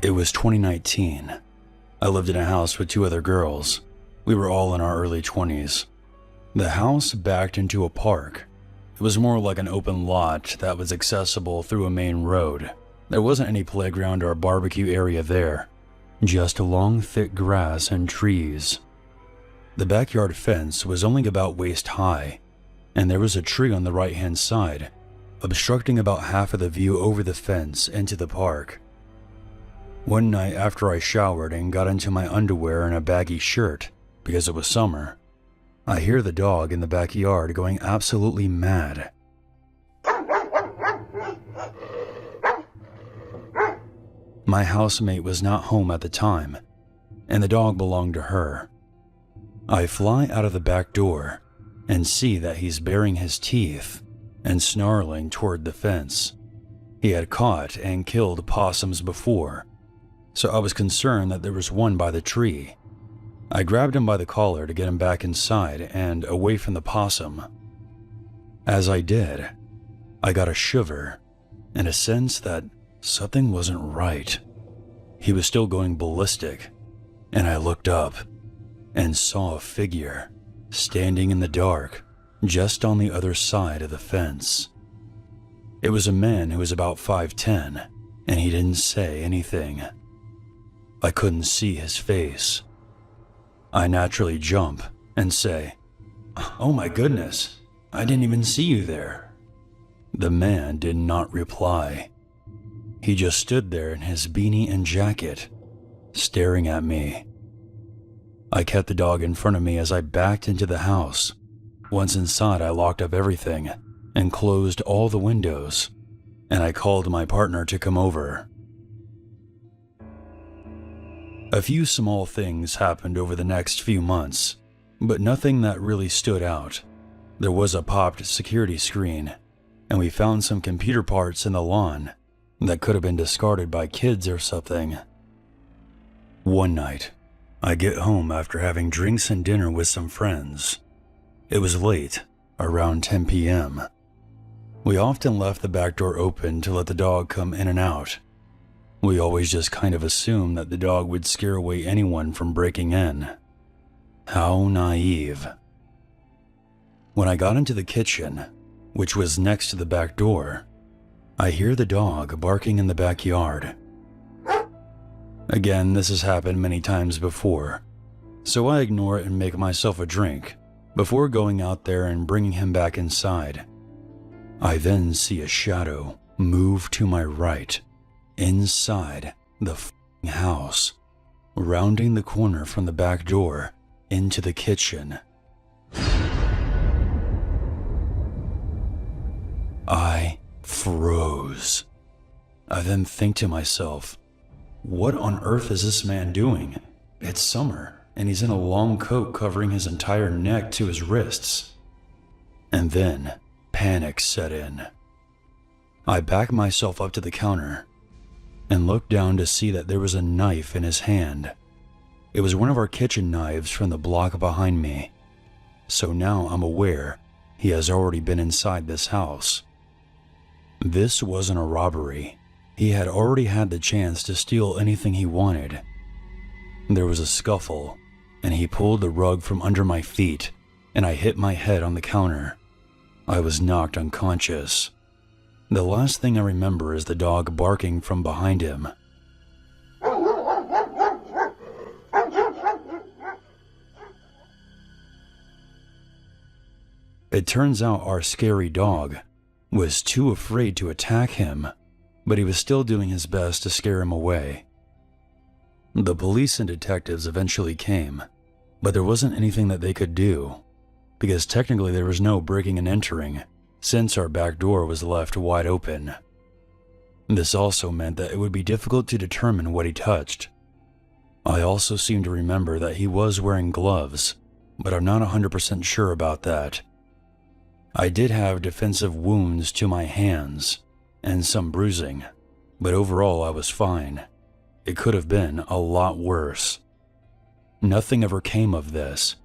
It was 2019. I lived in a house with two other girls. We were all in our early 20s. The house backed into a park. It was more like an open lot that was accessible through a main road. There wasn't any playground or barbecue area there, just long thick grass and trees. The backyard fence was only about waist high, and there was a tree on the right-hand side, obstructing about half of the view over the fence into the park. One night after I showered and got into my underwear and a baggy shirt, because it was summer, I hear the dog in the backyard going absolutely mad. My housemate was not home at the time, and the dog belonged to her. I fly out of the back door and see that he's baring his teeth and snarling toward the fence. He had caught and killed possums before, so I was concerned that there was one by the tree. I grabbed him by the collar to get him back inside and away from the possum. As I did, I got a shiver and a sense that something wasn't right. He was still going ballistic, and I looked up and saw a figure standing in the dark just on the other side of the fence. It was a man who was about 5'10", and he didn't say anything. I couldn't see his face. I naturally jump and say, "Oh my goodness, I didn't even see you there." The man did not reply. He just stood there in his beanie and jacket, staring at me. I kept the dog in front of me as I backed into the house. Once inside, I locked up everything and closed all the windows, and I called my partner to come over. A few small things happened over the next few months, but nothing that really stood out. There was a popped security screen, and we found some computer parts in the lawn that could have been discarded by kids or something. One night, I get home after having drinks and dinner with some friends. It was late, around 10 p.m. We often left the back door open to let the dog come in and out. We always just kind of assumed that the dog would scare away anyone from breaking in. How naive. When I got into the kitchen, which was next to the back door, I hear the dog barking in the backyard. Again, this has happened many times before, so I ignore it and make myself a drink before going out there and bringing him back inside. I then see a shadow move to my right, inside the house, rounding the corner from the back door into the kitchen. I froze. I then think to myself, what on earth is this man doing? It's summer, and he's in a long coat covering his entire neck to his wrists. And then panic set in. I back myself up to the counter and looked down to see that there was a knife in his hand. It was one of our kitchen knives from the block behind me. So now I'm aware he has already been inside this house. This wasn't a robbery. He had already had the chance to steal anything he wanted. There was a scuffle, and he pulled the rug from under my feet, and I hit my head on the counter. I was knocked unconscious. The last thing I remember is the dog barking from behind him. It turns out our scary dog was too afraid to attack him, but he was still doing his best to scare him away. The police and detectives eventually came, but there wasn't anything that they could do, because technically there was no breaking and entering, since our back door was left wide open. This also meant that it would be difficult to determine what he touched. I also seem to remember that he was wearing gloves, but I'm not 100% sure about that. I did have defensive wounds to my hands, and some bruising, but overall I was fine. It could have been a lot worse. Nothing ever came of this.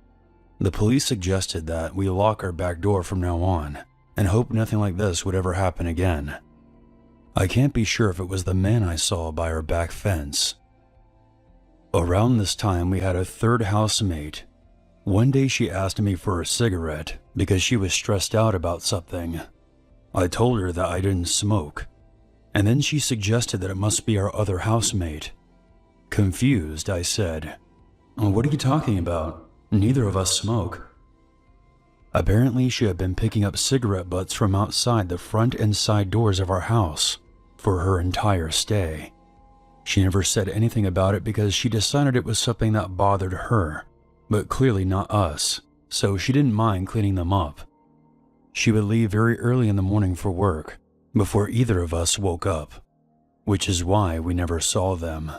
The police suggested that we lock our back door from now on, and hope nothing like this would ever happen again. I can't be sure if it was the man I saw by our back fence. Around this time, we had a third housemate. One day she asked me for a cigarette because she was stressed out about something. I told her that I didn't smoke, and then she suggested that it must be our other housemate. Confused, I said, "What are you talking about? Neither of us smoke." Apparently, she had been picking up cigarette butts from outside the front and side doors of our house for her entire stay. She never said anything about it because she decided it was something that bothered her, but clearly not us, so she didn't mind cleaning them up. She would leave very early in the morning for work, before either of us woke up, which is why we never saw them.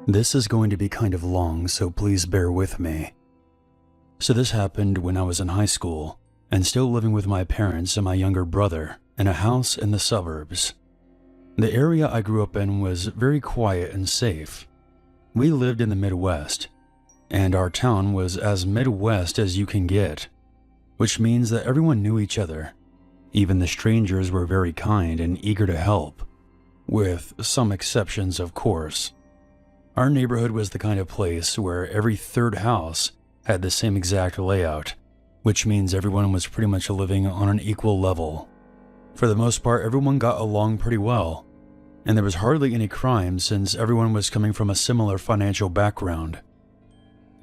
This is going to be kind of long, so please bear with me. So this happened when I was in high school, and still living with my parents and my younger brother in a house in the suburbs. The area I grew up in was very quiet and safe. We lived in the Midwest, and our town was as Midwest as you can get, which means that everyone knew each other. Even the strangers were very kind and eager to help, with some exceptions, of course. Our neighborhood was the kind of place where every third house had the same exact layout, which means everyone was pretty much living on an equal level. For the most part, everyone got along pretty well, and there was hardly any crime since everyone was coming from a similar financial background.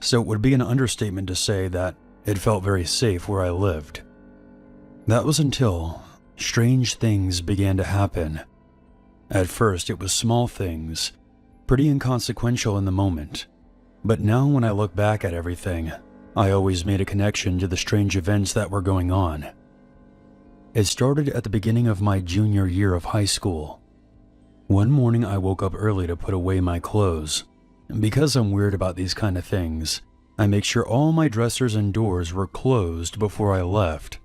So it would be an understatement to say that it felt very safe where I lived. That was until strange things began to happen. At first, it was small things, pretty inconsequential in the moment. But now when I look back at everything, I always made a connection to the strange events that were going on. It started at the beginning of my junior year of high school. One morning I woke up early to put away my clothes. Because I'm weird about these kind of things, I make sure all my dressers and doors were closed before I left,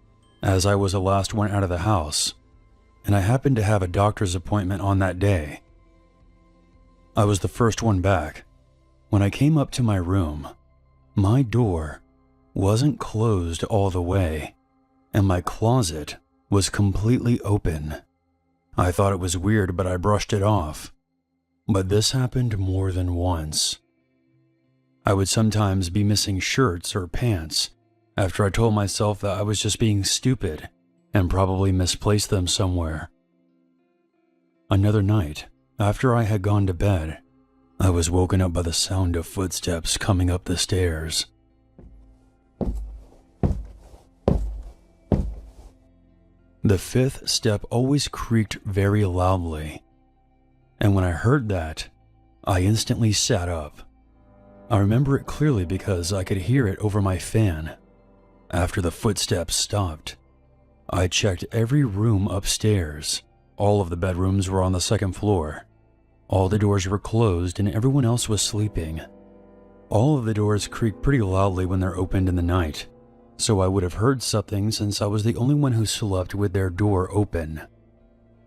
as I was the last one out of the house, and I happened to have a doctor's appointment on that day. I was the first one back. When I came up to my room, my door wasn't closed all the way, and my closet was completely open. I thought it was weird, but I brushed it off. But this happened more than once. I would sometimes be missing shirts or pants after I told myself that I was just being stupid and probably misplaced them somewhere. Another night, after I had gone to bed, I was woken up by the sound of footsteps coming up the stairs. The fifth step always creaked very loudly, and when I heard that, I instantly sat up. I remember it clearly because I could hear it over my fan. After the footsteps stopped, I checked every room upstairs. All of the bedrooms were on the second floor. All the doors were closed and everyone else was sleeping. All of the doors creak pretty loudly when they're opened in the night, so I would have heard something since I was the only one who slept with their door open.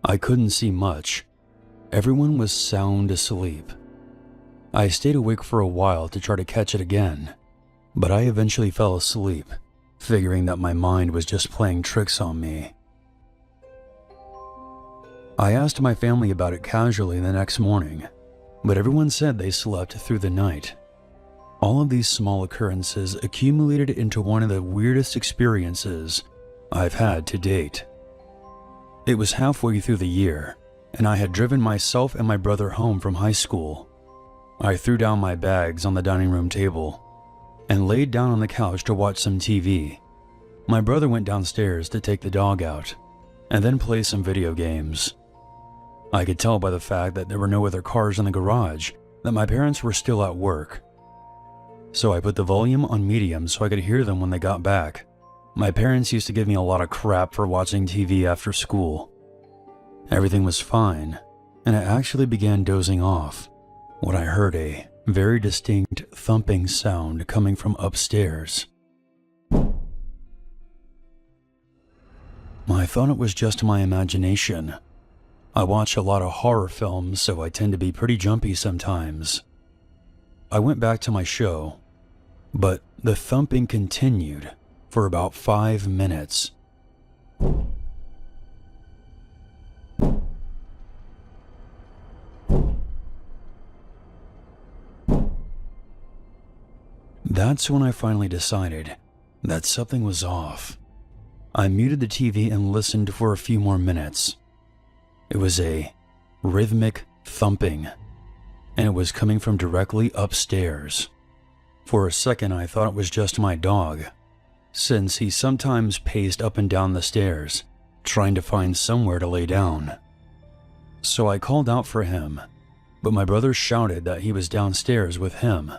I couldn't see much. Everyone was sound asleep. I stayed awake for a while to try to catch it again, but I eventually fell asleep, figuring that my mind was just playing tricks on me. I asked my family about it casually the next morning, but everyone said they slept through the night. All of these small occurrences accumulated into one of the weirdest experiences I've had to date. It was halfway through the year, and I had driven myself and my brother home from high school. I threw down my bags on the dining room table and laid down on the couch to watch some TV. My brother went downstairs to take the dog out and then play some video games. I could tell by the fact that there were no other cars in the garage that my parents were still at work. So I put the volume on medium so I could hear them when they got back. My parents used to give me a lot of crap for watching TV after school. Everything was fine, and I actually began dozing off when I heard a very distinct thumping sound coming from upstairs. I thought it was just my imagination. I watch a lot of horror films, so I tend to be pretty jumpy sometimes. I went back to my show, but the thumping continued for about 5 minutes. That's when I finally decided that something was off. I muted the TV and listened for a few more minutes. It was a rhythmic thumping, and it was coming from directly upstairs. For a second, I thought it was just my dog, since he sometimes paced up and down the stairs, trying to find somewhere to lay down. So I called out for him, but my brother shouted that he was downstairs with him.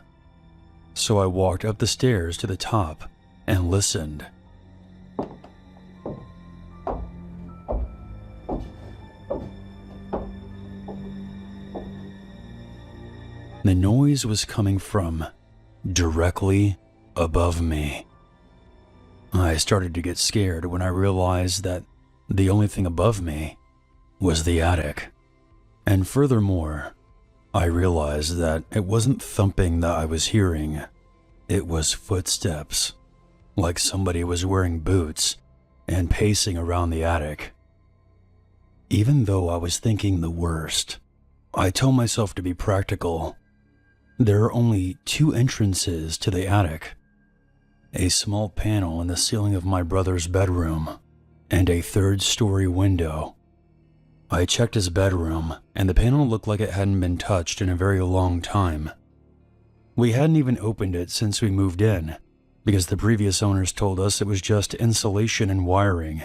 So I walked up the stairs to the top and listened. The noise was coming from directly above me. I started to get scared when I realized that the only thing above me was the attic. And furthermore, I realized that it wasn't thumping that I was hearing. It was footsteps, like somebody was wearing boots and pacing around the attic. Even though I was thinking the worst, I told myself to be practical. There are only 2 entrances to the attic: a small panel in the ceiling of my brother's bedroom, and a 3rd-story window. I checked his bedroom, and the panel looked like it hadn't been touched in a very long time. We hadn't even opened it since we moved in, because the previous owners told us it was just insulation and wiring.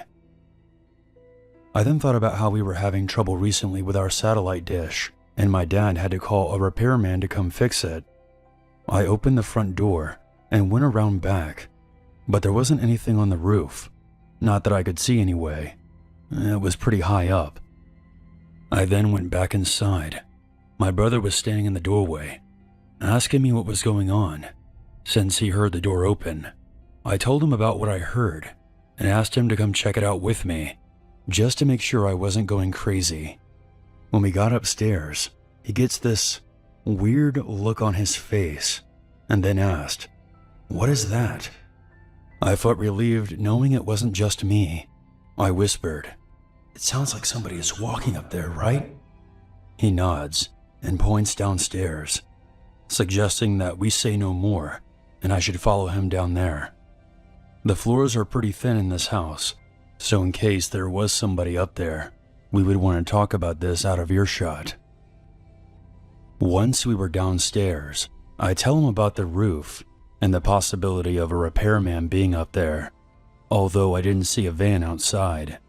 I then thought about how we were having trouble recently with our satellite dish, and my dad had to call a repairman to come fix it. I opened the front door and went around back, but there wasn't anything on the roof, not that I could see anyway. It was pretty high up. I then went back inside. My brother was standing in the doorway, asking me what was going on, since he heard the door open. I told him about what I heard and asked him to come check it out with me, just to make sure I wasn't going crazy. When we got upstairs, he gets this weird look on his face and then asked, "What is that?" I felt relieved knowing it wasn't just me. I whispered, "It sounds like somebody is walking up there, right?" He nods and points downstairs, suggesting that we say no more and I should follow him down there. The floors are pretty thin in this house, so in case there was somebody up there, we would want to talk about this out of earshot. Once we were downstairs, I tell him about the roof and the possibility of a repairman being up there, although I didn't see a van outside.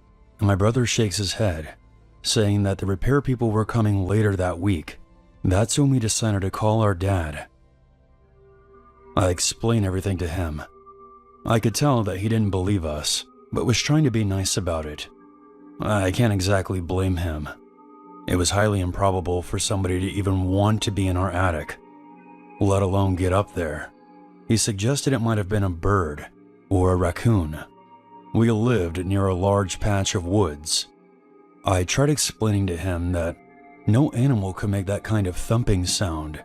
My brother shakes his head, saying that the repair people were coming later that week. That's when we decided to call our dad. I explained everything to him. I could tell that he didn't believe us, but was trying to be nice about it. I can't exactly blame him. It was highly improbable for somebody to even want to be in our attic, let alone get up there. He suggested it might have been a bird or a raccoon. We lived near a large patch of woods. I tried explaining to him that no animal could make that kind of thumping sound.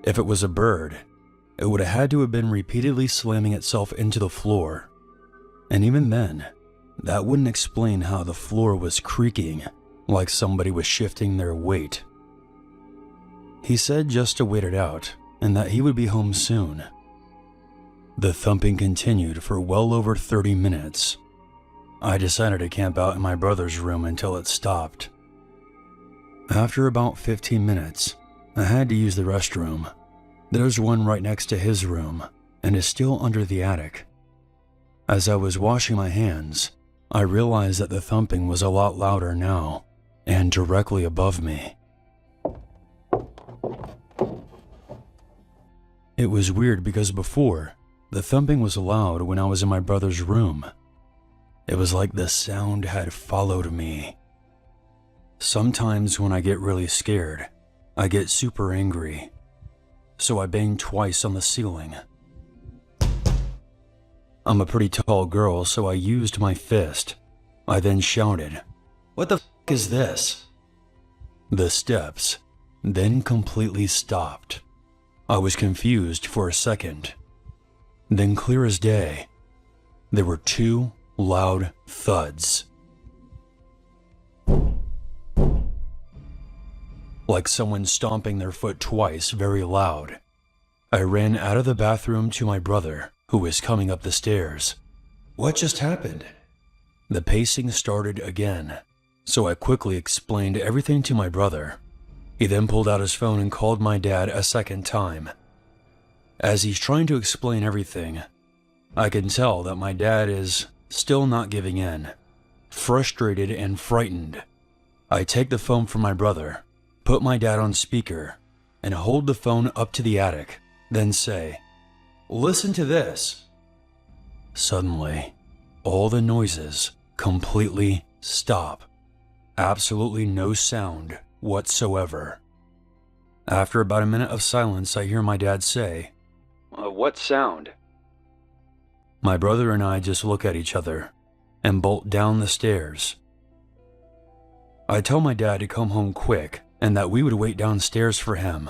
If it was a bird, it would have had to have been repeatedly slamming itself into the floor. And even then, that wouldn't explain how the floor was creaking, like somebody was shifting their weight. He said just to wait it out, and that he would be home soon. The thumping continued for well over 30 minutes. I decided to camp out in my brother's room until it stopped. After about 15 minutes, I had to use the restroom. There's one right next to his room, and is still under the attic. As I was washing my hands, I realized that the thumping was a lot louder now, and directly above me. It was weird because before, the thumping was loud when I was in my brother's room. It was like the sound had followed me. Sometimes when I get really scared, I get super angry, so I banged twice on the ceiling. I'm a pretty tall girl, so I used my fist. I then shouted, "What the f*** is this?" The steps then completely stopped. I was confused for a second. Then, clear as day, there were two loud thuds. Like someone stomping their foot twice very loud. I ran out of the bathroom to my brother, who was coming up the stairs. "What just happened?" The pacing started again, so I quickly explained everything to my brother. He then pulled out his phone and called my dad a second time. As he's trying to explain everything, I can tell that my dad is still not giving in, frustrated and frightened. I take the phone from my brother, put my dad on speaker, and hold the phone up to the attic, then say, "Listen to this." Suddenly, all the noises completely stop. Absolutely no sound whatsoever. After about a minute of silence, I hear my dad say, "What sound?" My brother and I just look at each other and bolt down the stairs. I tell my dad to come home quick and that we would wait downstairs for him.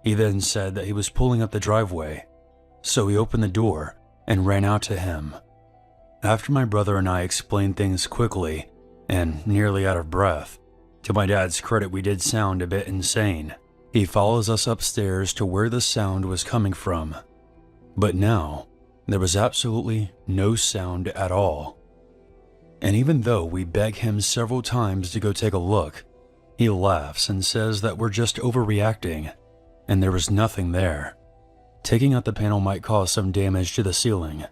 He then said that he was pulling up the driveway, so we opened the door and ran out to him. After my brother and I explained things quickly and nearly out of breath, to my dad's credit, we did sound a bit insane. He follows us upstairs to where the sound was coming from. But now, there was absolutely no sound at all. And even though we beg him several times to go take a look, he laughs and says that we're just overreacting, and there was nothing there. Taking out the panel might cause some damage to the ceiling.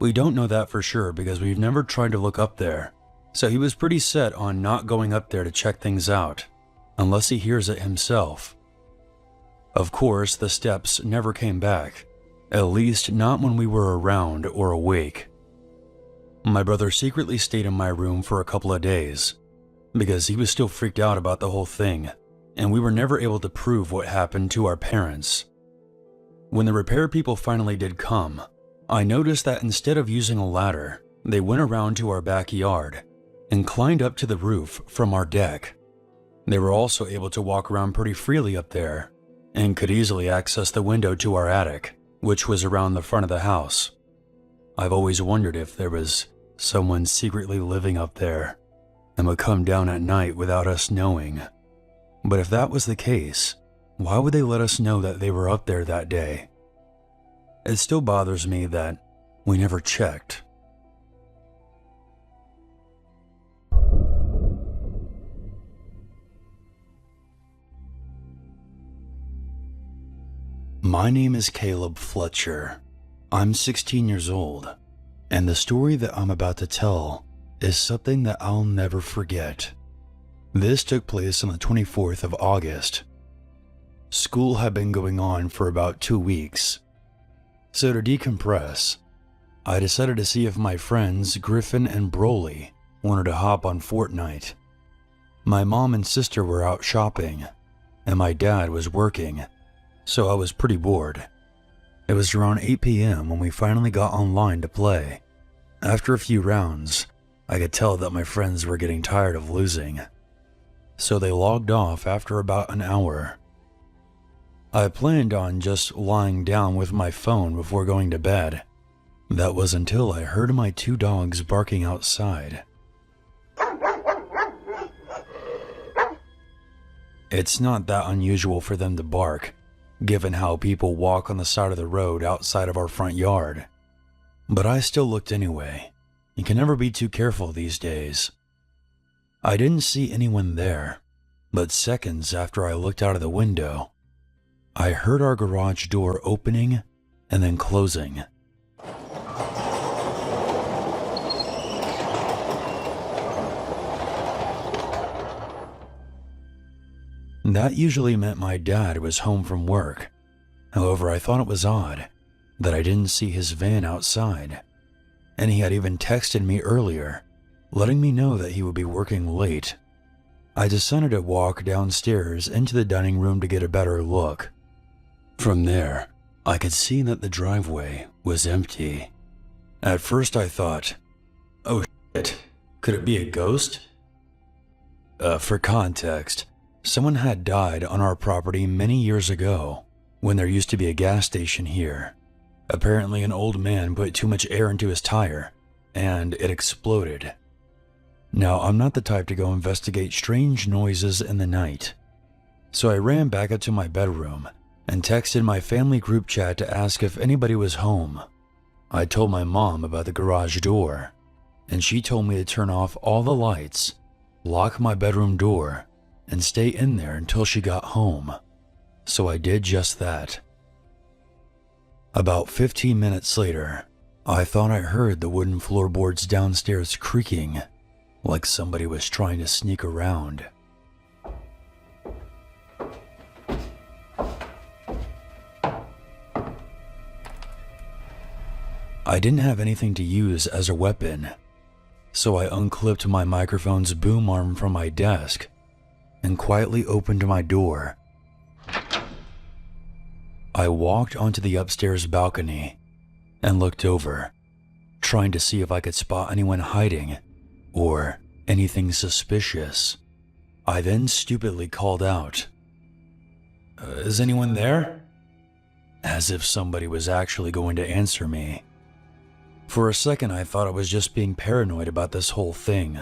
We don't know that for sure because we've never tried to look up there, so he was pretty set on not going up there to check things out, unless he hears it himself. Of course, the steps never came back, at least not when we were around or awake. My brother secretly stayed in my room for a couple of days, because he was still freaked out about the whole thing, and we were never able to prove what happened to our parents. When the repair people finally did come, I noticed that instead of using a ladder, they went around to our backyard and climbed up to the roof from our deck. They were also able to walk around pretty freely up there and could easily access the window to our attic, which was around the front of the house. I've always wondered if there was someone secretly living up there and would come down at night without us knowing. But if that was the case, why would they let us know that they were up there that day? It still bothers me that we never checked. My name is Caleb Fletcher. I'm 16 years old, and the story that I'm about to tell is something that I'll never forget. This took place on the 24th of August. School had been going on for about 2 weeks. So to decompress, I decided to see if my friends Griffin and Broly wanted to hop on Fortnite. My mom and sister were out shopping, and my dad was working, so I was pretty bored. It was around 8 p.m. when we finally got online to play. After a few rounds, I could tell that my friends were getting tired of losing, so they logged off after about an hour. I planned on just lying down with my phone before going to bed. That was until I heard my 2 dogs barking outside. It's not that unusual for them to bark, given how people walk on the side of the road outside of our front yard. But I still looked anyway. You can never be too careful these days. I didn't see anyone there, but seconds after I looked out of the window, I heard our garage door opening and then closing. That usually meant my dad was home from work. However, I thought it was odd that I didn't see his van outside, and he had even texted me earlier, letting me know that he would be working late. I decided to walk downstairs into the dining room to get a better look. From there, I could see that the driveway was empty. At first I thought, oh shit, could it be a ghost? For context, someone had died on our property many years ago, when there used to be a gas station here. Apparently an old man put too much air into his tire, and it exploded. Now, I'm not the type to go investigate strange noises in the night, so I ran back up to my bedroom and texted my family group chat to ask if anybody was home. I told my mom about the garage door, and she told me to turn off all the lights, lock my bedroom door, and stay in there until she got home. So I did just that. About 15 minutes later, I thought I heard the wooden floorboards downstairs creaking, like somebody was trying to sneak around. I didn't have anything to use as a weapon, so I unclipped my microphone's boom arm from my desk and quietly opened my door. I walked onto the upstairs balcony and looked over, trying to see if I could spot anyone hiding or anything suspicious. I then stupidly called out, "Is anyone there?" As if somebody was actually going to answer me. For a second, I thought I was just being paranoid about this whole thing,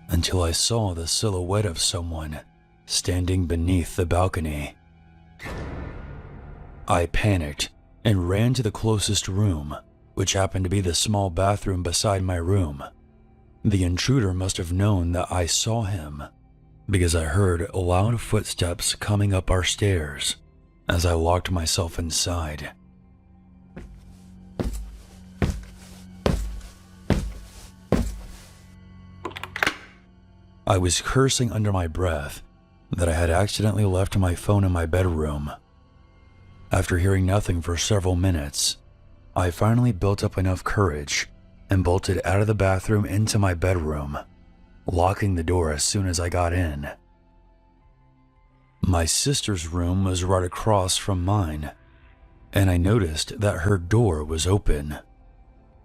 until I saw the silhouette of someone standing beneath the balcony. I panicked and ran to the closest room, which happened to be the small bathroom beside my room. The intruder must have known that I saw him, because I heard loud footsteps coming up our stairs as I locked myself inside. I was cursing under my breath that I had accidentally left my phone in my bedroom. After hearing nothing for several minutes, I finally built up enough courage and bolted out of the bathroom into my bedroom, locking the door as soon as I got in. My sister's room was right across from mine, and I noticed that her door was open,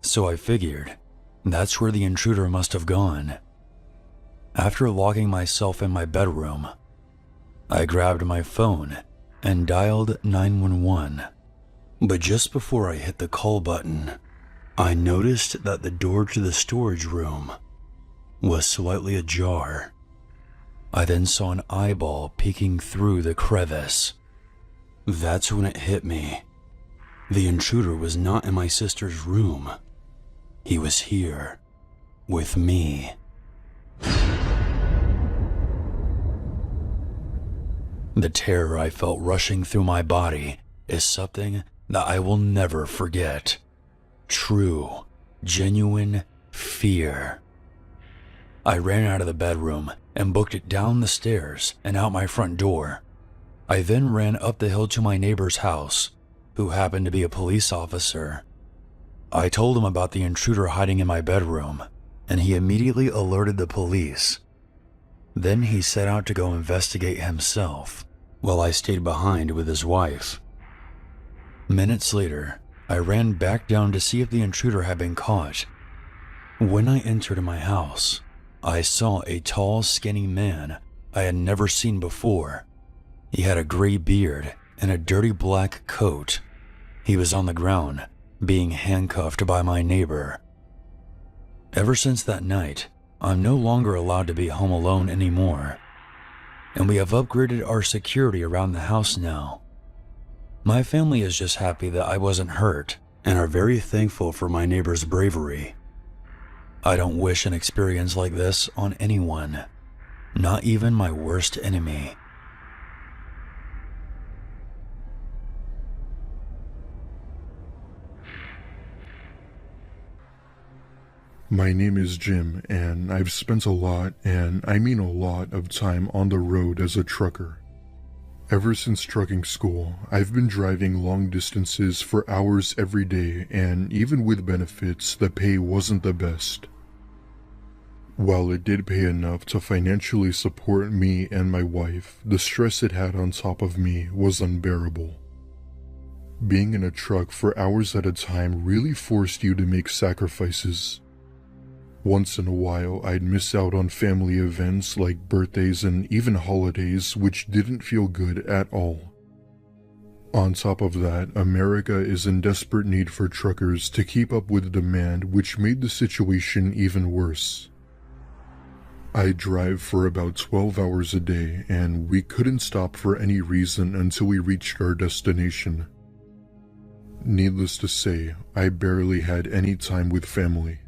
so I figured that's where the intruder must have gone. After locking myself in my bedroom, I grabbed my phone and dialed 911. But just before I hit the call button, I noticed that the door to the storage room was slightly ajar. I then saw an eyeball peeking through the crevice. That's when it hit me. The intruder was not in my sister's room. He was here, with me. The terror I felt rushing through my body is something that I will never forget. True, genuine fear. I ran out of the bedroom and booked it down the stairs and out my front door. I then ran up the hill to my neighbor's house, who happened to be a police officer. I told him about the intruder hiding in my bedroom, and he immediately alerted the police. Then he set out to go investigate himself, while I stayed behind with his wife. Minutes later, I ran back down to see if the intruder had been caught. When I entered my house, I saw a tall, skinny man I had never seen before. He had a gray beard and a dirty black coat. He was on the ground, being handcuffed by my neighbor. Ever since that night, I'm no longer allowed to be home alone anymore, and we have upgraded our security around the house now. My family is just happy that I wasn't hurt and are very thankful for my neighbor's bravery. I don't wish an experience like this on anyone, not even my worst enemy. My name is Jim, and I've spent a lot, and I mean a lot, of time on the road as a trucker. Ever since trucking school, I've been driving long distances for hours every day, and even with benefits, the pay wasn't the best. While it did pay enough to financially support me and my wife, the stress it had on top of me was unbearable. Being in a truck for hours at a time really forced you to make sacrifices. Once in a while, I'd miss out on family events like birthdays and even holidays, which didn't feel good at all. On top of that, America is in desperate need for truckers to keep up with demand, which made the situation even worse. I drive for about 12 hours a day, and we couldn't stop for any reason until we reached our destination. Needless to say, I barely had any time with family.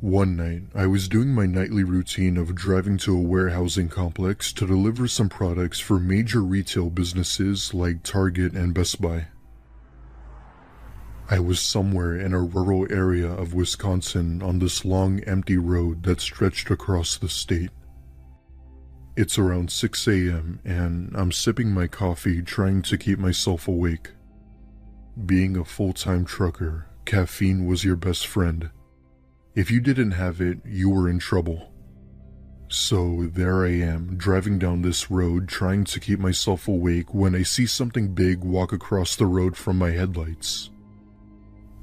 One night, I was doing my nightly routine of driving to a warehousing complex to deliver some products for major retail businesses like Target and Best Buy. I was somewhere in a rural area of Wisconsin on this long, empty road that stretched across the state. It's around 6 a.m. and I'm sipping my coffee trying to keep myself awake. Being a full-time trucker, caffeine was your best friend. If you didn't have it, you were in trouble. So there I am, driving down this road trying to keep myself awake when I see something big walk across the road from my headlights.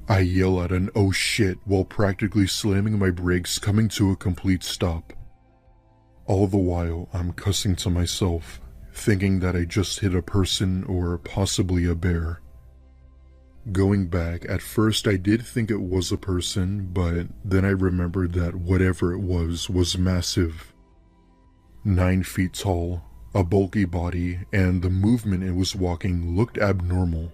I yell out an "oh shit" while practically slamming my brakes, coming to a complete stop. All the while, I'm cussing to myself, thinking that I just hit a person or possibly a bear. Going back, at first I did think it was a person, but then I remembered that whatever it was massive. 9 feet tall, a bulky body, and the movement it was walking looked abnormal.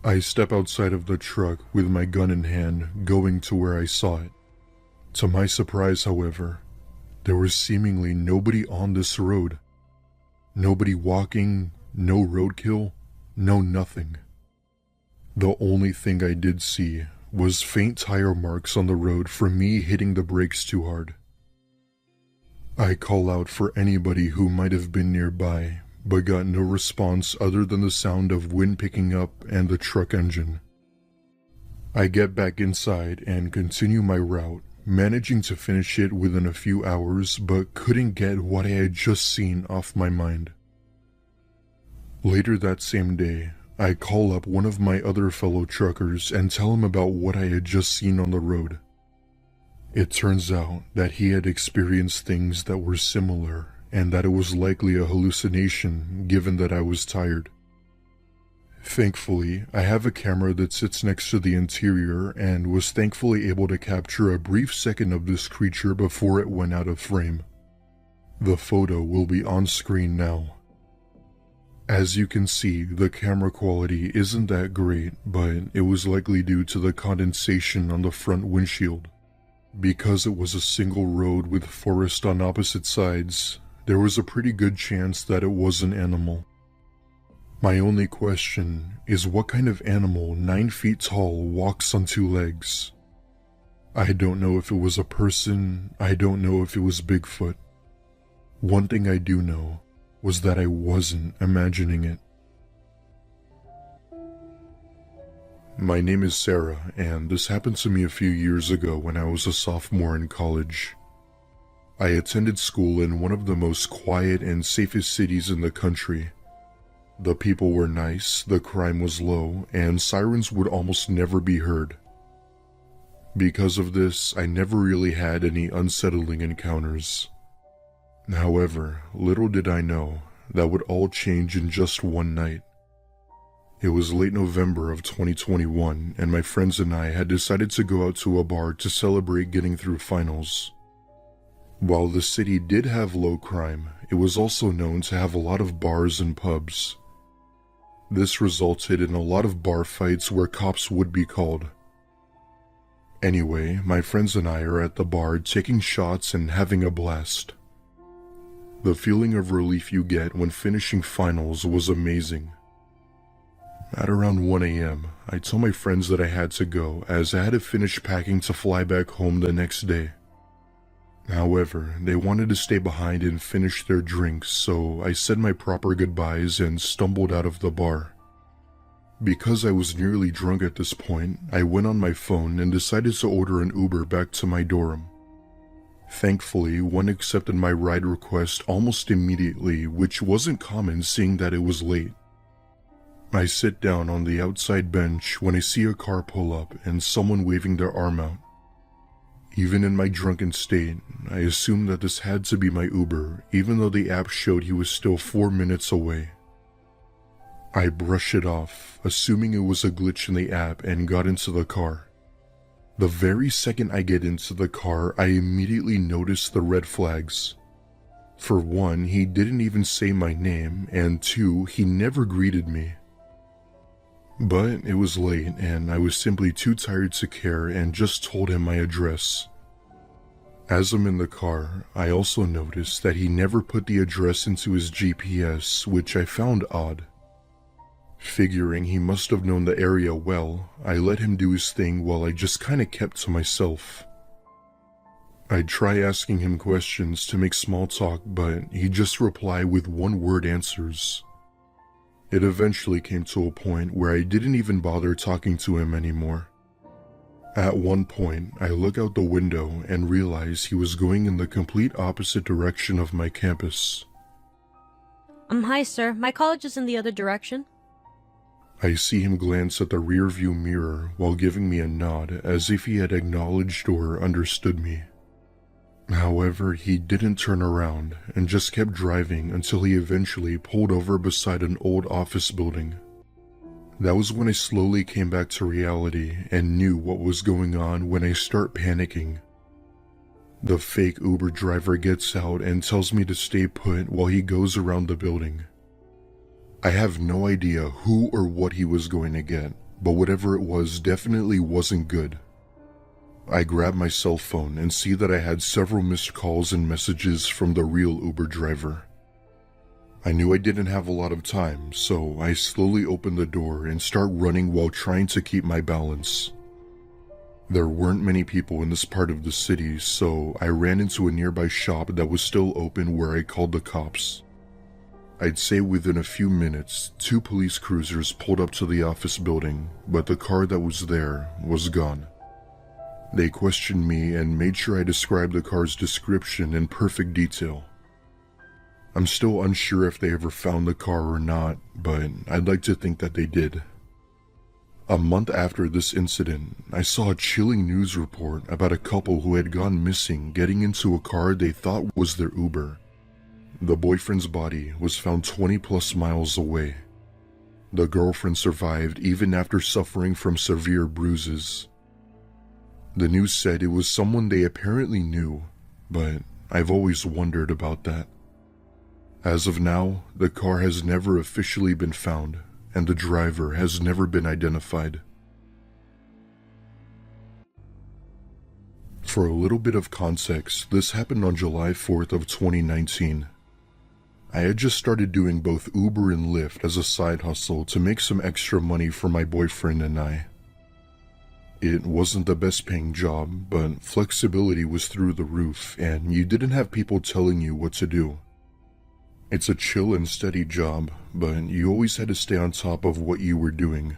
I step outside of the truck with my gun in hand, going to where I saw it. To my surprise, however, there was seemingly nobody on this road. Nobody walking, no roadkill, no nothing. The only thing I did see was faint tire marks on the road from me hitting the brakes too hard. I call out for anybody who might have been nearby, but got no response other than the sound of wind picking up and the truck engine. I get back inside and continue my route, managing to finish it within a few hours, but couldn't get what I had just seen off my mind. Later that same day, I call up one of my other fellow truckers and tell him about what I had just seen on the road. It turns out that he had experienced things that were similar and that it was likely a hallucination given that I was tired. Thankfully, I have a camera that sits next to the interior and was thankfully able to capture a brief second of this creature before it went out of frame. The photo will be on screen now. As you can see, the camera quality isn't that great, but it was likely due to the condensation on the front windshield. Because it was a single road with forest on opposite sides, there was a pretty good chance that it was an animal. My only question is what kind of animal 9 feet tall walks on 2 legs? I don't know if it was a person, I don't know if it was Bigfoot. One thing I do know was that I wasn't imagining it. My name is Sarah, and this happened to me a few years ago when I was a sophomore in college. I attended school in one of the most quiet and safest cities in the country. The people were nice, the crime was low, and sirens would almost never be heard. Because of this, I never really had any unsettling encounters. However, little did I know that would all change in just one night. It was late November of 2021, and my friends and I had decided to go out to a bar to celebrate getting through finals. While the city did have low crime, it was also known to have a lot of bars and pubs. This resulted in a lot of bar fights where cops would be called. Anyway, my friends and I are at the bar taking shots and having a blast. The feeling of relief you get when finishing finals was amazing. At around 1 a.m., I told my friends that I had to go as I had to finish packing to fly back home the next day. However, they wanted to stay behind and finish their drinks, so I said my proper goodbyes and stumbled out of the bar. Because I was nearly drunk at this point, I went on my phone and decided to order an Uber back to my dorm. Thankfully, one accepted my ride request almost immediately, which wasn't common seeing that it was late. I sit down on the outside bench when I see a car pull up and someone waving their arm out. Even in my drunken state, I assumed that this had to be my Uber, even though the app showed he was still 4 minutes away. I brushed it off, assuming it was a glitch in the app, and got into the car. The very second I get into the car, I immediately noticed the red flags. For one, he didn't even say my name, and two, he never greeted me. But it was late, and I was simply too tired to care and just told him my address. As I'm in the car, I also noticed that he never put the address into his GPS, which I found odd. Figuring he must have known the area well, I let him do his thing while I just kinda kept to myself. I'd try asking him questions to make small talk, but he'd just reply with one-word answers. It eventually came to a point where I didn't even bother talking to him anymore. At one point, I look out the window and realize he was going in the complete opposite direction of my campus. Hi, sir. My college is in the other direction. I see him glance at the rearview mirror while giving me a nod as if he had acknowledged or understood me. However, he didn't turn around and just kept driving until he eventually pulled over beside an old office building. That was when I slowly came back to reality and knew what was going on when I start panicking. The fake Uber driver gets out and tells me to stay put while he goes around the building. I have no idea who or what he was going to get, but whatever it was definitely wasn't good. I grab my cell phone and see that I had several missed calls and messages from the real Uber driver. I knew I didn't have a lot of time, so I slowly open the door and start running while trying to keep my balance. There weren't many people in this part of the city, so I ran into a nearby shop that was still open where I called the cops. I'd say within a few minutes, 2 police cruisers pulled up to the office building, but the car that was there was gone. They questioned me and made sure I described the car's description in perfect detail. I'm still unsure if they ever found the car or not, but I'd like to think that they did. A month after this incident, I saw a chilling news report about a couple who had gone missing getting into a car they thought was their Uber. The boyfriend's body was found 20+ miles away. The girlfriend survived even after suffering from severe bruises. The news said it was someone they apparently knew, but I've always wondered about that. As of now, the car has never officially been found, and the driver has never been identified. For a little bit of context, this happened on July 4th of 2019. I had just started doing both Uber and Lyft as a side hustle to make some extra money for my boyfriend and I. It wasn't the best paying job, but flexibility was through the roof, and you didn't have people telling you what to do. It's a chill and steady job, but you always had to stay on top of what you were doing.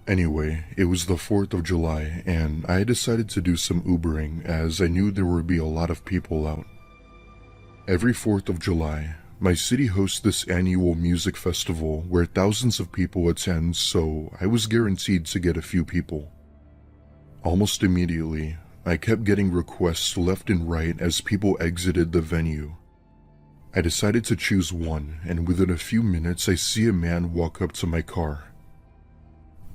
Anyway, it was the 4th of July, and I decided to do some Ubering as I knew there would be a lot of people out. Every 4th of July, my city hosts this annual music festival where thousands of people attend, so I was guaranteed to get a few people. Almost immediately, I kept getting requests left and right as people exited the venue. I decided to choose one, and within a few minutes I see a man walk up to my car.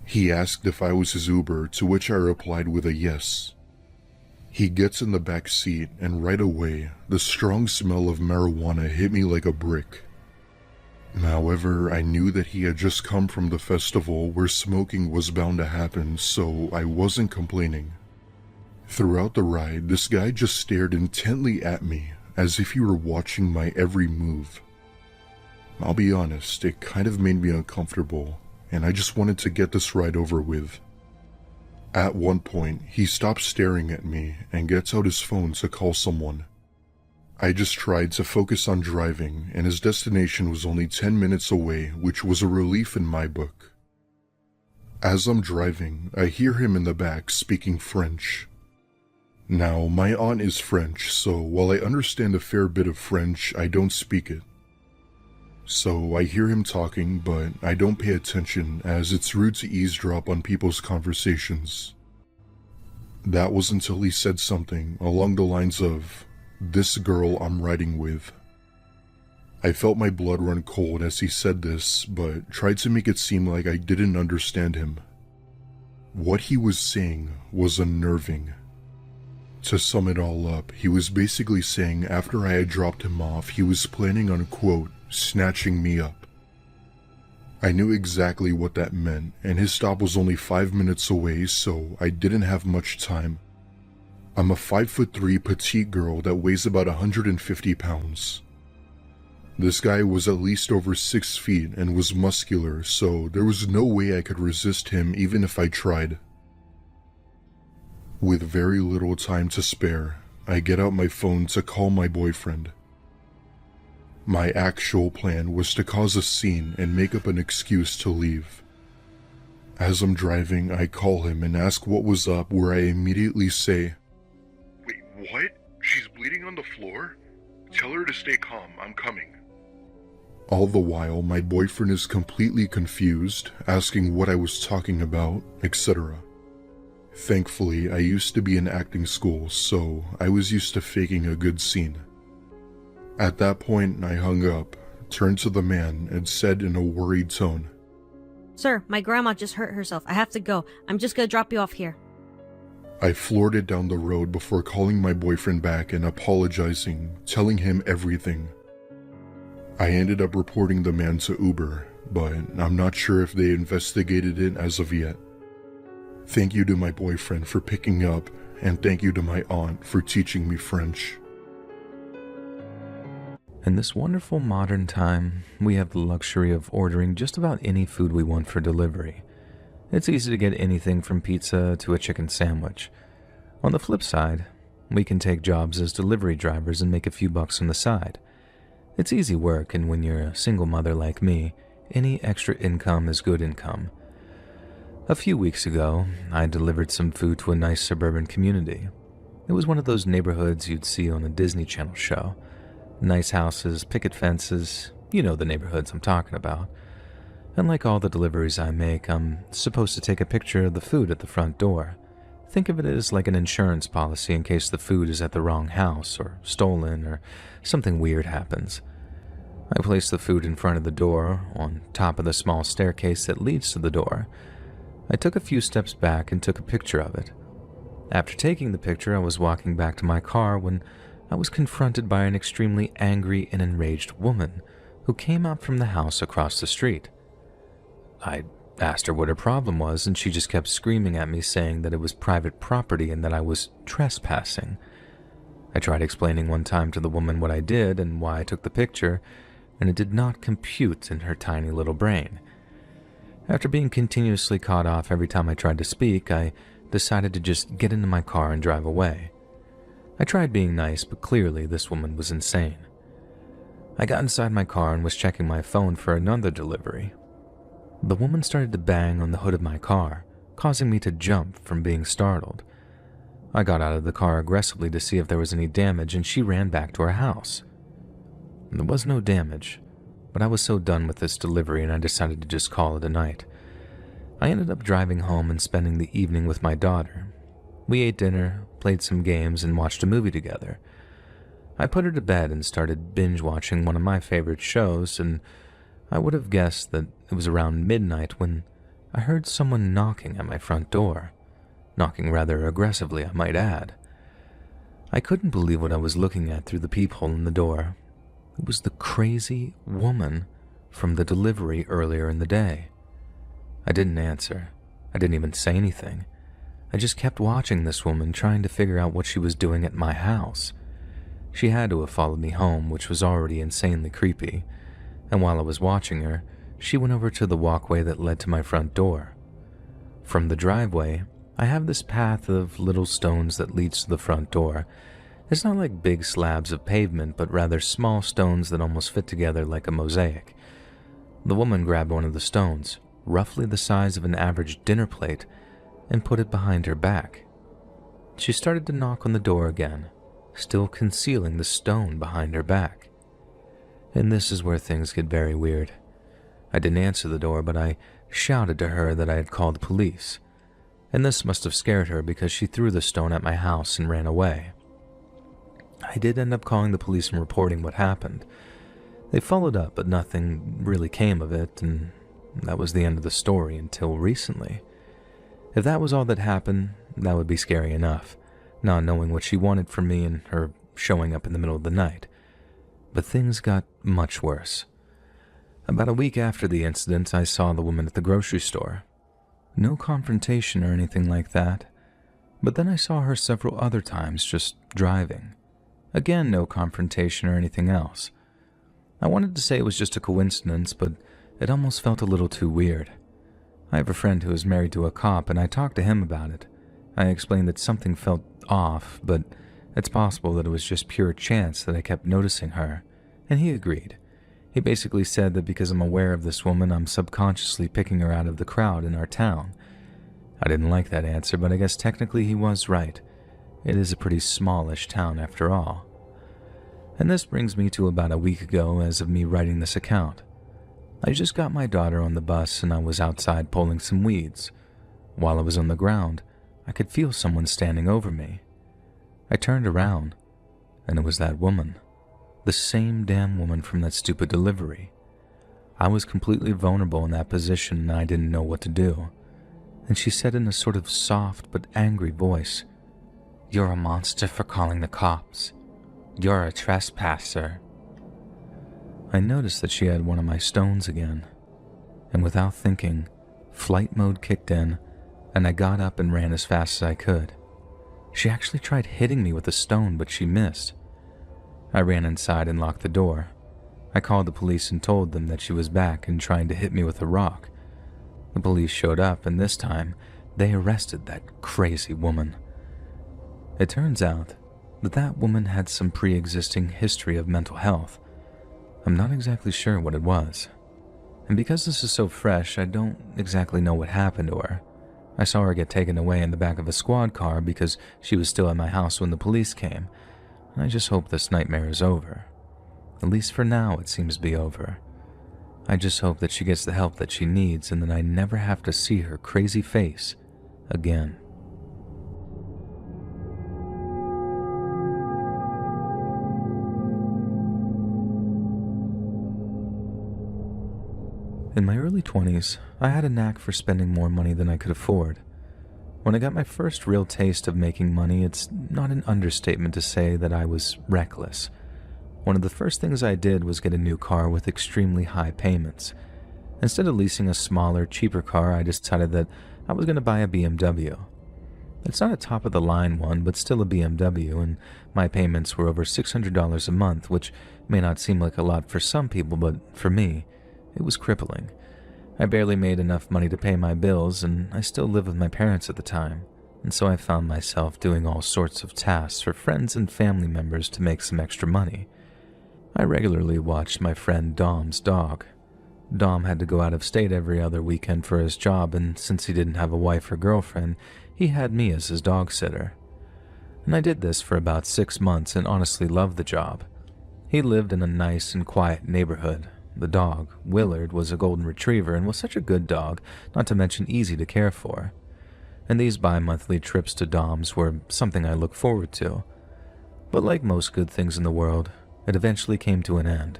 He asked if I was his Uber, to which I replied with a yes. He gets in the back seat, and right away, the strong smell of marijuana hit me like a brick. However, I knew that he had just come from the festival where smoking was bound to happen, so I wasn't complaining. Throughout the ride, this guy just stared intently at me, as if he were watching my every move. I'll be honest, it kind of made me uncomfortable, and I just wanted to get this ride over with. At one point, he stops staring at me and gets out his phone to call someone. I just tried to focus on driving, and his destination was only 10 minutes away, which was a relief in my book. As I'm driving, I hear him in the back speaking French. Now, my aunt is French, so while I understand a fair bit of French, I don't speak it. So I hear him talking, but I don't pay attention as it's rude to eavesdrop on people's conversations. That was until he said something along the lines of, "This girl I'm riding with." I felt my blood run cold as he said this, but tried to make it seem like I didn't understand him. What he was saying was unnerving. To sum it all up, he was basically saying after I had dropped him off, he was planning on, quote, snatching me up. I knew exactly what that meant, and his stop was only 5 minutes away, so I didn't have much time. I'm a 5'3" petite girl that weighs about 150 pounds. This guy was at least over 6 feet and was muscular, so there was no way I could resist him even if I tried. With very little time to spare, I get out my phone to call my boyfriend. My actual plan was to cause a scene and make up an excuse to leave. As I'm driving, I call him and ask what was up, where I immediately say, "Wait, what? She's bleeding on the floor? Tell her to stay calm, I'm coming." All the while, my boyfriend is completely confused, asking what I was talking about, etc. Thankfully, I used to be in acting school, so I was used to faking a good scene. At that point, I hung up, turned to the man, and said in a worried tone, Sir, my grandma just hurt herself. I have to go. I'm just gonna drop you off here. I floored it down the road before calling my boyfriend back and apologizing, telling him everything. I ended up reporting the man to Uber, but I'm not sure if they investigated it as of yet. Thank you to my boyfriend for picking up, and thank you to my aunt for teaching me French. In this wonderful modern time, we have the luxury of ordering just about any food we want for delivery. It's easy to get anything from pizza to a chicken sandwich. On the flip side, we can take jobs as delivery drivers and make a few bucks on the side. It's easy work, and when you're a single mother like me, any extra income is good income. A few weeks ago, I delivered some food to a nice suburban community. It was one of those neighborhoods you'd see on a Disney Channel show. Nice houses, picket fences, you know the neighborhoods I'm talking about. And like all the deliveries I make, I'm supposed to take a picture of the food at the front door. Think of it as like an insurance policy in case the food is at the wrong house or stolen or something weird happens. I place the food in front of the door, on top of the small staircase that leads to the door. I took a few steps back and took a picture of it. After taking the picture, I was walking back to my car when I was confronted by an extremely angry and enraged woman who came out from the house across the street. I asked her what her problem was, and she just kept screaming at me, saying that it was private property and that I was trespassing. I tried explaining one time to the woman what I did and why I took the picture, and it did not compute in her tiny little brain. After being continuously cut off every time I tried to speak, I decided to just get into my car and drive away. I tried being nice, but clearly this woman was insane. I got inside my car and was checking my phone for another delivery. The woman started to bang on the hood of my car, causing me to jump from being startled. I got out of the car aggressively to see if there was any damage, and she ran back to her house. There was no damage, but I was so done with this delivery and I decided to just call it a night. I ended up driving home and spending the evening with my daughter. We ate dinner, played some games, and watched a movie together. I put her to bed and started binge-watching one of my favorite shows, and I would have guessed that it was around midnight when I heard someone knocking at my front door. Knocking rather aggressively, I might add. I couldn't believe what I was looking at through the peephole in the door. It was the crazy woman from the delivery earlier in the day. I didn't answer. I didn't even say anything. I just kept watching this woman, trying to figure out what she was doing at my house. She had to have followed me home, which was already insanely creepy. And while I was watching her, she went over to the walkway that led to my front door. From the driveway, I have this path of little stones that leads to the front door. It's not like big slabs of pavement, but rather small stones that almost fit together like a mosaic. The woman grabbed one of the stones, roughly the size of an average dinner plate, and put it behind her back. She started to knock on the door again, still concealing the stone behind her back. And this is where things get very weird. I didn't answer the door, but I shouted to her that I had called the police. And this must have scared her because she threw the stone at my house and ran away. I did end up calling the police and reporting what happened. They followed up, but nothing really came of it, and that was the end of the story until recently. If that was all that happened, that would be scary enough, not knowing what she wanted from me and her showing up in the middle of the night. But things got much worse. About a week after the incident, I saw the woman at the grocery store. No confrontation or anything like that, but then I saw her several other times just driving. Again, no confrontation or anything else. I wanted to say it was just a coincidence, but it almost felt a little too weird. I have a friend who is married to a cop, and I talked to him about it. I explained that something felt off, but it's possible that it was just pure chance that I kept noticing her, and he agreed. He basically said that because I'm aware of this woman, I'm subconsciously picking her out of the crowd in our town. I didn't like that answer, but I guess technically he was right. It is a pretty smallish town after all. And this brings me to about a week ago as of me writing this account. I just got my daughter on the bus and I was outside pulling some weeds. While I was on the ground, I could feel someone standing over me. I turned around, and it was that woman. The same damn woman from that stupid delivery. I was completely vulnerable in that position and I didn't know what to do. And she said in a sort of soft but angry voice, "You're a monster for calling the cops. You're a trespasser." I noticed that she had one of my stones again, and without thinking, flight mode kicked in, and I got up and ran as fast as I could. She actually tried hitting me with a stone, but she missed. I ran inside and locked the door. I called the police and told them that she was back and trying to hit me with a rock. The police showed up, and this time, they arrested that crazy woman. It turns out that that woman had some pre-existing history of mental health. I'm not exactly sure what it was. And because this is so fresh, I don't exactly know what happened to her. I saw her get taken away in the back of a squad car because she was still at my house when the police came. And I just hope this nightmare is over. At least for now, it seems to be over. I just hope that she gets the help that she needs and that I never have to see her crazy face again. In my early 20s, I had a knack for spending more money than I could afford. When I got my first real taste of making money, it's not an understatement to say that I was reckless. One of the first things I did was get a new car with extremely high payments. Instead of leasing a smaller, cheaper car, I decided that I was going to buy a BMW. It's not a top-of-the-line one, but still a BMW, and my payments were over $600 a month, which may not seem like a lot for some people, but for me, it was crippling. I barely made enough money to pay my bills, and I still lived with my parents at the time, and so I found myself doing all sorts of tasks for friends and family members to make some extra money. I regularly watched my friend Dom's dog. Dom had to go out of state every other weekend for his job, and since he didn't have a wife or girlfriend, he had me as his dog sitter. And I did this for about 6 months and honestly loved the job. He lived in a nice and quiet neighborhood. The dog, Willard, was a golden retriever and was such a good dog, not to mention easy to care for. And these bi-monthly trips to Dom's were something I looked forward to. But like most good things in the world, it eventually came to an end.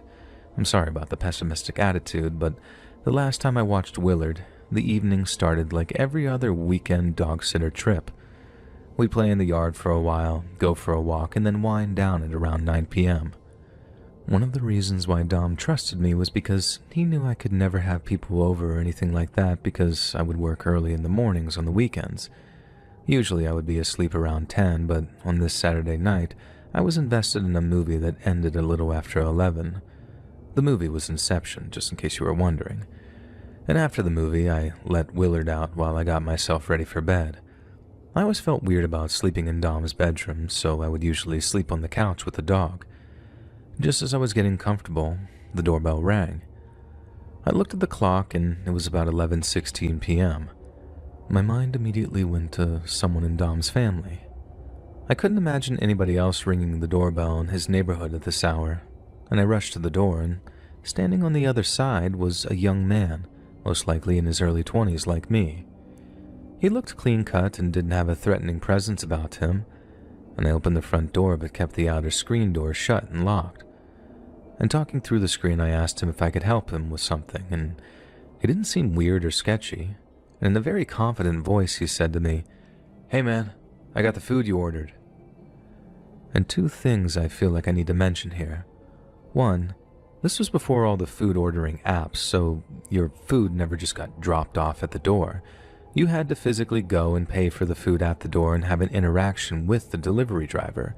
I'm sorry about the pessimistic attitude, but the last time I watched Willard, the evening started like every other weekend dog-sitter trip. We play in the yard for a while, go for a walk, and then wind down at around 9 p.m. One of the reasons why Dom trusted me was because he knew I could never have people over or anything like that because I would work early in the mornings on the weekends. Usually I would be asleep around 10, but on this Saturday night, I was invested in a movie that ended a little after 11. The movie was Inception, just in case you were wondering. And after the movie, I let Willard out while I got myself ready for bed. I always felt weird about sleeping in Dom's bedroom, so I would usually sleep on the couch with the dog. Just as I was getting comfortable, the doorbell rang. I looked at the clock and it was about 11:16 p.m. My mind immediately went to someone in Dom's family. I couldn't imagine anybody else ringing the doorbell in his neighborhood at this hour, and I rushed to the door, and standing on the other side was a young man, most likely in his early 20s like me. He looked clean-cut and didn't have a threatening presence about him, and I opened the front door but kept the outer screen door shut and locked. and talking through the screen I asked him if I could help him with something, and he didn't seem weird or sketchy, and in a very confident voice he said to me, "Hey man, I got the food you ordered." And two things I feel like I need to mention here. One, this was before all the food ordering apps, so your food never just got dropped off at the door. You had to physically go and pay for the food at the door and have an interaction with the delivery driver.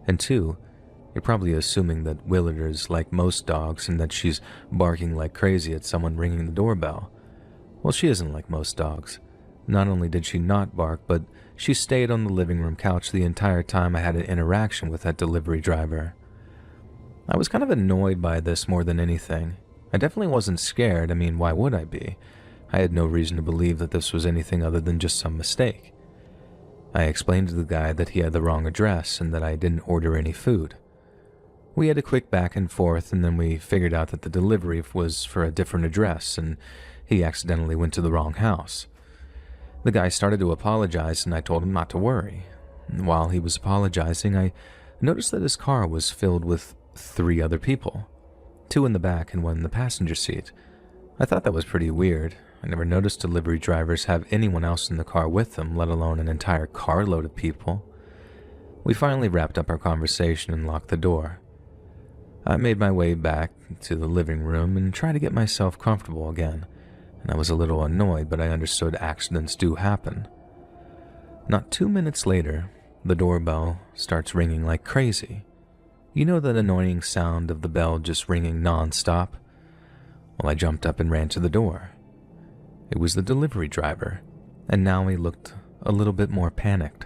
And two, you're probably assuming that Willard is like most dogs and that she's barking like crazy at someone ringing the doorbell. Well, she isn't like most dogs. Not only did she not bark, but she stayed on the living room couch the entire time I had an interaction with that delivery driver. I was kind of annoyed by this more than anything. I definitely wasn't scared. I mean, why would I be? I had no reason to believe that this was anything other than just some mistake. I explained to the guy that he had the wrong address and that I didn't order any food. We had a quick back and forth, and then we figured out that the delivery was for a different address and he accidentally went to the wrong house. The guy started to apologize and I told him not to worry. While he was apologizing, I noticed that his car was filled with 3 other people, 2 in the back and 1 in the passenger seat. I thought that was pretty weird. I never noticed delivery drivers have anyone else in the car with them, let alone an entire carload of people. We finally wrapped up our conversation and locked the door. I made my way back to the living room and tried to get myself comfortable again, and I was a little annoyed, but I understood accidents do happen. Not 2 minutes later, the doorbell starts ringing like crazy. You know that annoying sound of the bell just ringing non-stop? Well, I jumped up and ran to the door. It was the delivery driver, and now he looked a little bit more panicked.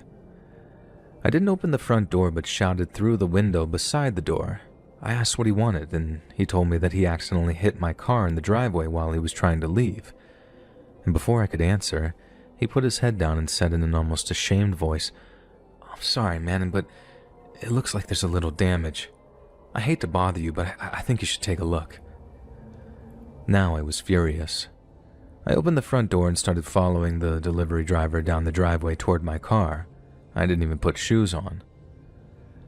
I didn't open the front door but shouted through the window beside the door. I asked what he wanted, and he told me that he accidentally hit my car in the driveway while he was trying to leave. And before I could answer, he put his head down and said in an almost ashamed voice, "I'm sorry, man, but it looks like there's a little damage. I hate to bother you, but I think you should take a look." Now I was furious. I opened the front door and started following the delivery driver down the driveway toward my car. I didn't even put shoes on.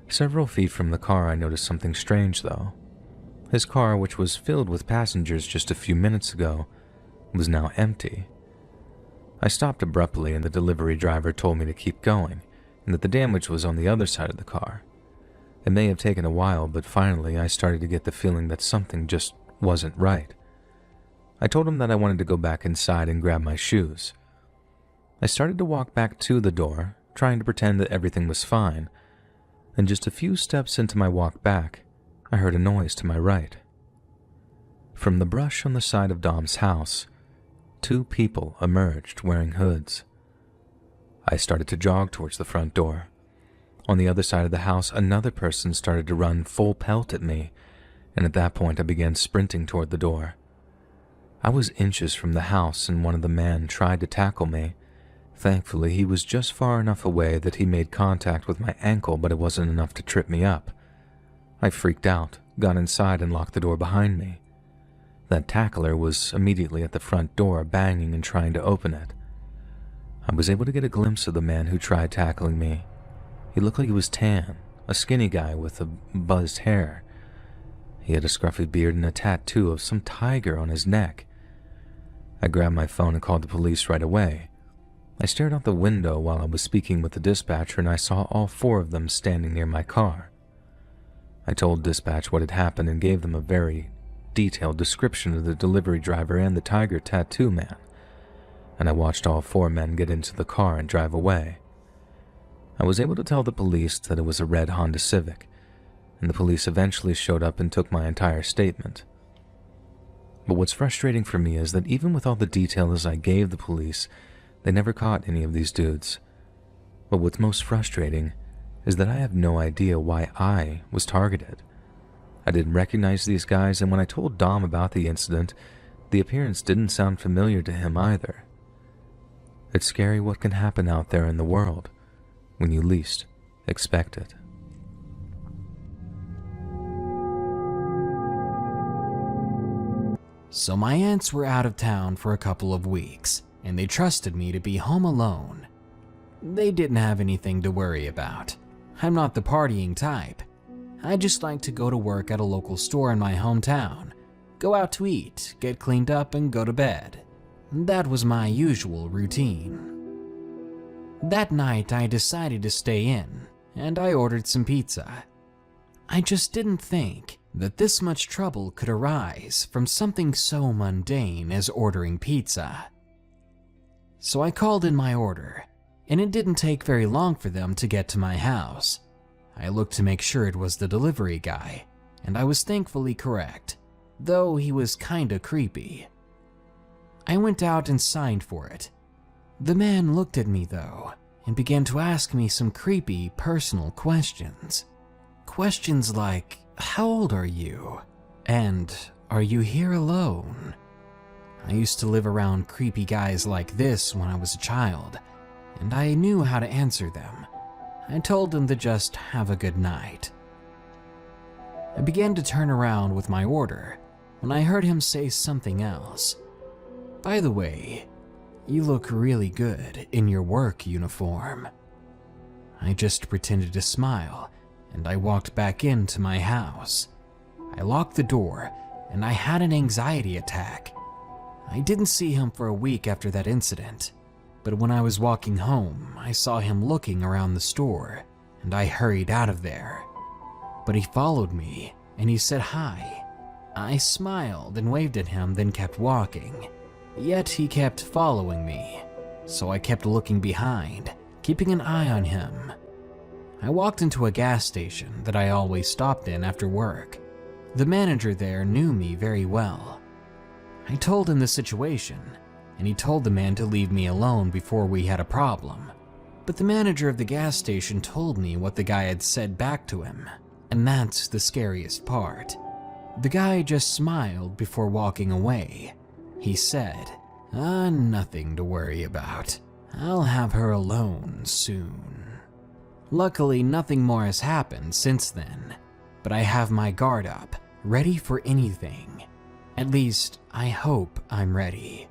Several feet from the car, I noticed something strange, though. His car, which was filled with passengers just a few minutes ago, was now empty. I stopped abruptly, and the delivery driver told me to keep going, and that the damage was on the other side of the car. It may have taken a while, but finally I started to get the feeling that something just wasn't right. I told him that I wanted to go back inside and grab my shoes. I started to walk back to the door, trying to pretend that everything was fine, and just a few steps into my walk back, I heard a noise to my right. From the brush on the side of Dom's house, 2 people emerged wearing hoods. I started to jog towards the front door. On the other side of the house, another person started to run full pelt at me, and at that point I began sprinting toward the door. I was inches from the house and one of the men tried to tackle me. Thankfully, he was just far enough away that he made contact with my ankle, but it wasn't enough to trip me up. I freaked out, got inside and locked the door behind me. That tackler was immediately at the front door, banging and trying to open it. I was able to get a glimpse of the man who tried tackling me. He looked like he was tan, a skinny guy with a buzzed hair. He had a scruffy beard and a tattoo of some tiger on his neck. I grabbed my phone and called the police right away. I stared out the window while I was speaking with the dispatcher, and I saw all 4 of them standing near my car. I told dispatch what had happened and gave them a very detailed description of the delivery driver and the tiger tattoo man, and I watched all 4 men get into the car and drive away. I was able to tell the police that it was a red Honda Civic, and the police eventually showed up and took my entire statement. But what's frustrating for me is that even with all the details I gave the police, they never caught any of these dudes. But what's most frustrating is that I have no idea why I was targeted. I didn't recognize these guys, and when I told Dom about the incident, the appearance didn't sound familiar to him either. It's scary what can happen out there in the world when you least expect it. So my aunts were out of town for a couple of weeks, and they trusted me to be home alone. They didn't have anything to worry about. I'm not the partying type. I just like to go to work at a local store in my hometown, go out to eat, get cleaned up, and go to bed. That was my usual routine. That night, I decided to stay in, and I ordered some pizza. I just didn't think that this much trouble could arise from something so mundane as ordering pizza. So I called in my order, and it didn't take very long for them to get to my house. I looked to make sure it was the delivery guy, and I was thankfully correct, though he was kinda creepy. I went out and signed for it. The man looked at me though, and began to ask me some creepy personal questions. Questions like, "How old are you?" and "Are you here alone?" I used to live around creepy guys like this when I was a child, and I knew how to answer them. I told him to just have a good night. I began to turn around with my order when I heard him say something else. "By the way, you look really good in your work uniform." I just pretended to smile, and I walked back into my house. I locked the door, and I had an anxiety attack. I didn't see him for a week after that incident, but when I was walking home, I saw him looking around the store, and I hurried out of there. But he followed me, and he said hi. I smiled and waved at him, then kept walking. Yet he kept following me, so I kept looking behind, keeping an eye on him. I walked into a gas station that I always stopped in after work. The manager there knew me very well. I told him the situation, and he told the man to leave me alone before we had a problem. But the manager of the gas station told me what the guy had said back to him, and that's the scariest part. The guy just smiled before walking away. He said, nothing to worry about. I'll have her alone soon." Luckily, nothing more has happened since then, but I have my guard up, ready for anything. At least, I hope I'm ready.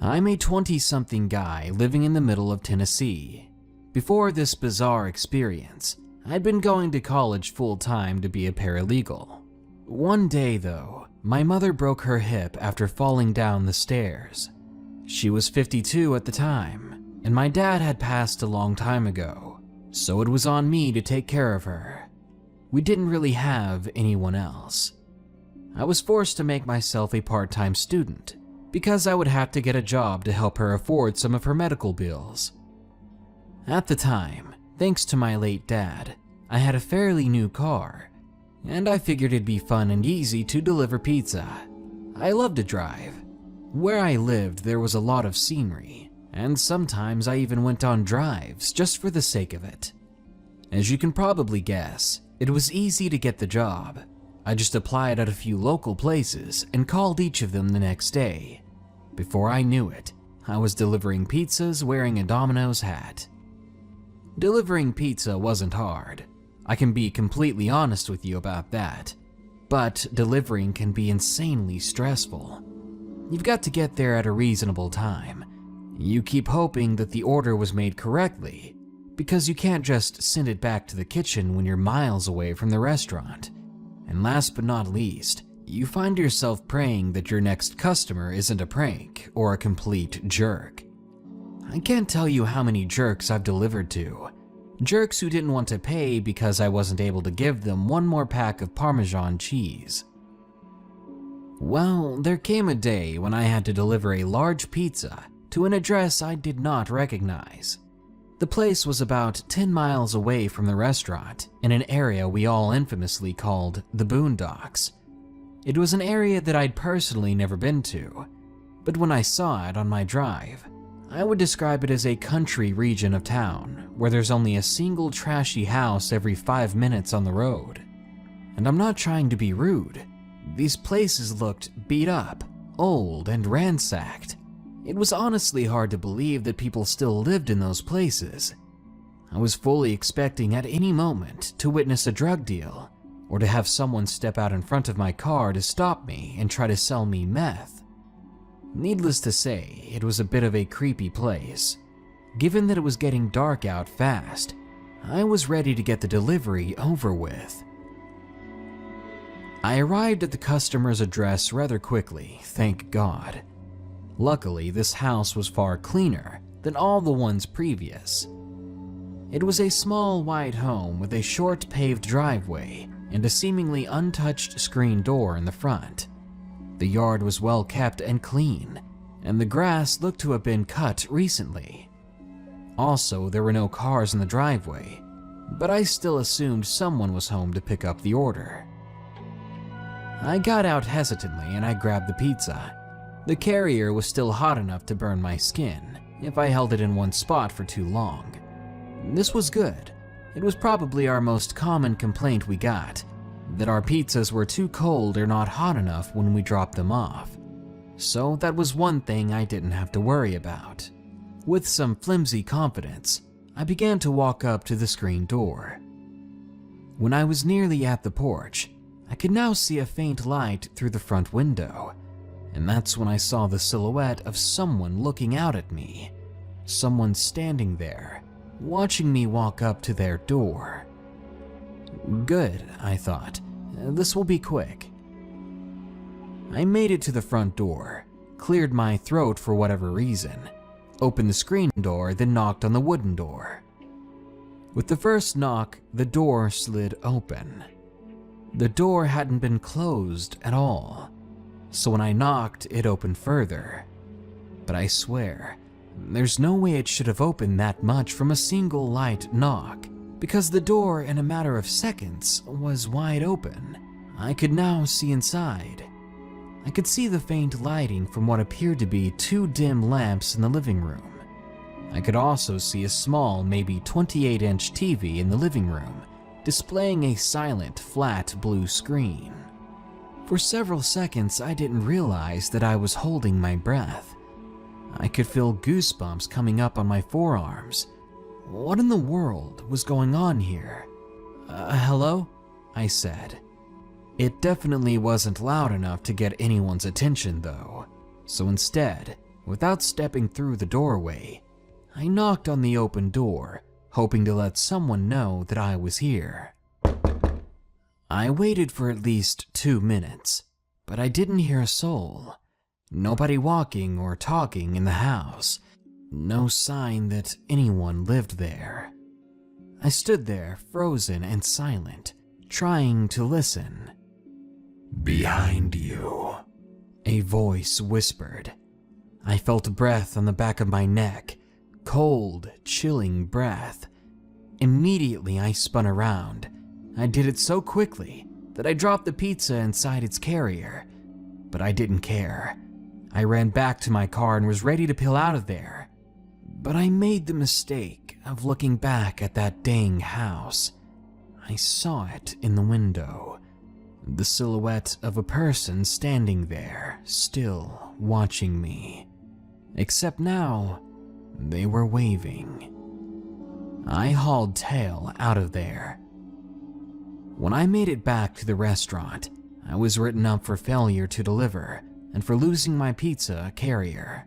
I'm a 20-something guy living in the middle of Tennessee. Before this bizarre experience, I'd been going to college full-time to be a paralegal. One day, though, my mother broke her hip after falling down the stairs. She was 52 at the time, and my dad had passed a long time ago, so it was on me to take care of her. We didn't really have anyone else. I was forced to make myself a part-time student because I would have to get a job to help her afford some of her medical bills. At the time, thanks to my late dad, I had a fairly new car, and I figured it'd be fun and easy to deliver pizza. I loved to drive. Where I lived, there was a lot of scenery, and sometimes I even went on drives just for the sake of it. As you can probably guess, it was easy to get the job. I just applied at a few local places and called each of them the next day. Before I knew it, I was delivering pizzas wearing a Domino's hat. Delivering pizza wasn't hard. I can be completely honest with you about that. But delivering can be insanely stressful. You've got to get there at a reasonable time. You keep hoping that the order was made correctly, because you can't just send it back to the kitchen when you're miles away from the restaurant. And last but not least, you find yourself praying that your next customer isn't a prank or a complete jerk. I can't tell you how many jerks I've delivered to. Jerks who didn't want to pay because I wasn't able to give them one more pack of Parmesan cheese. Well, there came a day when I had to deliver a large pizza to an address I did not recognize. The place was about 10 miles away from the restaurant in an area we all infamously called the Boondocks. It was an area that I'd personally never been to, but when I saw it on my drive, I would describe it as a country region of town where there's only a single trashy house every 5 minutes on the road. And I'm not trying to be rude. These places looked beat up, old, and ransacked. It was honestly hard to believe that people still lived in those places. I was fully expecting at any moment to witness a drug deal, or to have someone step out in front of my car to stop me and try to sell me meth. Needless to say, it was a bit of a creepy place. Given that it was getting dark out fast, I was ready to get the delivery over with. I arrived at the customer's address rather quickly, thank God. Luckily, this house was far cleaner than all the ones previous. It was a small white home with a short paved driveway and a seemingly untouched screen door in the front. The yard was well kept and clean, and the grass looked to have been cut recently. Also, there were no cars in the driveway, but I still assumed someone was home to pick up the order. I got out hesitantly and I grabbed the pizza. The carrier was still hot enough to burn my skin if I held it in one spot for too long. This was good. It was probably our most common complaint we got, that our pizzas were too cold or not hot enough when we dropped them off. So that was one thing I didn't have to worry about. With some flimsy confidence, I began to walk up to the screen door. When I was nearly at the porch, I could now see a faint light through the front window, and that's when I saw the silhouette of someone looking out at me. Someone standing there, watching me walk up to their door. Good, I thought. This will be quick. I made it to the front door, cleared my throat for whatever reason, opened the screen door, then knocked on the wooden door. With the first knock, the door slid open. The door hadn't been closed at all, so when I knocked, it opened further. But I swear, there's no way it should have opened that much from a single light knock, because the door in a matter of seconds was wide open. I could now see inside. I could see the faint lighting from what appeared to be 2 dim lamps in the living room. I could also see a small, maybe 28-inch TV in the living room, displaying a silent, flat blue screen. For several seconds, I didn't realize that I was holding my breath. I could feel goosebumps coming up on my forearms. What in the world was going on here? Hello? I said. It definitely wasn't loud enough to get anyone's attention though, so instead, without stepping through the doorway, I knocked on the open door, hoping to let someone know that I was here. I waited for at least 2 minutes, but I didn't hear a soul. Nobody walking or talking in the house. No sign that anyone lived there. I stood there, frozen and silent, trying to listen. "Behind you," a voice whispered. I felt breath on the back of my neck, cold, chilling breath. Immediately I spun around. I did it so quickly that I dropped the pizza inside its carrier, but I didn't care. I ran back to my car and was ready to peel out of there. But I made the mistake of looking back at that dang house. I saw it in the window. The silhouette of a person standing there, still watching me. Except now, they were waving. I hauled tail out of there. When I made it back to the restaurant, I was written up for failure to deliver and for losing my pizza carrier.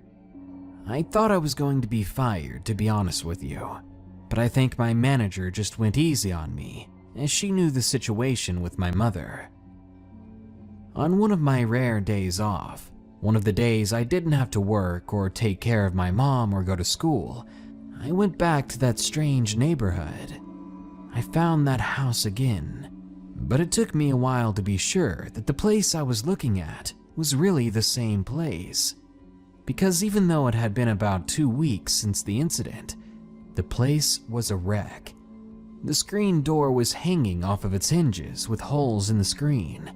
I thought I was going to be fired, to be honest with you, but I think my manager just went easy on me, as she knew the situation with my mother. On one of my rare days off, one of the days I didn't have to work or take care of my mom or go to school, I went back to that strange neighborhood. I found that house again, but it took me a while to be sure that the place I was looking at was really the same place. Because even though it had been about 2 weeks since the incident, the place was a wreck. The screen door was hanging off of its hinges with holes in the screen.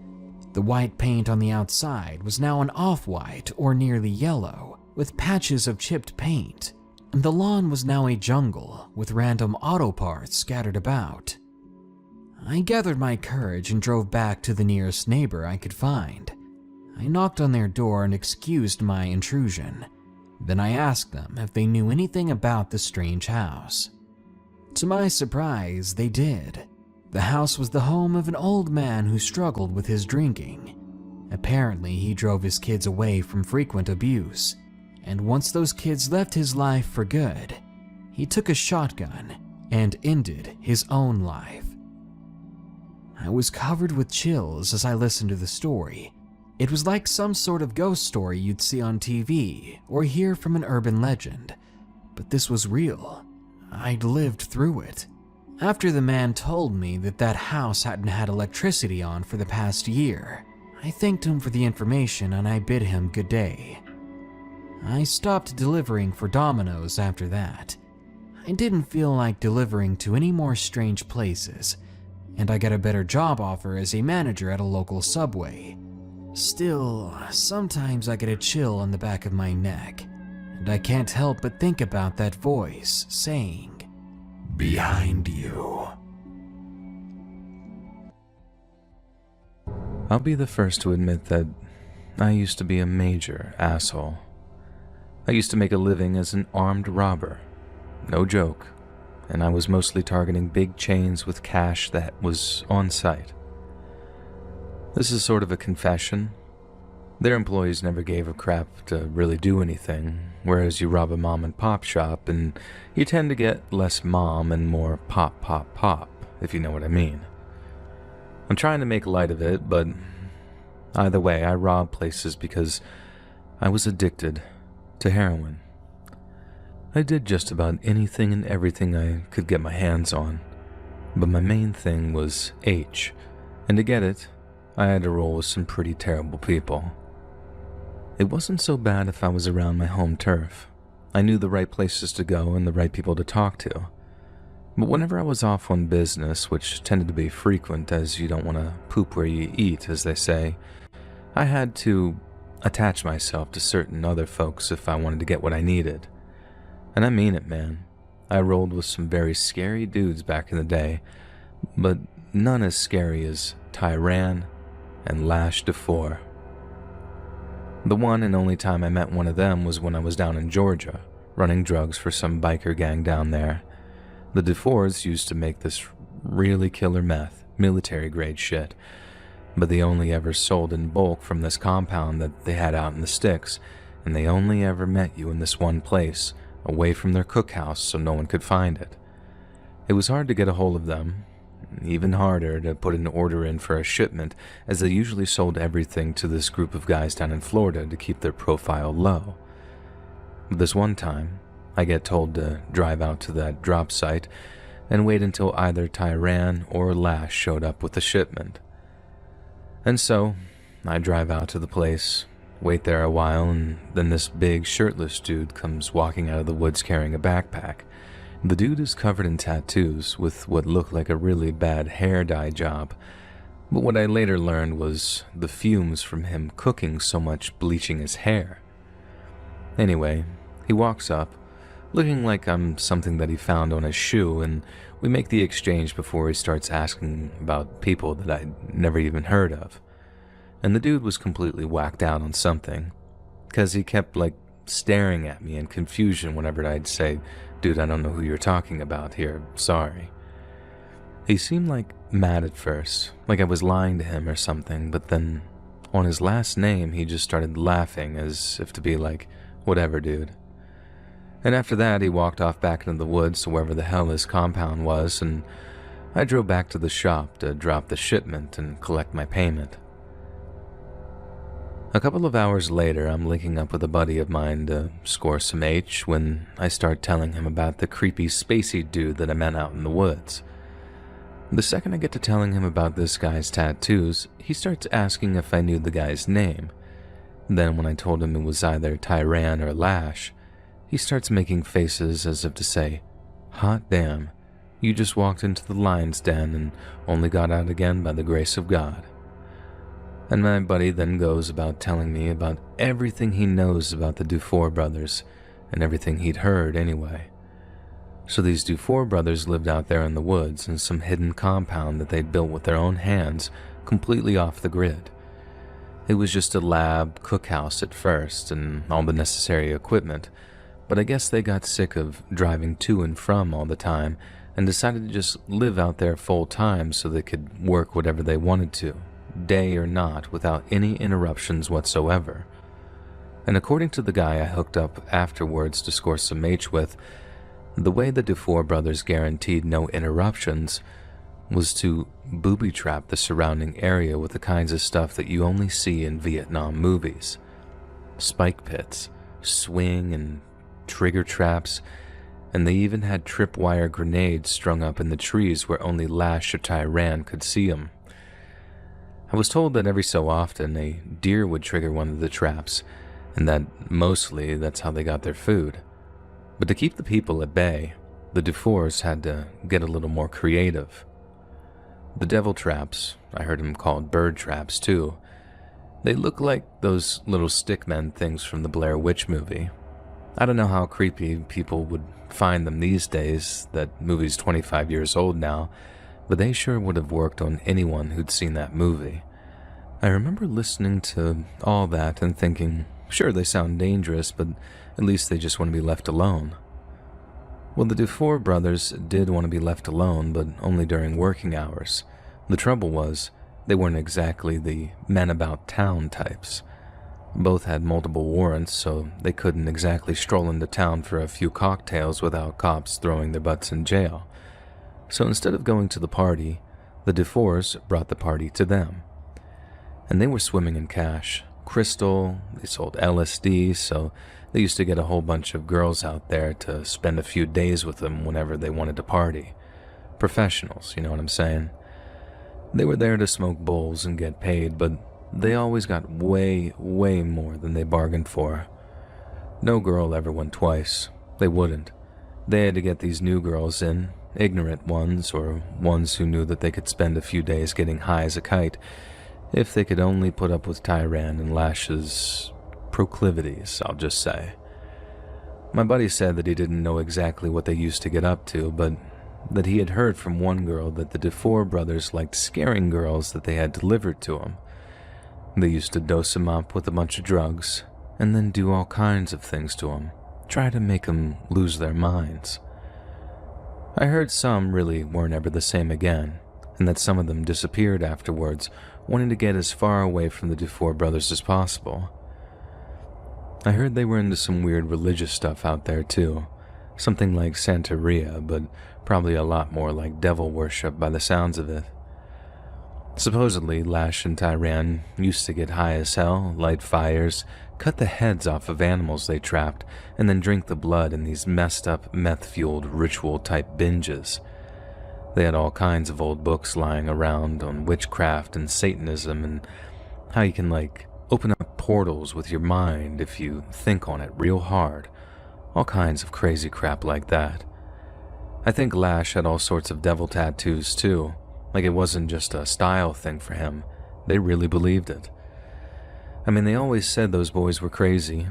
The white paint on the outside was now an off-white or nearly yellow, with patches of chipped paint, and the lawn was now a jungle with random auto parts scattered about. I gathered my courage and drove back to the nearest neighbor I could find. I knocked on their door and excused my intrusion. Then I asked them if they knew anything about the strange house. To my surprise, they did. The house was the home of an old man who struggled with his drinking. Apparently, he drove his kids away from frequent abuse, and once those kids left his life for good, he took a shotgun and ended his own life. I was covered with chills as I listened to the story. It was like some sort of ghost story you'd see on TV or hear from an urban legend, but this was real. I'd lived through it. After the man told me that that house hadn't had electricity on for the past year, I thanked him for the information and I bid him good day. I stopped delivering for Domino's after that. I didn't feel like delivering to any more strange places, and I got a better job offer as a manager at a local Subway. Still, sometimes I get a chill on the back of my neck, and I can't help but think about that voice saying, "Behind you." I'll be the first to admit that I used to be a major asshole. I used to make a living as an armed robber. No joke. And I was mostly targeting big chains with cash that was on site. This is sort of a confession. Their employees never gave a crap to really do anything, whereas you rob a mom and pop shop and you tend to get less mom and more pop pop pop, if you know what I mean. I'm trying to make light of it, but either way, I robbed places because I was addicted to heroin. I did just about anything and everything I could get my hands on, but my main thing was H, and to get it, I had to roll with some pretty terrible people. It wasn't so bad if I was around my home turf. I knew the right places to go and the right people to talk to. But whenever I was off on business, which tended to be frequent as you don't want to poop where you eat, as they say, I had to attach myself to certain other folks if I wanted to get what I needed. And I mean it, man. I rolled with some very scary dudes back in the day, but none as scary as Tyran and Lash DeFore. The one and only time I met one of them was when I was down in Georgia, running drugs for some biker gang down there. The DeFores used to make this really killer meth, military-grade shit, but they only ever sold in bulk from this compound that they had out in the sticks, and they only ever met you in this one place, away from their cookhouse so no one could find it. It was hard to get a hold of them, even harder to put an order in for a shipment, as they usually sold everything to this group of guys down in Florida to keep their profile low. But this one time, I get told to drive out to that drop site and wait until either Tyran or Lash showed up with the shipment. And so, I drive out to the place, wait there a while, and then this big shirtless dude comes walking out of the woods carrying a backpack. The dude is covered in tattoos with what looked like a really bad hair dye job, but what I later learned was the fumes from him cooking so much bleaching his hair. Anyway, he walks up, looking like I'm something that he found on his shoe, and we make the exchange before he starts asking about people that I'd never even heard of. And the dude was completely whacked out on something, because he kept staring at me in confusion whenever I'd say, "Dude, I don't know who you're talking about here, sorry." He seemed mad at first, like I was lying to him or something, but then on his last name he just started laughing as if to be like, "Whatever, dude." And after that he walked off back into the woods to wherever the hell his compound was, and I drove back to the shop to drop the shipment and collect my payment. A couple of hours later, I'm linking up with a buddy of mine to score some H when I start telling him about the creepy spacey dude that I met out in the woods. The second I get to telling him about this guy's tattoos, he starts asking if I knew the guy's name. Then when I told him it was either Tyran or Lash, he starts making faces as if to say, "Hot damn, you just walked into the lion's den and only got out again by the grace of God." And my buddy then goes about telling me about everything he knows about the Dufour brothers, and everything he'd heard anyway. So these Dufour brothers lived out there in the woods in some hidden compound that they'd built with their own hands, completely off the grid. It was just a lab, cookhouse at first, and all the necessary equipment, but I guess they got sick of driving to and from all the time, and decided to just live out there full time so they could work whatever they wanted to, day or not, without any interruptions whatsoever. And according to the guy I hooked up afterwards to score some H with, The way the Dufour brothers guaranteed no interruptions was to booby trap the surrounding area with the kinds of stuff that you only see in Vietnam movies. Spike pits, swing and trigger traps, and they even had tripwire grenades strung up in the trees where only Lash or Tyran could see them. I was told that every so often a deer would trigger one of the traps, and that mostly that's how they got their food. But to keep the people at bay, the Dufours had to get a little more creative. The devil traps, I heard them called bird traps too, they look like those little stickmen things from the Blair Witch movie. I don't know how creepy people would find them these days, that movie's 25 years old now, but they sure would have worked on anyone who'd seen that movie. I remember listening to all that and thinking, sure, they sound dangerous, but at least they just want to be left alone. Well, the Dufour brothers did want to be left alone, but only during working hours. The trouble was, they weren't exactly the men-about-town types. Both had multiple warrants, so they couldn't exactly stroll into town for a few cocktails without cops throwing their butts in jail. So instead of going to the party, the Dufours brought the party to them. And they were swimming in cash. Crystal, they sold LSD, so they used to get a whole bunch of girls out there to spend a few days with them whenever they wanted to party. Professionals, you know what I'm saying? They were there to smoke bowls and get paid, but they always got way, way more than they bargained for. No girl ever went twice. They wouldn't. They had to get these new girls in, ignorant ones, or ones who knew that they could spend a few days getting high as a kite, if they could only put up with Tyran and Lash's proclivities, I'll just say. My buddy said that he didn't know exactly what they used to get up to, but that he had heard from one girl that the Dufour brothers liked scaring girls that they had delivered to them. They used to dose them up with a bunch of drugs, and then do all kinds of things to them, try to make them lose their minds. I heard some really weren't ever the same again, and that some of them disappeared afterwards, wanting to get as far away from the Dufour brothers as possible. I heard they were into some weird religious stuff out there too, something like Santeria, but probably a lot more like devil worship by the sounds of it. Supposedly, Lash and Tyran used to get high as hell, light fires, cut the heads off of animals they trapped, and then drink the blood in these messed up, meth-fueled ritual-type binges. They had all kinds of old books lying around on witchcraft and Satanism and how you can, open up portals with your mind if you think on it real hard. All kinds of crazy crap like that. I think Lash had all sorts of devil tattoos too. Like it wasn't just a style thing for him. They really believed it. I mean, they always said those boys were crazy.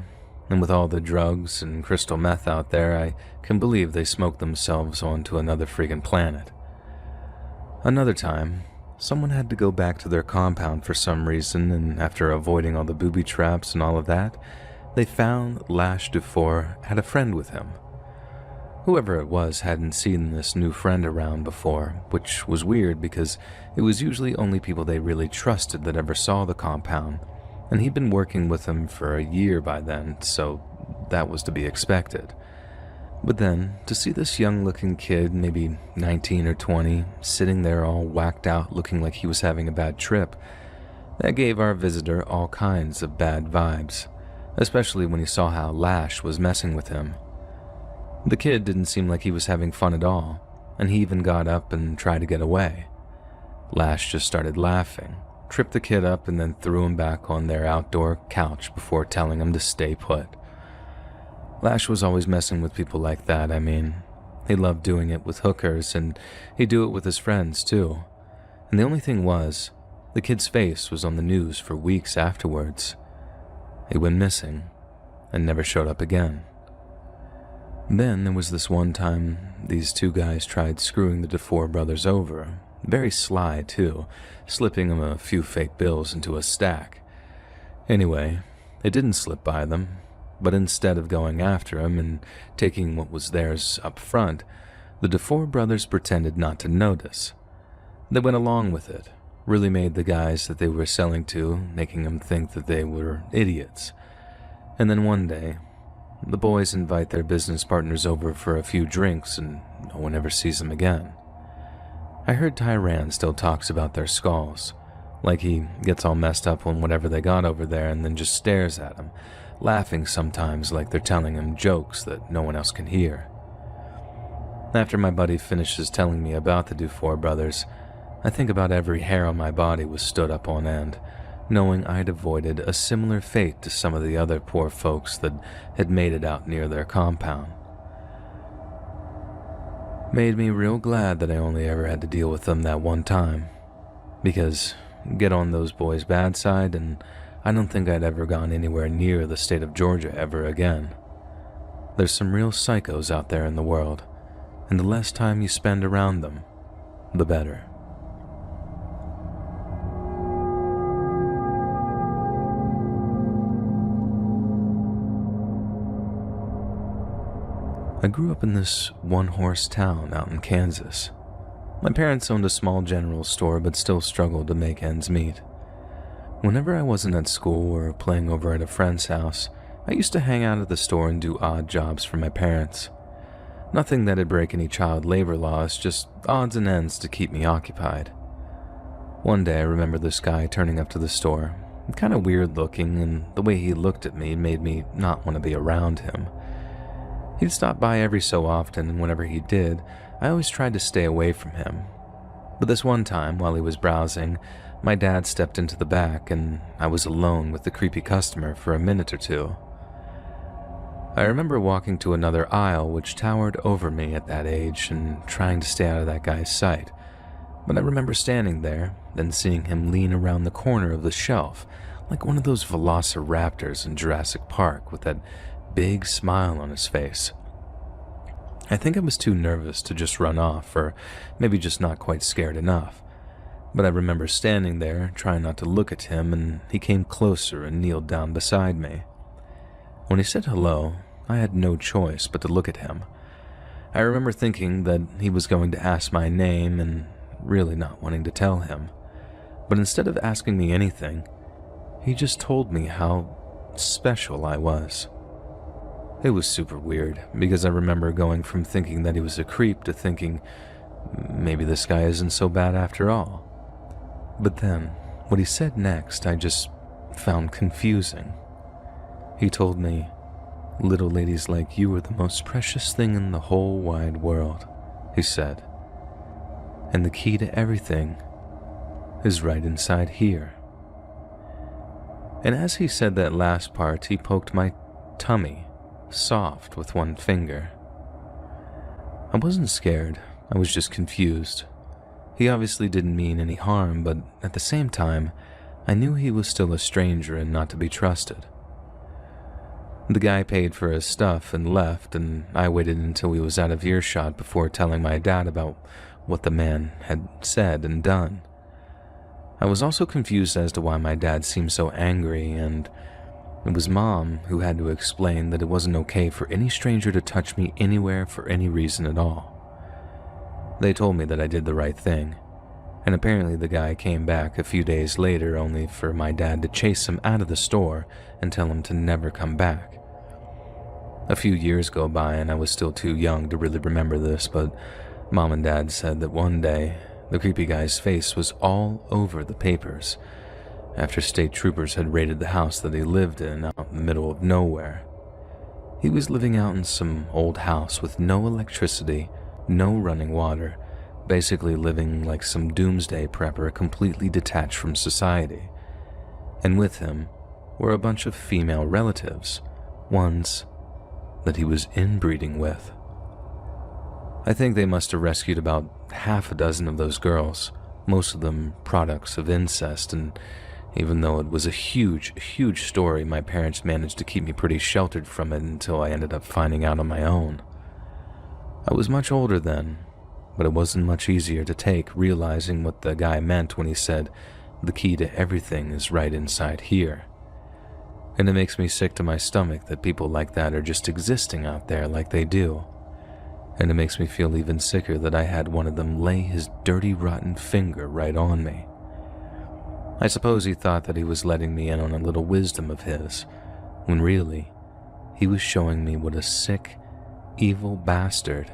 And with all the drugs and crystal meth out there, I can believe they smoked themselves onto another friggin' planet. Another time, someone had to go back to their compound for some reason, and after avoiding all the booby traps and all of that, they found Lash Dufour had a friend with him. Whoever it was hadn't seen this new friend around before, which was weird because it was usually only people they really trusted that ever saw the compound, and he'd been working with them for a year by then, so that was to be expected. But then, to see this young-looking kid, maybe 19 or 20, sitting there all whacked out looking like he was having a bad trip, that gave our visitor all kinds of bad vibes, especially when he saw how Lash was messing with him. The kid didn't seem like he was having fun at all, and he even got up and tried to get away. Lash just started laughing, tripped the kid up, and then threw him back on their outdoor couch before telling him to stay put. Lash was always messing with people like that, I mean. He loved doing it with hookers, and he'd do it with his friends, too. And the only thing was, the kid's face was on the news for weeks afterwards. He went missing, and never showed up again. Then there was this one time these two guys tried screwing the Dufour brothers over. Very sly, too, slipping them a few fake bills into a stack. Anyway, it didn't slip by them. But instead of going after him and taking what was theirs up front, the Dufour brothers pretended not to notice. They went along with it, really made the guys that they were selling to, making them think that they were idiots. And then one day, The boys invite their business partners over for a few drinks and no one ever sees them again. I heard Tyran still talks about their skulls, like he gets all messed up on whatever they got over there and then just stares at them, laughing sometimes like they're telling him jokes that no one else can hear. After my buddy finishes telling me about the Dufour brothers, I think about every hair on my body was stood up on end, knowing I'd avoided a similar fate to some of the other poor folks that had made it out near their compound. Made me real glad that I only ever had to deal with them that one time, because get on those boys' bad side and I don't think I'd ever gone anywhere near the state of Georgia ever again. There's some real psychos out there in the world, and the less time you spend around them, the better. I grew up in this one-horse town out in Kansas. My parents owned a small general store but still struggled to make ends meet. Whenever I wasn't at school or playing over at a friend's house, I used to hang out at the store and do odd jobs for my parents. Nothing that'd break any child labor laws, just odds and ends to keep me occupied. One day I remember this guy turning up to the store, kind of weird looking, and the way he looked at me made me not want to be around him. He'd stop by every so often, and whenever he did, I always tried to stay away from him. But this one time, while he was browsing, my dad stepped into the back, and I was alone with the creepy customer for a minute or two. I remember walking to another aisle which towered over me at that age and trying to stay out of that guy's sight. But I remember standing there, then seeing him lean around the corner of the shelf, like one of those velociraptors in Jurassic Park with that big smile on his face. I think I was too nervous to just run off, or maybe just not quite scared enough. But I remember standing there, trying not to look at him, and he came closer and kneeled down beside me. When he said hello, I had no choice but to look at him. I remember thinking that he was going to ask my name and really not wanting to tell him. But instead of asking me anything, he just told me how special I was. It was super weird, because I remember going from thinking that he was a creep to thinking, maybe this guy isn't so bad after all. But then, what he said next I just found confusing. He told me, "Little ladies like you are the most precious thing in the whole wide world," he said. "And the key to everything is right inside here." And as he said that last part, he poked my tummy, soft with one finger. I wasn't scared, I was just confused. He obviously didn't mean any harm, but at the same time, I knew he was still a stranger and not to be trusted. The guy paid for his stuff and left, and I waited until he was out of earshot before telling my dad about what the man had said and done. I was also confused as to why my dad seemed so angry, and it was Mom who had to explain that it wasn't okay for any stranger to touch me anywhere for any reason at all. They told me that I did the right thing, and apparently the guy came back a few days later only for my dad to chase him out of the store and tell him to never come back. A few years go by and I was still too young to really remember this, but Mom and Dad said that one day the creepy guy's face was all over the papers after state troopers had raided the house that he lived in out in the middle of nowhere. He was living out in some old house with no electricity, no running water, basically living like some doomsday prepper completely detached from society. And with him were a bunch of female relatives, ones that he was inbreeding with. I think they must have rescued about half a dozen of those girls, most of them products of incest, and even though it was a huge, huge story, my parents managed to keep me pretty sheltered from it until I ended up finding out on my own. I was much older then, but it wasn't much easier to take, realizing what the guy meant when he said, "The key to everything is right inside here." And it makes me sick to my stomach that people like that are just existing out there like they do. And it makes me feel even sicker that I had one of them lay his dirty, rotten finger right on me. I suppose he thought that he was letting me in on a little wisdom of his, when really, he was showing me what a sick, evil bastard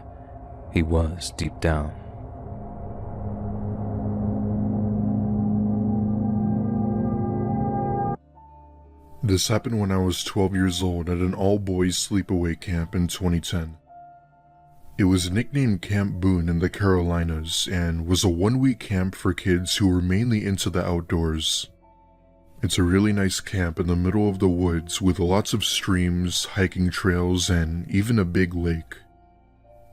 he was deep down. This happened when I was 12 years old at an all-boys sleepaway camp in 2010. It was nicknamed Camp Boone in the Carolinas and was a one-week camp for kids who were mainly into the outdoors. It's a really nice camp in the middle of the woods with lots of streams, hiking trails, and even a big lake.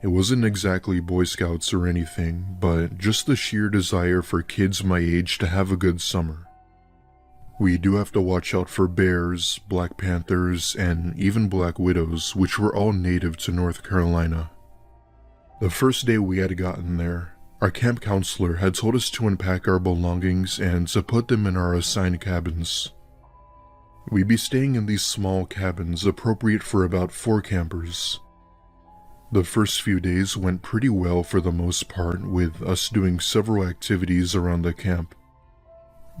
It wasn't exactly Boy Scouts or anything, but just the sheer desire for kids my age to have a good summer. We do have to watch out for bears, black panthers, and even black widows, which were all native to North Carolina. The first day we had gotten there, our camp counselor had told us to unpack our belongings and to put them in our assigned cabins. We'd be staying in these small cabins appropriate for about 4 campers. The first few days went pretty well for the most part, with us doing several activities around the camp.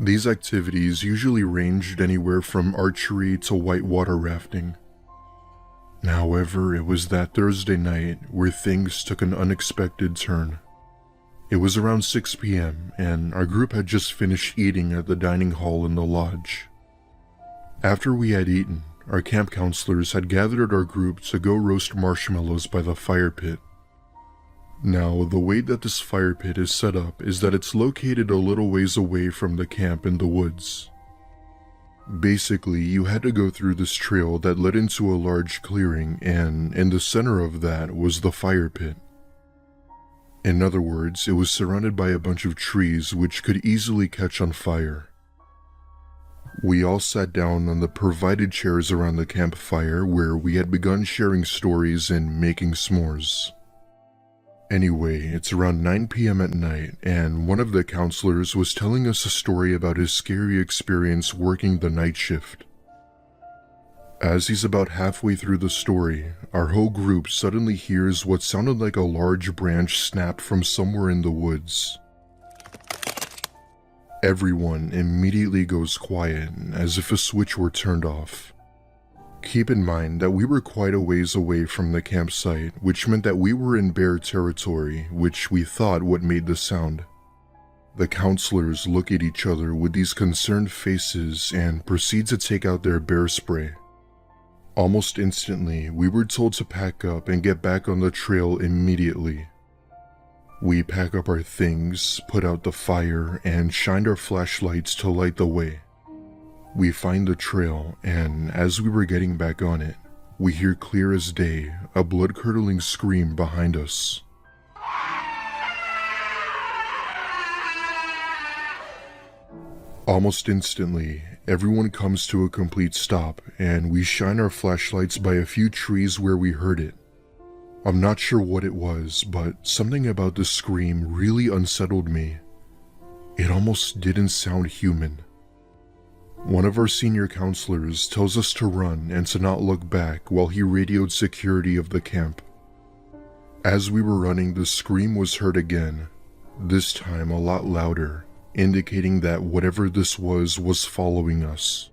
These activities usually ranged anywhere from archery to whitewater rafting. However, it was that Thursday night where things took an unexpected turn. It was around 6 p.m. and our group had just finished eating at the dining hall in the lodge. After we had eaten, our camp counselors had gathered our group to go roast marshmallows by the fire pit. Now, the way that this fire pit is set up is that it's located a little ways away from the camp in the woods. Basically, you had to go through this trail that led into a large clearing, and in the center of that was the fire pit. In other words, it was surrounded by a bunch of trees which could easily catch on fire. We all sat down on the provided chairs around the campfire where we had begun sharing stories and making s'mores. Anyway, it's around 9 p.m. at night, and one of the counselors was telling us a story about his scary experience working the night shift. As he's about halfway through the story, our whole group suddenly hears what sounded like a large branch snapped from somewhere in the woods. Everyone immediately goes quiet, as if a switch were turned off. Keep in mind that we were quite a ways away from the campsite, which meant that we were in bear territory, which we thought what made the sound. The counselors look at each other with these concerned faces and proceed to take out their bear spray. Almost instantly, we were told to pack up and get back on the trail immediately. We pack up our things, put out the fire, and shined our flashlights to light the way. We find the trail, and as we were getting back on it, we hear clear as day a blood-curdling scream behind us. Almost instantly, everyone comes to a complete stop, and we shine our flashlights by a few trees where we heard it. I'm not sure what it was, but something about the scream really unsettled me. It almost didn't sound human. One of our senior counselors tells us to run and to not look back while he radioed security of the camp. As we were running, the scream was heard again, this time a lot louder, indicating that whatever this was following us.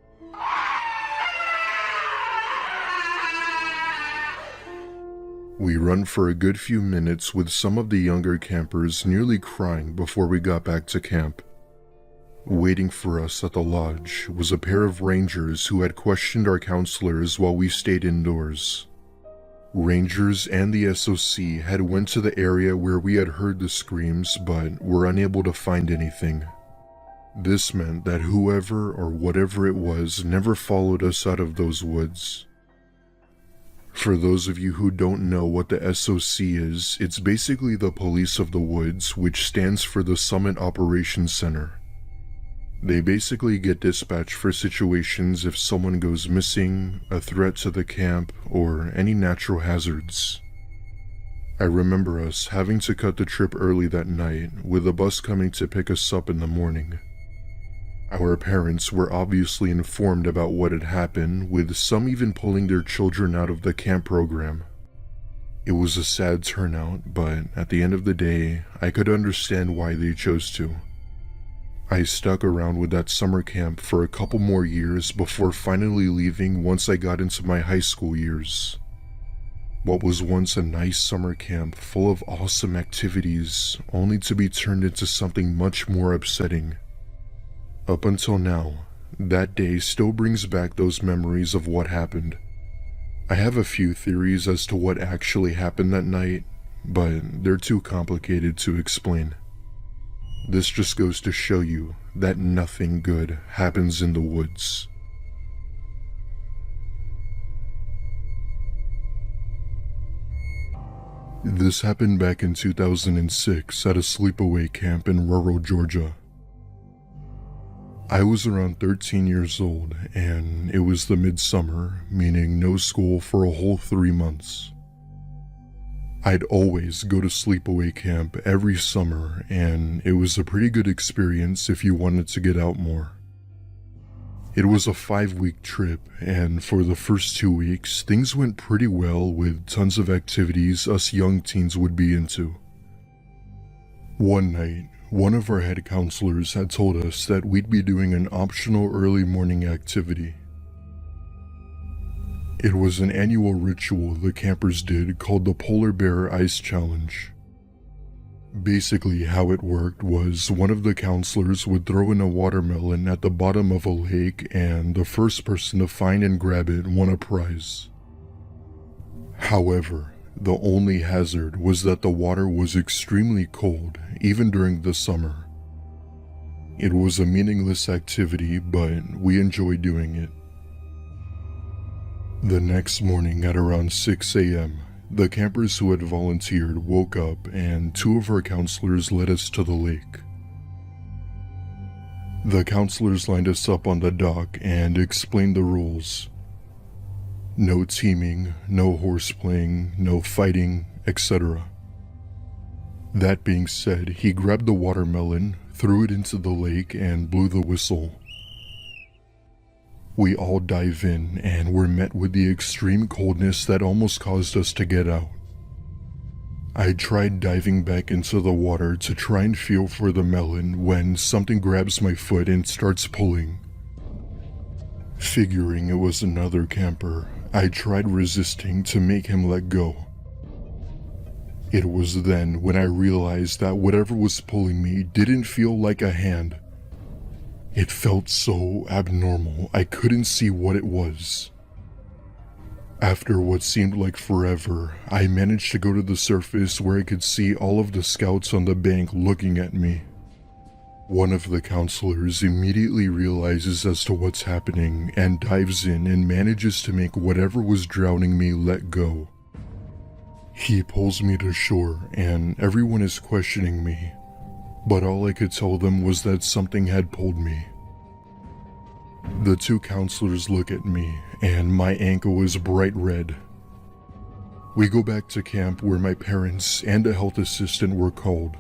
We run for a good few minutes with some of the younger campers nearly crying before we got back to camp. Waiting for us at the lodge was a pair of rangers who had questioned our counselors while we stayed indoors. Rangers and the SOC had went to the area where we had heard the screams but were unable to find anything. This meant that whoever or whatever it was never followed us out of those woods. For those of you who don't know what the SOC is, it's basically the police of the woods, which stands for the Summit Operations Center. They basically get dispatched for situations if someone goes missing, a threat to the camp, or any natural hazards. I remember us having to cut the trip early that night, with a bus coming to pick us up in the morning. Our parents were obviously informed about what had happened, with some even pulling their children out of the camp program. It was a sad turnout, but at the end of the day, I could understand why they chose to. I stuck around with that summer camp for a couple more years before finally leaving once I got into my high school years. What was once a nice summer camp full of awesome activities only to be turned into something much more upsetting. Up until now, that day still brings back those memories of what happened. I have a few theories as to what actually happened that night, but they're too complicated to explain. This just goes to show you that nothing good happens in the woods. This happened back in 2006 at a sleepaway camp in rural Georgia. I was around 13 years old, and it was the midsummer, meaning no school for a whole 3 months. I'd always go to sleepaway camp every summer, and it was a pretty good experience if you wanted to get out more. It was a 5-week trip, and for the first 2 weeks, things went pretty well with tons of activities us young teens would be into. One night, one of our head counselors had told us that we'd be doing an optional early morning activity. It was an annual ritual the campers did called the Polar Bear Ice Challenge. Basically, how it worked was one of the counselors would throw in a watermelon at the bottom of a lake, and the first person to find and grab it won a prize. However, the only hazard was that the water was extremely cold, even during the summer. It was a meaningless activity, but we enjoyed doing it. The next morning at around 6 a.m., the campers who had volunteered woke up, and 2 of our counselors led us to the lake. The counselors lined us up on the dock and explained the rules. No teaming, no horseplaying, no fighting, etc. That being said, he grabbed the watermelon, threw it into the lake, and blew the whistle. We all dive in and were met with the extreme coldness that almost caused us to get out. I tried diving back into the water to try and feel for the melon when something grabs my foot and starts pulling. Figuring it was another camper, I tried resisting to make him let go. It was then when I realized that whatever was pulling me didn't feel like a hand. It felt so abnormal, I couldn't see what it was. After what seemed like forever, I managed to go to the surface where I could see all of the scouts on the bank looking at me. One of the counselors immediately realizes as to what's happening and dives in and manages to make whatever was drowning me let go. He pulls me to shore and everyone is questioning me, but all I could tell them was that something had pulled me. The 2 counselors look at me, and my ankle is bright red. We go back to camp where my parents and a health assistant were called.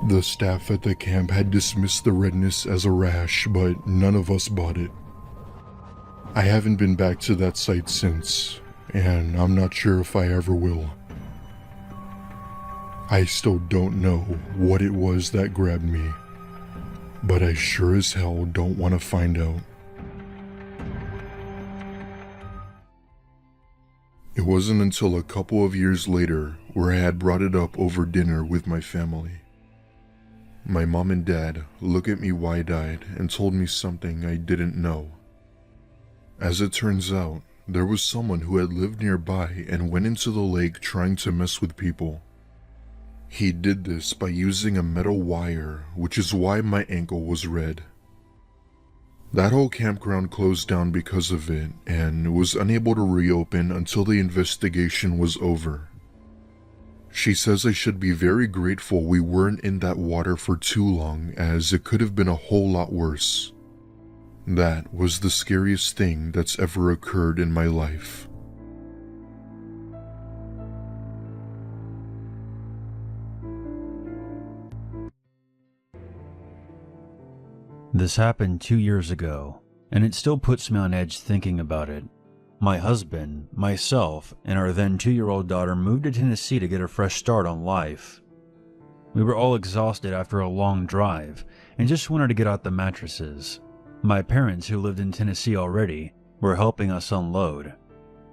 The staff at the camp had dismissed the redness as a rash, but none of us bought it. I haven't been back to that site since, and I'm not sure if I ever will. I still don't know what it was that grabbed me, but I sure as hell don't want to find out. It wasn't until a couple of years later where I had brought it up over dinner with my family. My mom and dad looked at me wide-eyed and told me something I didn't know. As it turns out, there was someone who had lived nearby and went into the lake trying to mess with people. He did this by using a metal wire, which is why my ankle was red. That whole campground closed down because of it and was unable to reopen until the investigation was over. She says I should be very grateful we weren't in that water for too long, as it could have been a whole lot worse. That was the scariest thing that's ever occurred in my life. This happened 2 years ago, and it still puts me on edge thinking about it. My husband, myself, and our then 2-year-old daughter moved to Tennessee to get a fresh start on life. We were all exhausted after a long drive and just wanted to get out the mattresses. My parents, who lived in Tennessee already, were helping us unload.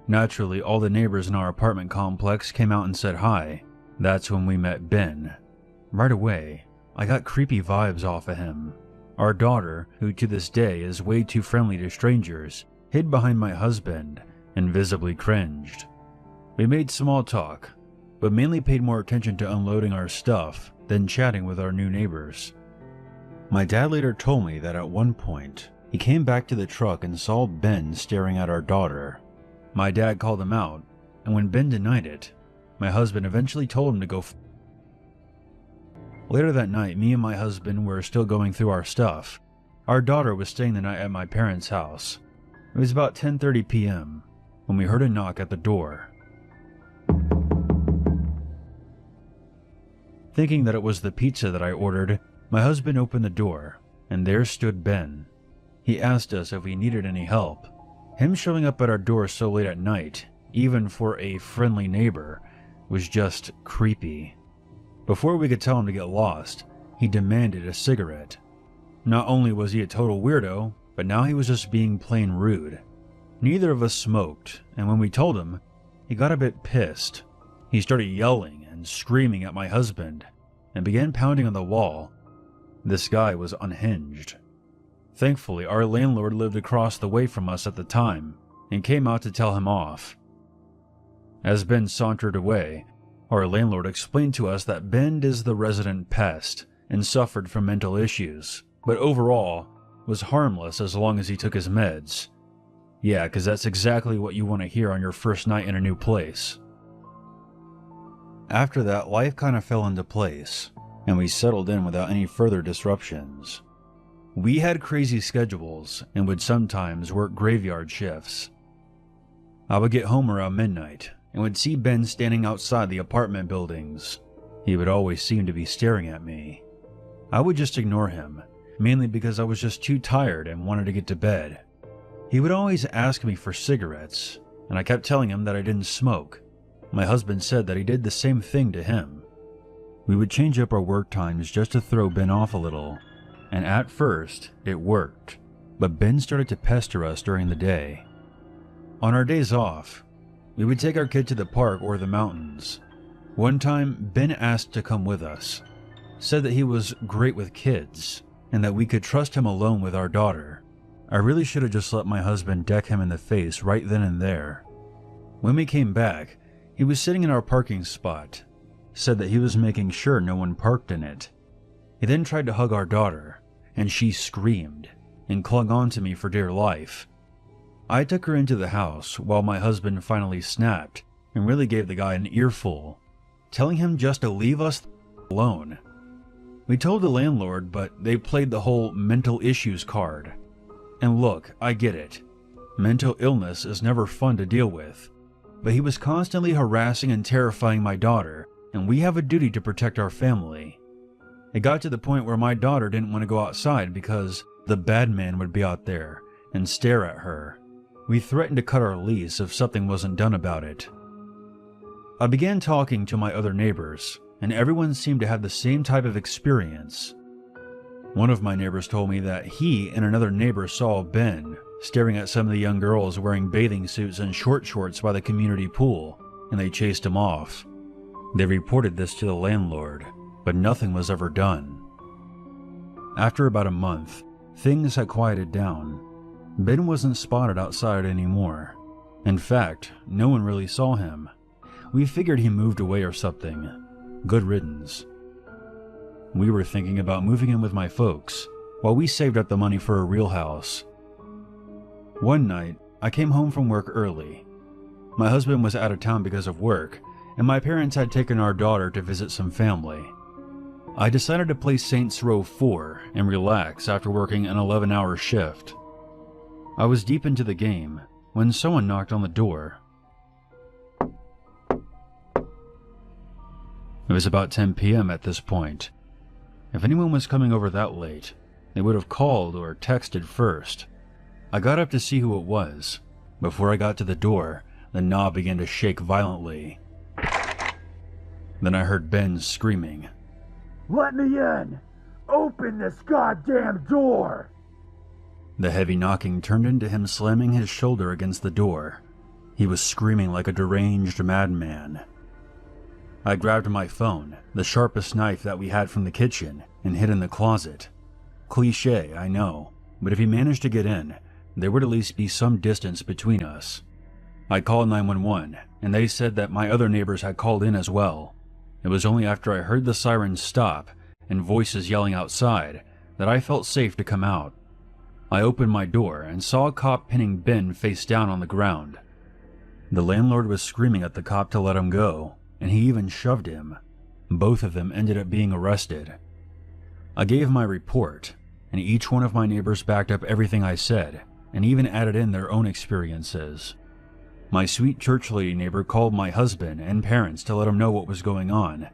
Naturally, all the neighbors in our apartment complex came out and said hi. That's when we met Ben. Right away, I got creepy vibes off of him. Our daughter, who to this day is way too friendly to strangers, hid behind my husband and visibly cringed. We made small talk, but mainly paid more attention to unloading our stuff than chatting with our new neighbors. My dad later told me that at one point, he came back to the truck and saw Ben staring at our daughter. My dad called him out, and when Ben denied it, my husband eventually told him to go Later that night, me and my husband were still going through our stuff. Our daughter was staying the night at my parents' house. It was about 10:30 p.m. when we heard a knock at the door. Thinking that it was the pizza that I ordered, my husband opened the door, and there stood Ben. He asked us if we needed any help. Him showing up at our door so late at night, even for a friendly neighbor, was just creepy. Before we could tell him to get lost, he demanded a cigarette. Not only was he a total weirdo, but now he was just being plain rude. Neither of us smoked, and when we told him, he got a bit pissed. He started yelling and screaming at my husband, and began pounding on the wall. This guy was unhinged. Thankfully, our landlord lived across the way from us at the time, and came out to tell him off. As Ben sauntered away, our landlord explained to us that Ben is the resident pest and suffered from mental issues, but overall was harmless as long as he took his meds. Yeah, because that's exactly what you want to hear on your first night in a new place. After that, life kind of fell into place, and we settled in without any further disruptions. We had crazy schedules and would sometimes work graveyard shifts. I would get home around midnight and would see Ben standing outside the apartment buildings. He would always seem to be staring at me. I would just ignore him, mainly because I was just too tired and wanted to get to bed. He would always ask me for cigarettes, and I kept telling him that I didn't smoke. My husband said that he did the same thing to him. We would change up our work times just to throw Ben off a little, and at first, it worked, but Ben started to pester us during the day. On our days off, we would take our kid to the park or the mountains. One time, Ben asked to come with us, said that he was great with kids, and that we could trust him alone with our daughter. I really should have just let my husband deck him in the face right then and there. When we came back, he was sitting in our parking spot, said that he was making sure no one parked in it. He then tried to hug our daughter, and she screamed and clung on to me for dear life. I took her into the house while my husband finally snapped and really gave the guy an earful, telling him just to leave us alone. We told the landlord, but they played the whole mental issues card. And look, I get it. Mental illness is never fun to deal with, but he was constantly harassing and terrifying my daughter, and we have a duty to protect our family. It got to the point where my daughter didn't want to go outside because the bad man would be out there and stare at her. We threatened to cut our lease if something wasn't done about it. I began talking to my other neighbors, and everyone seemed to have the same type of experience. One of my neighbors told me that he and another neighbor saw Ben staring at some of the young girls wearing bathing suits and short shorts by the community pool, and they chased him off. They reported this to the landlord, but nothing was ever done. After about a month, things had quieted down. Ben wasn't spotted outside anymore. In fact, no one really saw him. We figured he moved away or something. Good riddance. We were thinking about moving in with my folks, while we saved up the money for a real house. One night, I came home from work early. My husband was out of town because of work, and my parents had taken our daughter to visit some family. I decided to play Saints Row 4 and relax after working an 11-hour shift. I was deep into the game when someone knocked on the door. It was about 10 p.m. at this point. If anyone was coming over that late, they would have called or texted first. I got up to see who it was. Before I got to the door, the knob began to shake violently. Then I heard Ben screaming. Let me in! Open this goddamn door! The heavy knocking turned into him slamming his shoulder against the door. He was screaming like a deranged madman. I grabbed my phone, the sharpest knife that we had from the kitchen, and hid in the closet. Cliché, I know, but if he managed to get in, there would at least be some distance between us. I called 911, and they said that my other neighbors had called in as well. It was only after I heard the sirens stop and voices yelling outside that I felt safe to come out. I opened my door and saw a cop pinning Ben face down on the ground. The landlord was screaming at the cop to let him go, and he even shoved him. Both of them ended up being arrested. I gave my report, and each one of my neighbors backed up everything I said, and even added in their own experiences. My sweet church lady neighbor called my husband and parents to let them know what was going on,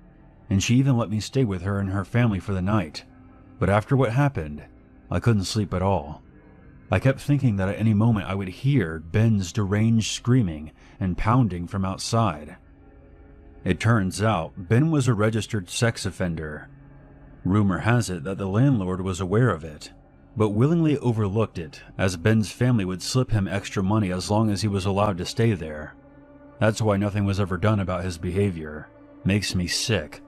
and she even let me stay with her and her family for the night. But after what happened, I couldn't sleep at all. I kept thinking that at any moment I would hear Ben's deranged screaming and pounding from outside. It turns out Ben was a registered sex offender. Rumor has it that the landlord was aware of it, but willingly overlooked it as Ben's family would slip him extra money as long as he was allowed to stay there. That's why nothing was ever done about his behavior. Makes me sick.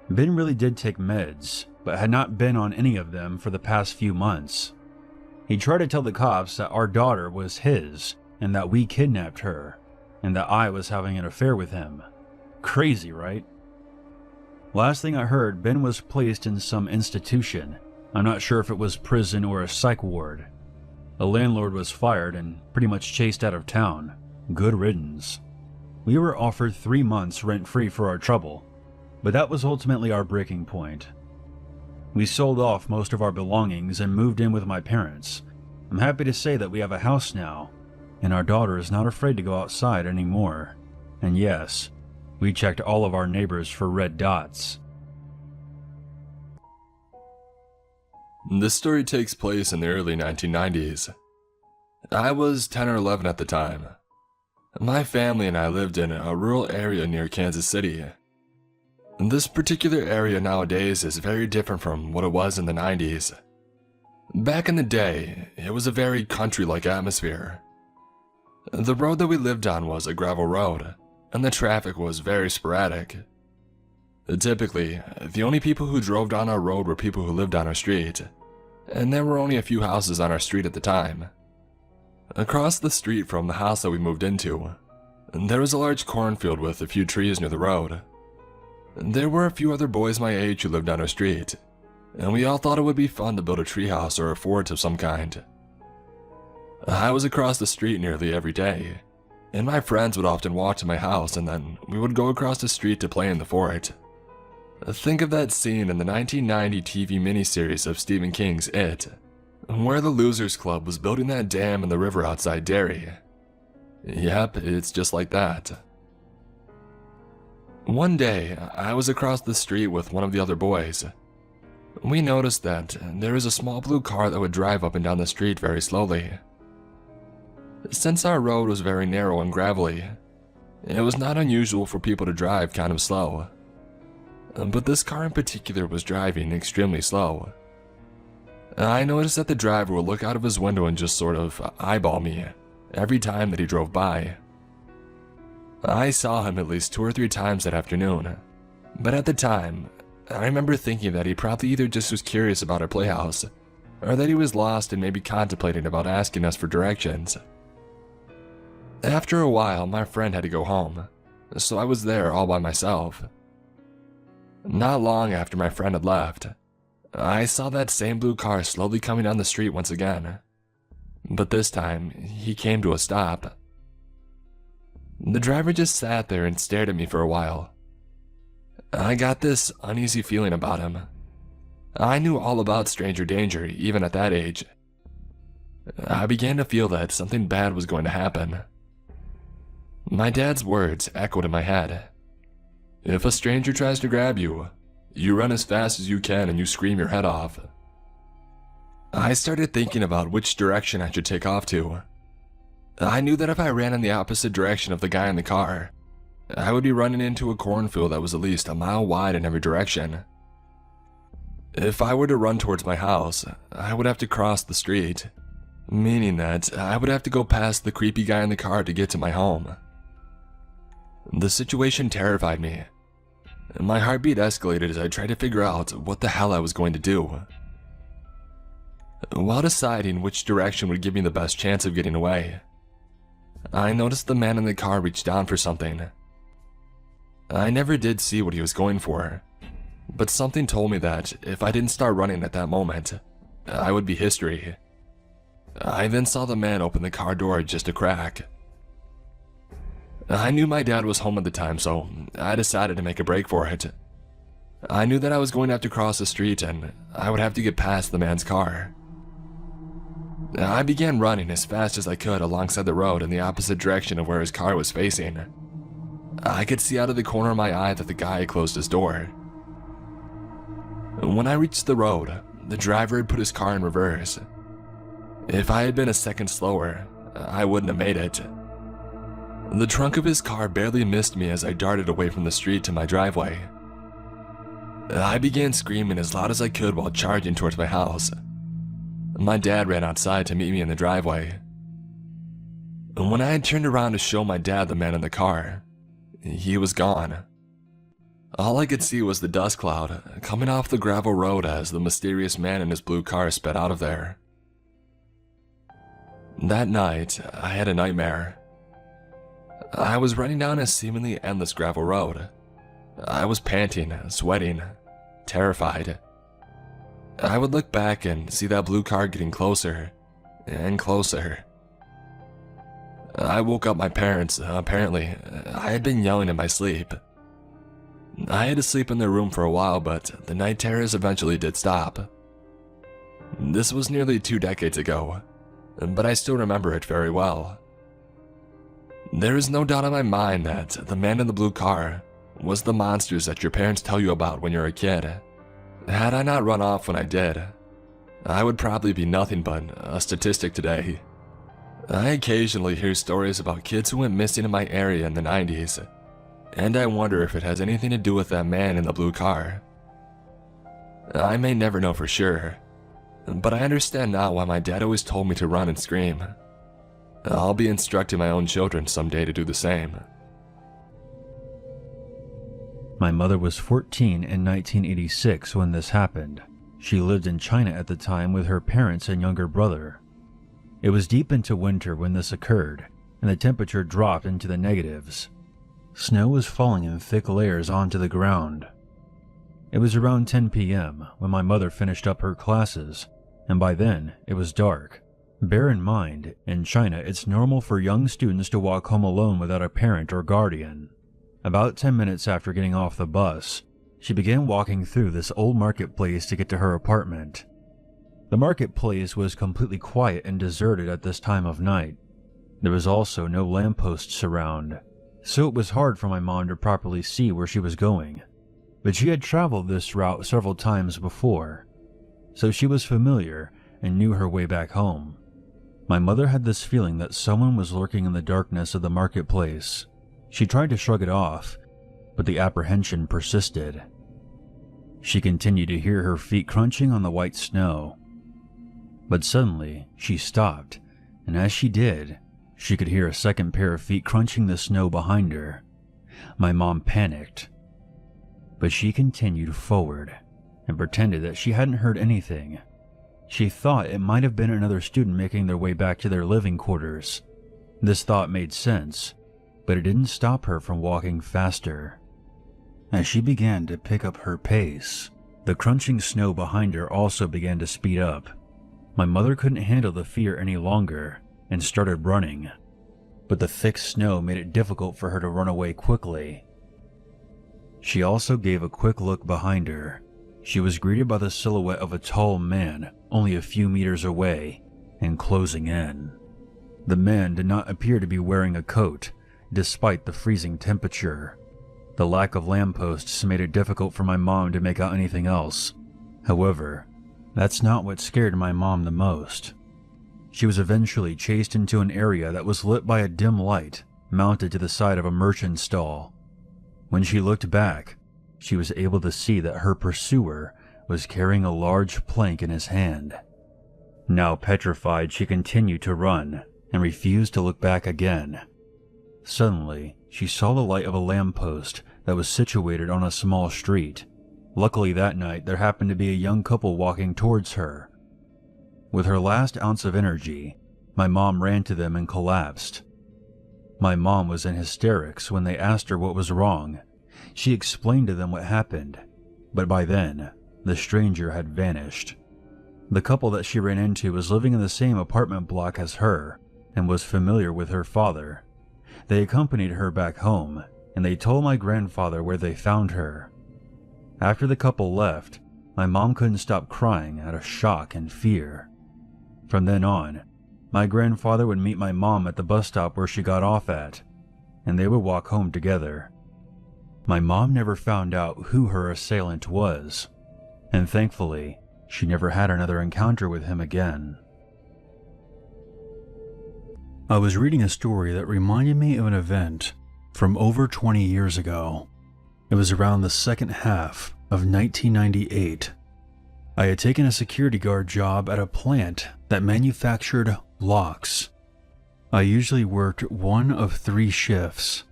Ben really did take meds, but had not been on any of them for the past few months. He tried to tell the cops that our daughter was his and that we kidnapped her, and that I was having an affair with him. Crazy, right? Last thing I heard, Ben was placed in some institution. I'm not sure if it was prison or a psych ward. The landlord was fired and pretty much chased out of town. Good riddance. We were offered 3 months rent-free for our trouble, but that was ultimately our breaking point. We sold off most of our belongings and moved in with my parents. I'm happy to say that we have a house now, and our daughter is not afraid to go outside anymore. And yes, we checked all of our neighbors for red dots. This story takes place in the early 1990s. I was 10 or 11 at the time. My family and I lived in a rural area near Kansas City. This particular area nowadays is very different from what it was in the 90s. Back in the day, it was a very country-like atmosphere. The road that we lived on was a gravel road, and the traffic was very sporadic. Typically, the only people who drove down our road were people who lived on our street, and there were only a few houses on our street at the time. Across the street from the house that we moved into, there was a large cornfield with a few trees near the road. There were a few other boys my age who lived on our street, and we all thought it would be fun to build a treehouse or a fort of some kind. I was across the street nearly every day, and my friends would often walk to my house and then we would go across the street to play in the fort. Think of that scene in the 1990 TV miniseries of Stephen King's It, where the Losers Club was building that dam in the river outside Derry. Yep, it's just like that. One day, I was across the street with one of the other boys. We noticed that there was a small blue car that would drive up and down the street very slowly. Since our road was very narrow and gravelly, it was not unusual for people to drive kind of slow. But this car in particular was driving extremely slow. I noticed that the driver would look out of his window and just sort of eyeball me every time that he drove by. I saw him at least 2 or 3 times that afternoon, but at the time, I remember thinking that he probably either just was curious about our playhouse, or that he was lost and maybe contemplating about asking us for directions. After a while, my friend had to go home, so I was there all by myself. Not long after my friend had left, I saw that same blue car slowly coming down the street once again, but this time, he came to a stop. The driver just sat there and stared at me for a while. I got this uneasy feeling about him. I knew all about stranger danger, even at that age. I began to feel that something bad was going to happen. My dad's words echoed in my head. If a stranger tries to grab you, you run as fast as you can and you scream your head off. I started thinking about which direction I should take off to. I knew that if I ran in the opposite direction of the guy in the car, I would be running into a cornfield that was at least a mile wide in every direction. If I were to run towards my house, I would have to cross the street, meaning that I would have to go past the creepy guy in the car to get to my home. The situation terrified me. My heartbeat escalated as I tried to figure out what the hell I was going to do. While deciding which direction would give me the best chance of getting away, I noticed the man in the car reach down for something. I never did see what he was going for, but something told me that if I didn't start running at that moment, I would be history. I then saw the man open the car door just a crack. I knew my dad was home at the time, so I decided to make a break for it. I knew that I was going to have to cross the street and I would have to get past the man's car. I began running as fast as I could alongside the road in the opposite direction of where his car was facing. I could see out of the corner of my eye that the guy had closed his door. When I reached the road, the driver had put his car in reverse. If I had been a second slower, I wouldn't have made it. The trunk of his car barely missed me as I darted away from the street to my driveway. I began screaming as loud as I could while charging towards my house. My dad ran outside to meet me in the driveway. When I had turned around to show my dad the man in the car, he was gone. All I could see was the dust cloud coming off the gravel road as the mysterious man in his blue car sped out of there. That night, I had a nightmare. I was running down a seemingly endless gravel road. I was panting, sweating, terrified. I would look back and see that blue car getting closer and closer. I woke up my parents. Apparently, I had been yelling in my sleep. I had to sleep in their room for a while, but the night terrors eventually did stop. This was nearly 2 decades ago, but I still remember it very well. There is no doubt in my mind that the man in the blue car was the monsters that your parents tell you about when you're a kid. Had I not run off when I did, I would probably be nothing but a statistic today. I occasionally hear stories about kids who went missing in my area in the 90s, and I wonder if it has anything to do with that man in the blue car. I may never know for sure, but I understand now why my dad always told me to run and scream. I'll be instructing my own children someday to do the same. My mother was 14 in 1986 when this happened. She lived in China at the time with her parents and younger brother. It was deep into winter when this occurred, and the temperature dropped into the negatives. Snow was falling in thick layers onto the ground. It was around 10 p.m. when my mother finished up her classes, and by then it was dark. Bear in mind, in China it's normal for young students to walk home alone without a parent or guardian. About 10 minutes after getting off the bus, she began walking through this old marketplace to get to her apartment. The marketplace was completely quiet and deserted at this time of night. There was also no lampposts around, so it was hard for my mom to properly see where she was going. But she had traveled this route several times before, so she was familiar and knew her way back home. My mother had this feeling that someone was lurking in the darkness of the marketplace. She tried to shrug it off, but the apprehension persisted. She continued to hear her feet crunching on the white snow. But suddenly, she stopped, and as she did, she could hear a second pair of feet crunching the snow behind her. My mom panicked, but she continued forward and pretended that she hadn't heard anything. She thought it might have been another student making their way back to their living quarters. This thought made sense, but it didn't stop her from walking faster. As she began to pick up her pace, the crunching snow behind her also began to speed up. My mother couldn't handle the fear any longer and started running, but the thick snow made it difficult for her to run away quickly. She also gave a quick look behind her. She was greeted by the silhouette of a tall man only a few meters away and closing in. The man did not appear to be wearing a coat, despite the freezing temperature. The lack of lampposts made it difficult for my mom to make out anything else. However, that's not what scared my mom the most. She was eventually chased into an area that was lit by a dim light mounted to the side of a merchant stall. When she looked back, she was able to see that her pursuer was carrying a large plank in his hand. Now petrified, she continued to run and refused to look back again. Suddenly, she saw the light of a lamppost that was situated on a small street. Luckily that night, there happened to be a young couple walking towards her. With her last ounce of energy, my mom ran to them and collapsed. My mom was in hysterics when they asked her what was wrong. She explained to them what happened, but by then, the stranger had vanished. The couple that she ran into was living in the same apartment block as her and was familiar with her father. They accompanied her back home, and they told my grandfather where they found her. After the couple left, my mom couldn't stop crying out of shock and fear. From then on, my grandfather would meet my mom at the bus stop where she got off at, and they would walk home together. My mom never found out who her assailant was, and thankfully, she never had another encounter with him again. I was reading a story that reminded me of an event from over 20 years ago. It was around the second half of 1998. I had taken a security guard job at a plant that manufactured locks. I usually worked one of 3 shifts,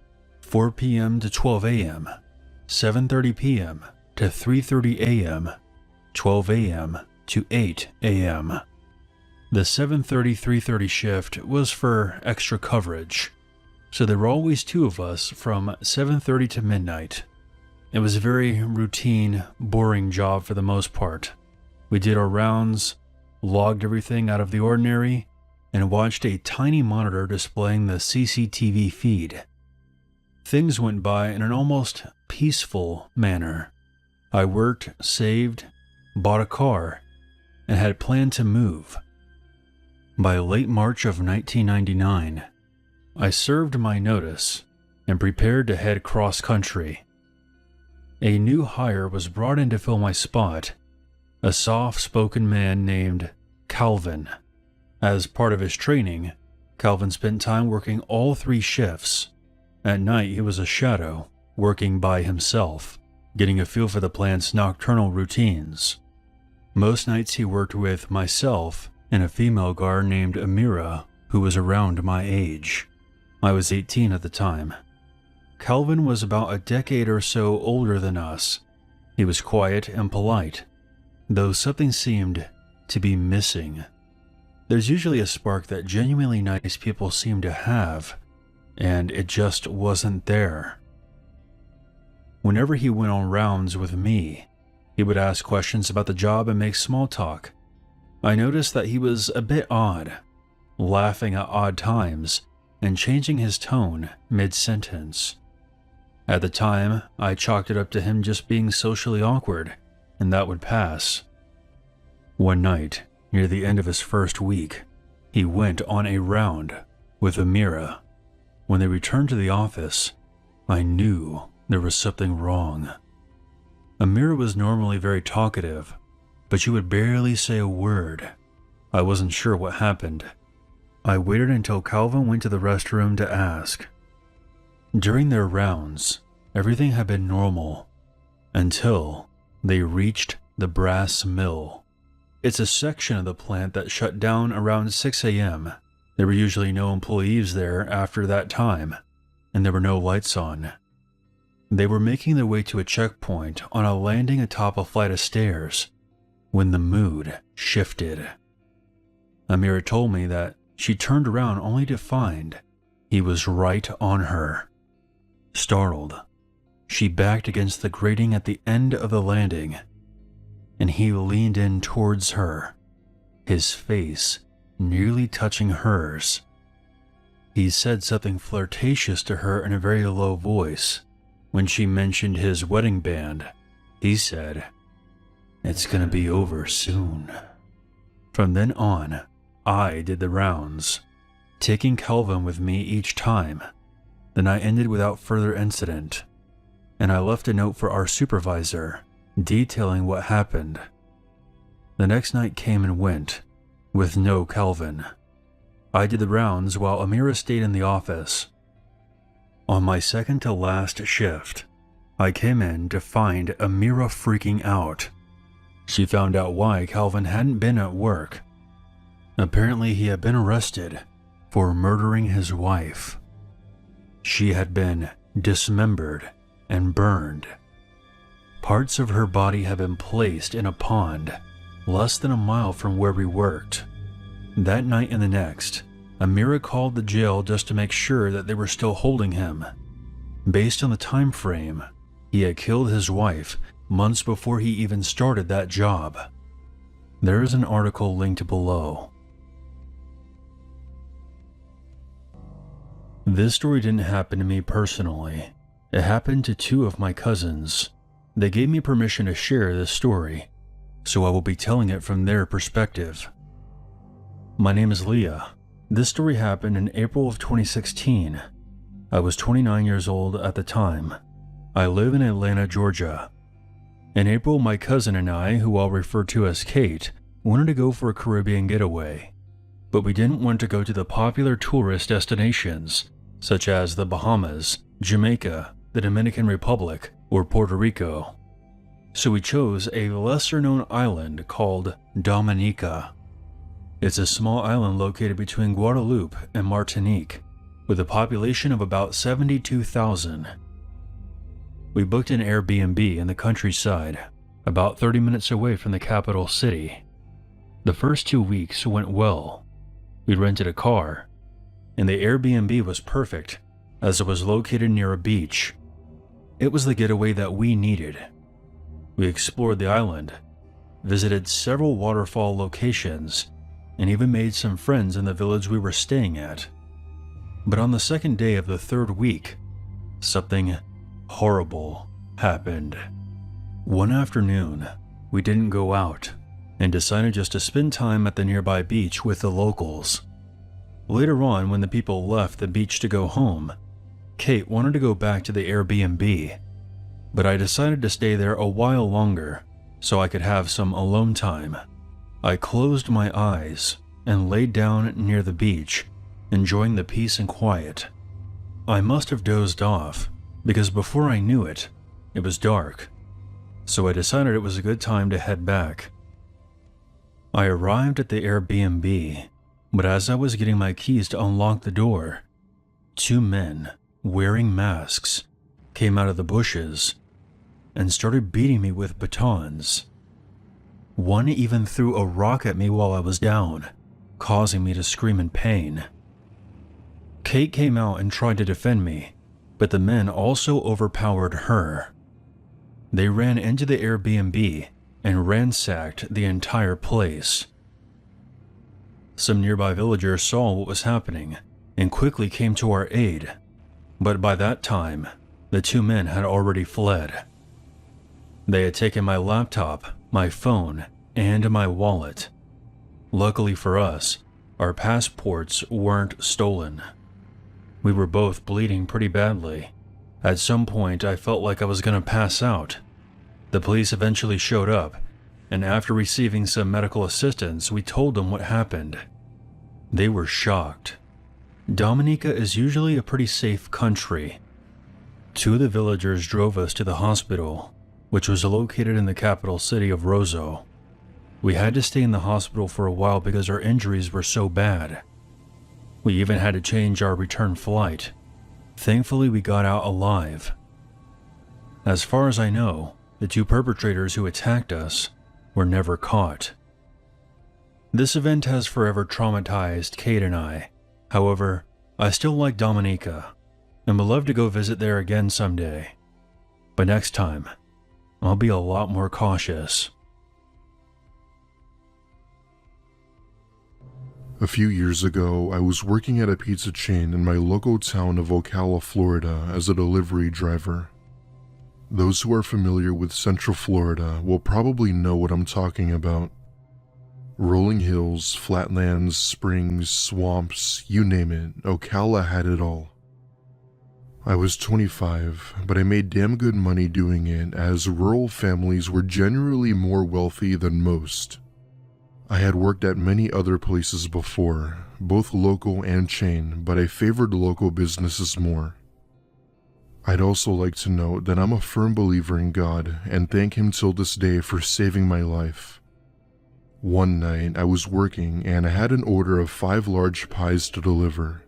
4 p.m. to 12 a.m., 7:30 p.m. to 3:30 a.m., 12 a.m. to 8 a.m. The 7:30-3:30 shift was for extra coverage, so there were always 2 of us from 7:30 to midnight. It was a very routine, boring job for the most part. We did our rounds, logged everything out of the ordinary, and watched a tiny monitor displaying the CCTV feed. Things went by in an almost peaceful manner. I worked, saved, bought a car, and had planned to move. By late March of 1999, I served my notice and prepared to head cross-country. A new hire was brought in to fill my spot, a soft-spoken man named Calvin. As part of his training, Calvin spent time working all 3 shifts. At night, he was a shadow, working by himself, getting a feel for the plant's nocturnal routines. Most nights he worked with myself and a female guard named Amira, who was around my age. I was 18 at the time. Calvin was about a decade or so older than us. He was quiet and polite, though something seemed to be missing. There's usually a spark that genuinely nice people seem to have, and it just wasn't there. Whenever he went on rounds with me, he would ask questions about the job and make small talk. I noticed that he was a bit odd, laughing at odd times and changing his tone mid-sentence. At the time, I chalked it up to him just being socially awkward, and that would pass. One night, near the end of his first week, he went on a round with Amira. When they returned to the office, I knew there was something wrong. Amira was normally very talkative, but she would barely say a word. I wasn't sure what happened. I waited until Calvin went to the restroom to ask. During their rounds, everything had been normal, until they reached the brass mill. It's a section of the plant that shut down around 6 a.m. There were usually no employees there after that time, and there were no lights on. They were making their way to a checkpoint on a landing atop a flight of stairs when the mood shifted. Amira told me that she turned around only to find he was right on her. Startled, she backed against the grating at the end of the landing, and he leaned in towards her, his face nearly touching hers. He said something flirtatious to her in a very low voice. When she mentioned his wedding band, he said, "It's gonna be over soon." From then on, I did the rounds, taking Calvin with me each time. The night ended without further incident, and I left a note for our supervisor detailing what happened. The next night came and went, with no Calvin. I did the rounds while Amira stayed in the office. On my second to last shift, I came in to find Amira freaking out. She found out why Calvin hadn't been at work. Apparently, he had been arrested for murdering his wife. She had been dismembered and burned. Parts of her body had been placed in a pond less than a mile from where we worked. That night and the next, Amira called the jail just to make sure that they were still holding him. Based on the time frame, he had killed his wife months before he even started that job. There is an article linked below. This story didn't happen to me personally. It happened to two of my cousins. They gave me permission to share this story, so I will be telling it from their perspective. My name is Leah. This story happened in April of 2016. I was 29 years old at the time. I live in Atlanta, Georgia. In April, my cousin and I, who I'll refer to as Kate, wanted to go for a Caribbean getaway, but we didn't want to go to the popular tourist destinations, such as the Bahamas, Jamaica, the Dominican Republic, or Puerto Rico. So we chose a lesser-known island called Dominica. It's a small island located between Guadeloupe and Martinique, with a population of about 72,000. We booked an Airbnb in the countryside, about 30 minutes away from the capital city. The first 2 weeks went well. We rented a car, and the Airbnb was perfect as it was located near a beach. It was the getaway that we needed. We explored the island, visited several waterfall locations, and even made some friends in the village we were staying at. But on the second day of the third week, something horrible happened. One afternoon, we didn't go out and decided just to spend time at the nearby beach with the locals. Later on, when the people left the beach to go home, Kate wanted to go back to the Airbnb, but I decided to stay there a while longer so I could have some alone time. I closed my eyes and laid down near the beach, enjoying the peace and quiet. I must have dozed off because before I knew it, it was dark, so I decided it was a good time to head back. I arrived at the Airbnb, but as I was getting my keys to unlock the door, two men wearing masks came out of the bushes and started beating me with batons. One even threw a rock at me while I was down, causing me to scream in pain. Kate came out and tried to defend me, but the men also overpowered her. They ran into the Airbnb and ransacked the entire place. Some nearby villagers saw what was happening and quickly came to our aid, but by that time, the two men had already fled. They had taken my laptop, my phone, and my wallet. Luckily for us, our passports weren't stolen. We were both bleeding pretty badly. At some point, I felt like I was going to pass out. The police eventually showed up, and after receiving some medical assistance, we told them what happened. They were shocked. Dominica is usually a pretty safe country. Two of the villagers drove us to the hospital, which was located in the capital city of Roseau. We had to stay in the hospital for a while because our injuries were so bad. We even had to change our return flight. Thankfully, we got out alive. As far as I know, the two perpetrators who attacked us were never caught. This event has forever traumatized Kate and I. However, I still like Dominica and would love to go visit there again someday. But next time, I'll be a lot more cautious. A few years ago, I was working at a pizza chain in my local town of Ocala, Florida as a delivery driver. Those who are familiar with Central Florida will probably know what I'm talking about. Rolling hills, flatlands, springs, swamps, you name it, Ocala had it all. I was 25, but I made damn good money doing it as rural families were generally more wealthy than most. I had worked at many other places before, both local and chain, but I favored local businesses more. I'd also like to note that I'm a firm believer in God and thank Him till this day for saving my life. One night, I was working and I had an order of 5 large pies to deliver.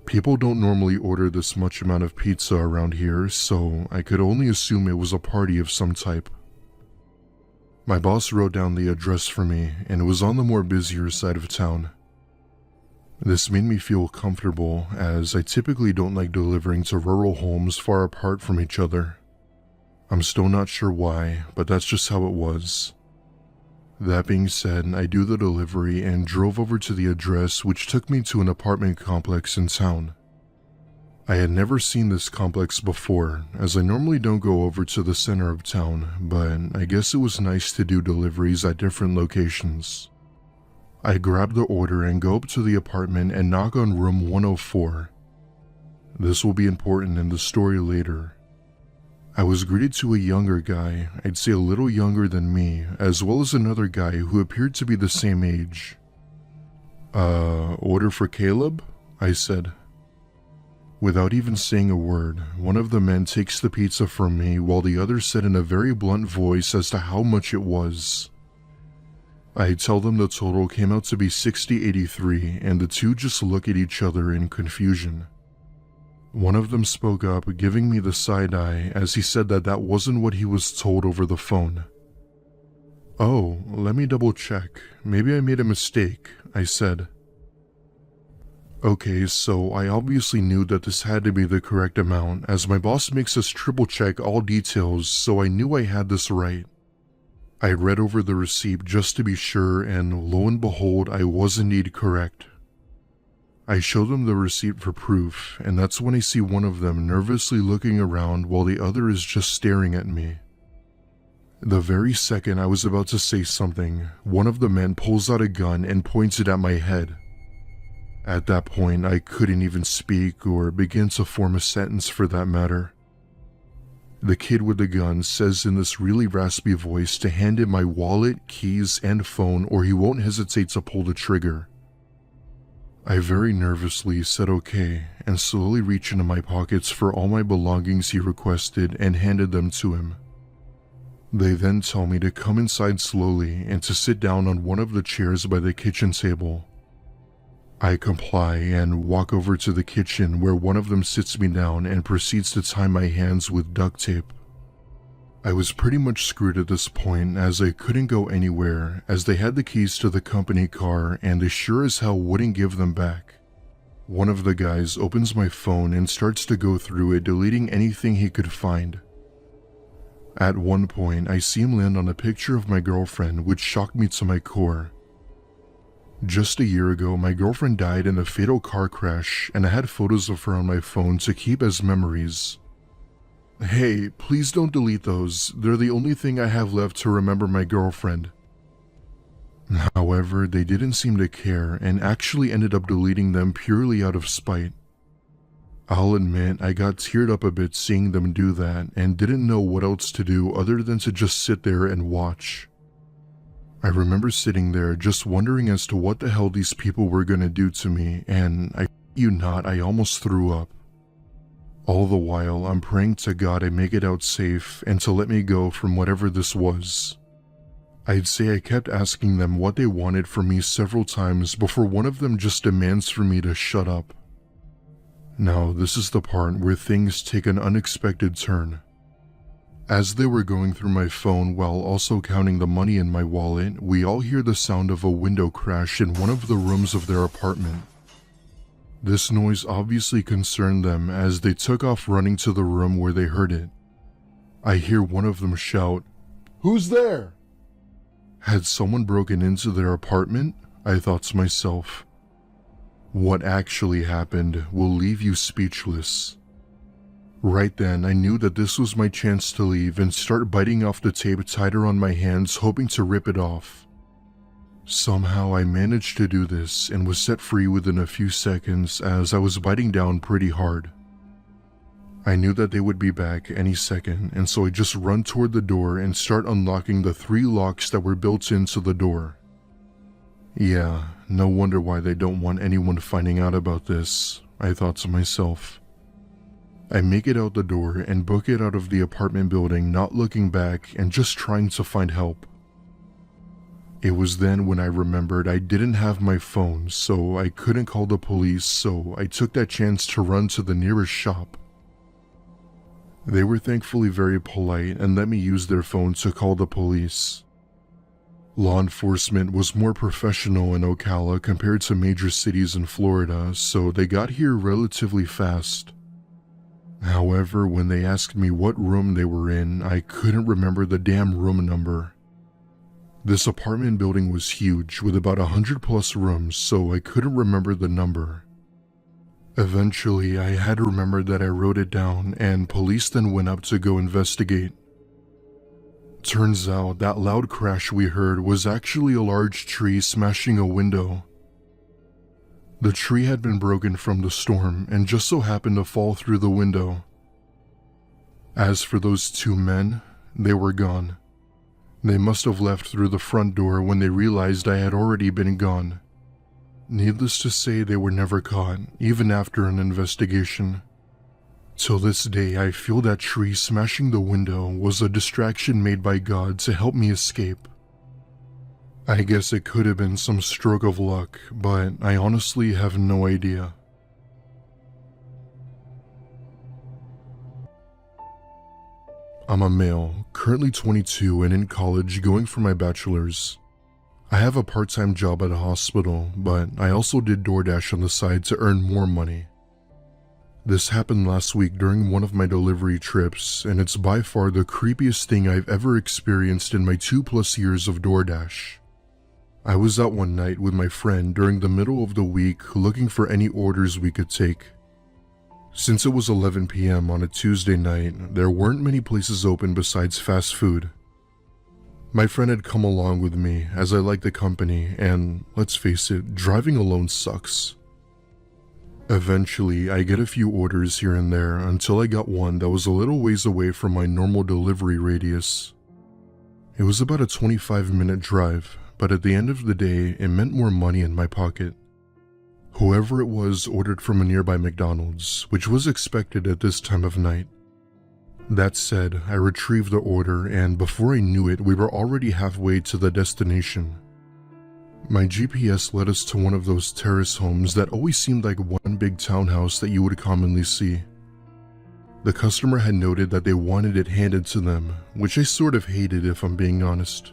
People don't normally order this much amount of pizza around here, so I could only assume it was a party of some type. My boss wrote down the address for me, and it was on the more busier side of town. This made me feel comfortable, as I typically don't like delivering to rural homes far apart from each other. I'm still not sure why, but that's just how it was. That being said, I do the delivery and drove over to the address, which took me to an apartment complex in town. I had never seen this complex before, as I normally don't go over to the center of town, but I guess it was nice to do deliveries at different locations. I grab the order and go up to the apartment and knock on room 104. This will be important in the story later. I was greeted to a younger guy, I'd say a little younger than me, as well as another guy who appeared to be the same age. Order for Caleb? I said. Without even saying a word, one of the men takes the pizza from me while the other said in a very blunt voice as to how much it was. I tell them the total came out to be $60.83, and the two just look at each other in confusion. One of them spoke up, giving me the side eye as he said that that wasn't what he was told over the phone. "Oh, let me double check. Maybe I made a mistake," I said. Okay, so I obviously knew that this had to be the correct amount, as my boss makes us triple check all details, so I knew I had this right. I read over the receipt just to be sure, and lo and behold, I was indeed correct. I show them the receipt for proof, and that's when I see one of them nervously looking around while the other is just staring at me. The very second I was about to say something, one of the men pulls out a gun and points it at my head. At that point, I couldn't even speak or begin to form a sentence for that matter. The kid with the gun says in this really raspy voice to hand him my wallet, keys, and phone or he won't hesitate to pull the trigger. I very nervously said okay and slowly reached into my pockets for all my belongings he requested and handed them to him. They then tell me to come inside slowly and to sit down on one of the chairs by the kitchen table. I comply and walk over to the kitchen where one of them sits me down and proceeds to tie my hands with duct tape. I was pretty much screwed at this point as I couldn't go anywhere as they had the keys to the company car and they sure as hell wouldn't give them back. One of the guys opens my phone and starts to go through it, deleting anything he could find. At one point, I see him land on a picture of my girlfriend, which shocked me to my core. Just a year ago, my girlfriend died in a fatal car crash, and I had photos of her on my phone to keep as memories. Hey, please don't delete those. They're the only thing I have left to remember my girlfriend. However, they didn't seem to care and actually ended up deleting them purely out of spite. I'll admit I got teared up a bit seeing them do that and didn't know what else to do other than to just sit there and watch. I remember sitting there just wondering as to what the hell these people were gonna do to me, and I almost threw up. All the while, I'm praying to God I make it out safe and to let me go from whatever this was. I'd say I kept asking them what they wanted from me several times before one of them just demands for me to shut up. Now, this is the part where things take an unexpected turn. As they were going through my phone while also counting the money in my wallet, we all hear the sound of a window crash in one of the rooms of their apartment. This noise obviously concerned them as they took off running to the room where they heard it. I hear one of them shout, "Who's there?" Had someone broken into their apartment? I thought to myself. What actually happened will leave you speechless. Right then, I knew that this was my chance to leave and start biting off the tape tighter on my hands, hoping to rip it off. Somehow I managed to do this and was set free within a few seconds as I was biting down pretty hard. I knew that they would be back any second, and so I just run toward the door and start unlocking the 3 locks that were built into the door. Yeah, no wonder why they don't want anyone finding out about this, I thought to myself. I make it out the door and book it out of the apartment building, not looking back and just trying to find help. It was then when I remembered I didn't have my phone, so I couldn't call the police, so I took that chance to run to the nearest shop. They were thankfully very polite and let me use their phone to call the police. Law enforcement was more professional in Ocala compared to major cities in Florida, so they got here relatively fast. However, when they asked me what room they were in, I couldn't remember the damn room number. This apartment building was huge, with about 100 plus rooms, so I couldn't remember the number. Eventually, I had remembered that I wrote it down, and police then went up to go investigate. Turns out that loud crash we heard was actually a large tree smashing a window. The tree had been broken from the storm and just so happened to fall through the window. As for those two men, they were gone. They must have left through the front door when they realized I had already been gone. Needless to say, they were never caught, even after an investigation. Till this day, I feel that tree smashing the window was a distraction made by God to help me escape. I guess it could have been some stroke of luck, but I honestly have no idea. I'm a male, currently 22 and in college going for my bachelor's. I have a part-time job at a hospital, but I also did DoorDash on the side to earn more money. This happened last week during one of my delivery trips, and it's by far the creepiest thing I've ever experienced in my 2+ years of DoorDash. I was out one night with my friend during the middle of the week looking for any orders we could take. Since it was 11 p.m. on a Tuesday night, there weren't many places open besides fast food. My friend had come along with me as I liked the company, and let's face it, driving alone sucks. Eventually, I get a few orders here and there until I got one that was a little ways away from my normal delivery radius. It was about a 25-minute drive, but at the end of the day, it meant more money in my pocket. Whoever it was ordered from a nearby McDonald's, which was expected at this time of night. That said, I retrieved the order, and before I knew it, we were already halfway to the destination. My GPS led us to one of those terrace homes that always seemed like one big townhouse that you would commonly see. The customer had noted that they wanted it handed to them, which I sort of hated if I'm being honest.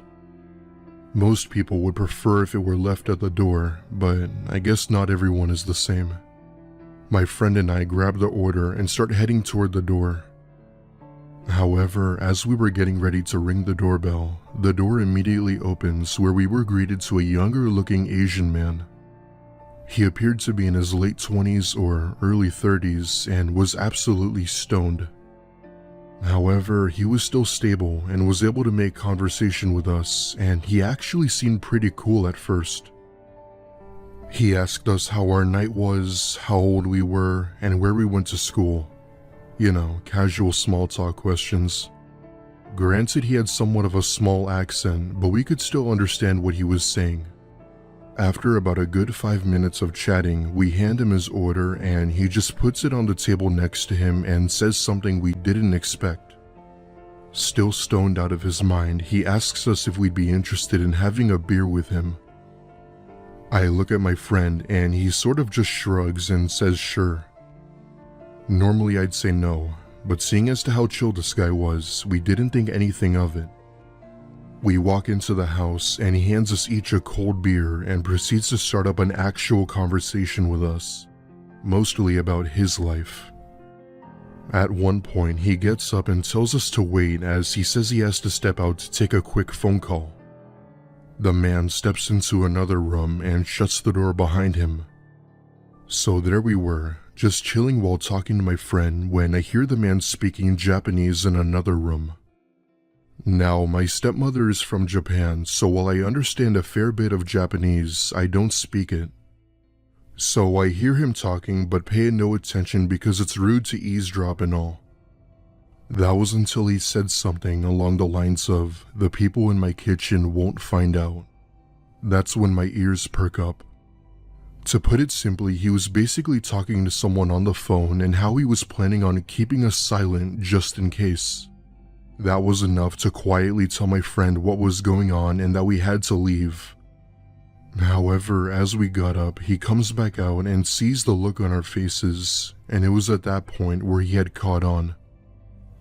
Most people would prefer if it were left at the door, but I guess not everyone is the same. My friend and I grabbed the order and started heading toward the door. However, as we were getting ready to ring the doorbell, the door immediately opens where we were greeted to a younger-looking Asian man. He appeared to be in his late 20s or early 30s and was absolutely stoned. However, he was still stable and was able to make conversation with us, and he actually seemed pretty cool at first. He asked us how our night was, how old we were, and where we went to school. You know, casual small talk questions. Granted, he had somewhat of a small accent, but we could still understand what he was saying. After about a good 5 minutes of chatting, we hand him his order and he just puts it on the table next to him and says something we didn't expect. Still stoned out of his mind, he asks us if we'd be interested in having a beer with him. I look at my friend and he sort of just shrugs and says sure. Normally I'd say no, but seeing as to how chill this guy was, we didn't think anything of it. We walk into the house and he hands us each a cold beer and proceeds to start up an actual conversation with us, mostly about his life. At one point, he gets up and tells us to wait as he says he has to step out to take a quick phone call. The man steps into another room and shuts the door behind him. So there we were, just chilling while talking to my friend when I hear the man speaking Japanese in another room. Now, my stepmother is from Japan, so while I understand a fair bit of Japanese, I don't speak it. So I hear him talking but pay no attention because it's rude to eavesdrop and all. That was until he said something along the lines of, "The people in my kitchen won't find out." That's when my ears perk up. To put it simply, he was basically talking to someone on the phone and how he was planning on keeping us silent just in case. That was enough to quietly tell my friend what was going on and that we had to leave. However, as we got up, he comes back out and sees the look on our faces, and it was at that point where he had caught on.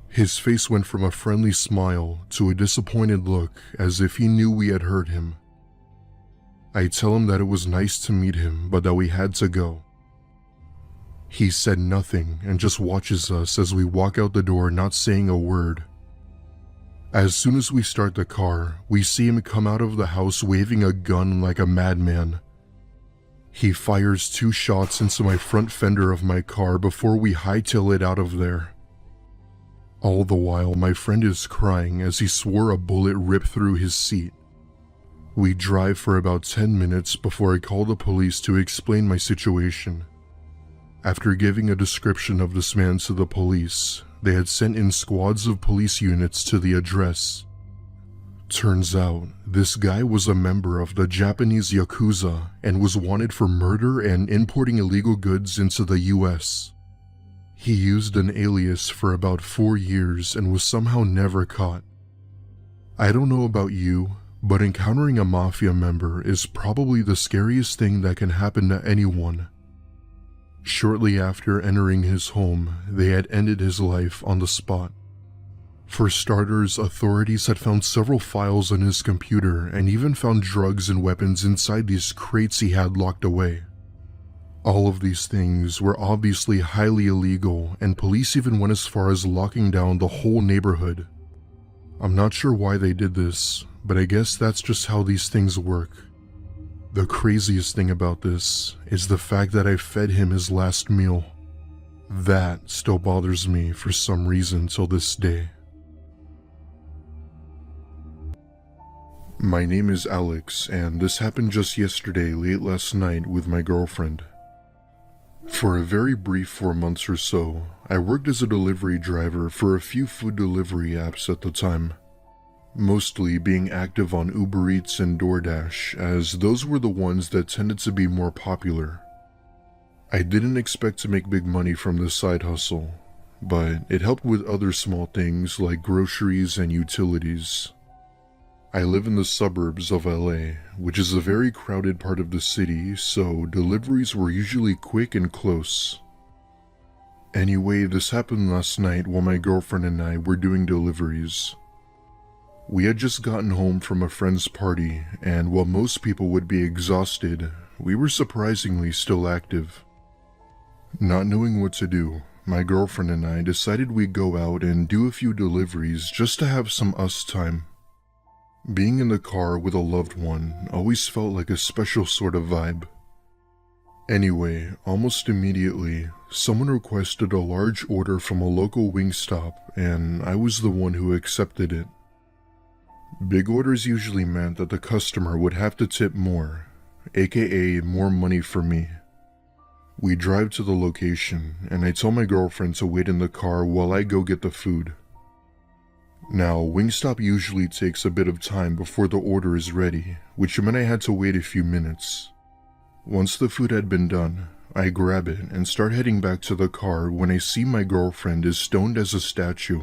His face went from a friendly smile to a disappointed look as if he knew we had hurt him. I tell him that it was nice to meet him, but that we had to go. He said nothing and just watches us as we walk out the door, not saying a word. As soon as we start the car, we see him come out of the house waving a gun like a madman. He fires 2 shots into my front fender of my car before we hightail it out of there. All the while, my friend is crying as he swore a bullet ripped through his seat. We drive for about 10 minutes before I call the police to explain my situation. After giving a description of this man to the police, they had sent in squads of police units to the address. Turns out, this guy was a member of the Japanese Yakuza and was wanted for murder and importing illegal goods into the US. He used an alias for about 4 years and was somehow never caught. I don't know about you, but encountering a mafia member is probably the scariest thing that can happen to anyone. Shortly after entering his home, they had ended his life on the spot. For starters, authorities had found several files on his computer and even found drugs and weapons inside these crates he had locked away. All of these things were obviously highly illegal, and police even went as far as locking down the whole neighborhood. I'm not sure why they did this, but I guess that's just how these things work. The craziest thing about this is the fact that I fed him his last meal. That still bothers me for some reason till this day. My name is Alex, and this happened just yesterday late last night with my girlfriend. For a very brief 4 months or so, I worked as a delivery driver for a few food delivery apps at the time. Mostly being active on Uber Eats and DoorDash, as those were the ones that tended to be more popular. I didn't expect to make big money from this side hustle, but it helped with other small things like groceries and utilities. I live in the suburbs of LA, which is a very crowded part of the city, so deliveries were usually quick and close. Anyway, this happened last night while my girlfriend and I were doing deliveries. We had just gotten home from a friend's party, and while most people would be exhausted, we were surprisingly still active. Not knowing what to do, my girlfriend and I decided we'd go out and do a few deliveries just to have some us time. Being in the car with a loved one always felt like a special sort of vibe. Anyway, almost immediately, someone requested a large order from a local Wingstop, and I was the one who accepted it. Big orders usually meant that the customer would have to tip more, aka more money for me. We drive to the location, and I tell my girlfriend to wait in the car while I go get the food. Now, Wingstop usually takes a bit of time before the order is ready, which meant I had to wait a few minutes. Once the food had been done, I grab it and start heading back to the car when I see my girlfriend is stoned as a statue.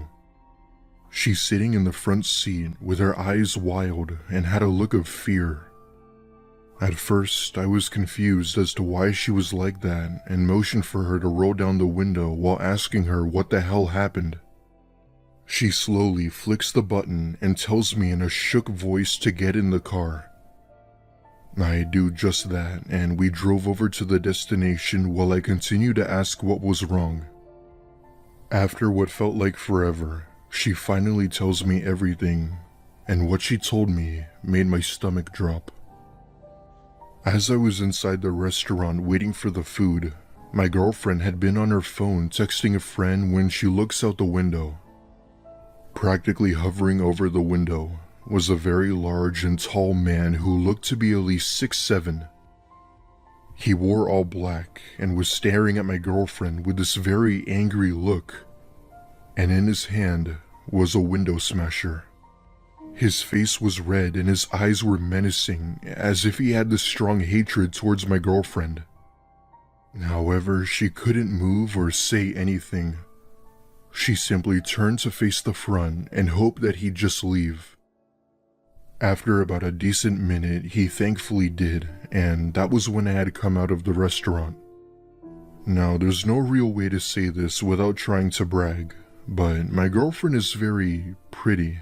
She's sitting in the front seat with her eyes wild and had a look of fear. At first, I was confused as to why she was like that and motioned for her to roll down the window while asking her what the hell happened. She slowly flicks the button and tells me in a shook voice to get in the car. I do just that, and we drove over to the destination while I continued to ask what was wrong. After what felt like forever, she finally tells me everything, and what she told me made my stomach drop. As I was inside the restaurant waiting for the food, my girlfriend had been on her phone texting a friend when she looks out the window. Practically hovering over the window was a very large and tall man who looked to be at least 6'7". He wore all black and was staring at my girlfriend with this very angry look, and in his hand was a window smasher. His face was red and his eyes were menacing, as if he had this strong hatred towards my girlfriend. However, she couldn't move or say anything. She simply turned to face the front and hoped that he'd just leave. After about a decent minute, he thankfully did, and that was when I had come out of the restaurant. Now, there's no real way to say this without trying to brag, but my girlfriend is very pretty.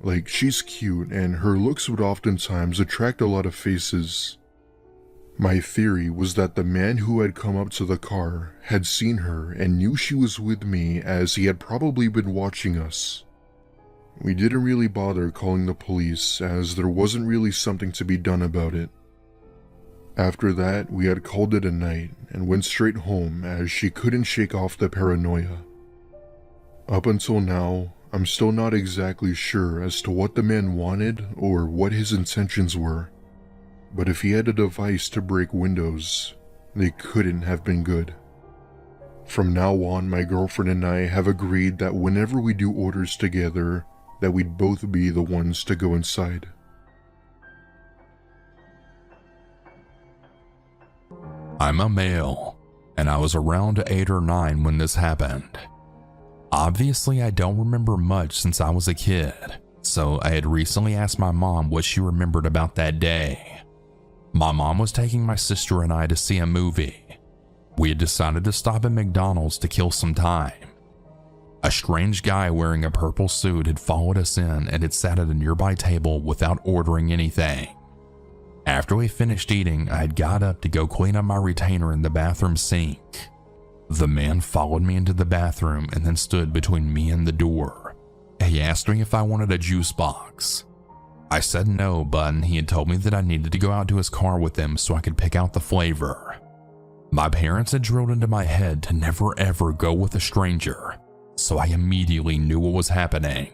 Like, she's cute, and her looks would oftentimes attract a lot of faces. My theory was that the man who had come up to the car had seen her and knew she was with me, as he had probably been watching us. We didn't really bother calling the police, as there wasn't really something to be done about it. After that, we had called it a night and went straight home, as she couldn't shake off the paranoia. Up until now, I'm still not exactly sure as to what the man wanted or what his intentions were, but if he had a device to break windows, they couldn't have been good. From now on, my girlfriend and I have agreed that whenever we do orders together, that we'd both be the ones to go inside. I'm a male, and I was around 8 or 9 when this happened. Obviously, I don't remember much since I was a kid, so I had recently asked my mom what she remembered about that day. My mom was taking my sister and I to see a movie. We had decided to stop at McDonald's to kill some time. A strange guy wearing a purple suit had followed us in and had sat at a nearby table without ordering anything. After we finished eating, I had got up to go clean up my retainer in the bathroom sink. The man followed me into the bathroom and then stood between me and the door. He asked me if I wanted a juice box. I said no, but he had told me that I needed to go out to his car with him so I could pick out the flavor. My parents had drilled into my head to never ever go with a stranger, so I immediately knew what was happening.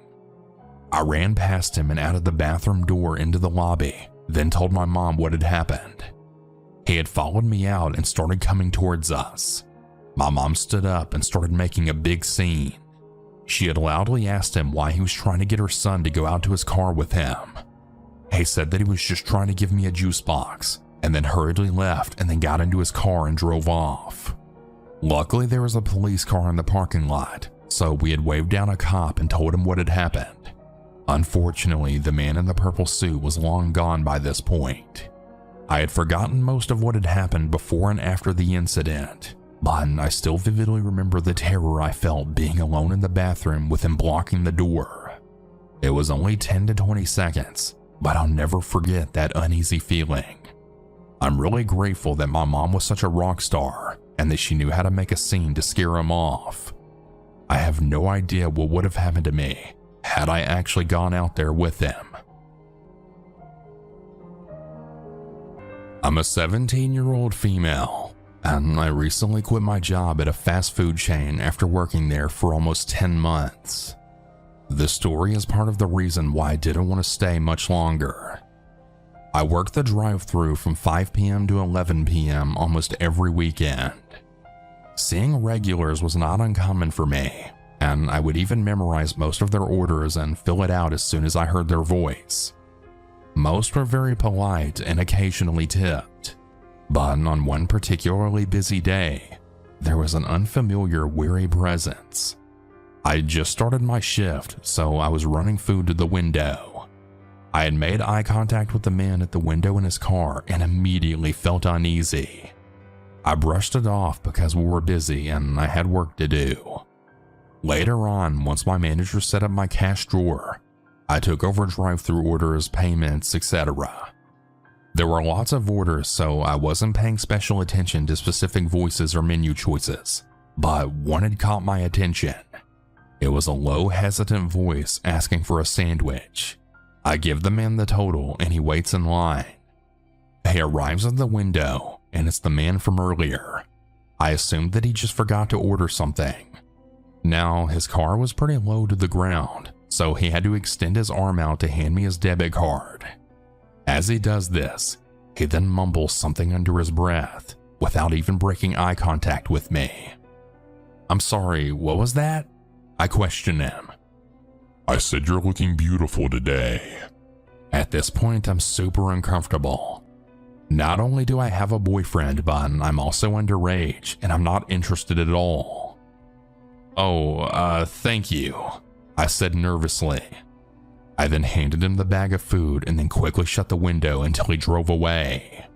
I ran past him and out of the bathroom door into the lobby, then told my mom what had happened. He had followed me out and started coming towards us. My mom stood up and started making a big scene. She had loudly asked him why he was trying to get her son to go out to his car with him. He said that he was just trying to give me a juice box, and then hurriedly left and then got into his car and drove off. Luckily, there was a police car in the parking lot, so we had waved down a cop and told him what had happened. Unfortunately, the man in the purple suit was long gone by this point. I had forgotten most of what had happened before and after the incident, but I still vividly remember the terror I felt being alone in the bathroom with him blocking the door. It was only 10 to 20 seconds, but I'll never forget that uneasy feeling. I'm really grateful that my mom was such a rock star and that she knew how to make a scene to scare him off. I have no idea what would have happened to me had I actually gone out there with him. I'm a 17-year-old female, and I recently quit my job at a fast food chain after working there for almost 10 months. This story is part of the reason why I didn't want to stay much longer. I worked the drive-thru from 5 p.m. to 11 p.m. almost every weekend. Seeing regulars was not uncommon for me, and I would even memorize most of their orders and fill it out as soon as I heard their voice. Most were very polite and occasionally tipped, but on one particularly busy day, there was an unfamiliar, weary presence. I had just started my shift, so I was running food to the window. I had made eye contact with the man at the window in his car and immediately felt uneasy. I brushed it off because we were busy and I had work to do. Later on, once my manager set up my cash drawer, I took over drive-thru orders, payments, etc. There were lots of orders, so I wasn't paying special attention to specific voices or menu choices, but one had caught my attention. It was a low, hesitant voice asking for a sandwich. I give the man the total and he waits in line. He arrives at the window and it's the man from earlier. I assumed that he just forgot to order something. Now, his car was pretty low to the ground, so he had to extend his arm out to hand me his debit card. As he does this, he then mumbles something under his breath without even breaking eye contact with me. "I'm sorry, what was that?" I question him. I said you're looking beautiful today. At this point, I'm super uncomfortable. Not only do I have a boyfriend, but I'm also underage, and I'm not interested at all. Oh, thank you, I said nervously. I then handed him the bag of food and then quickly shut the window until he drove away.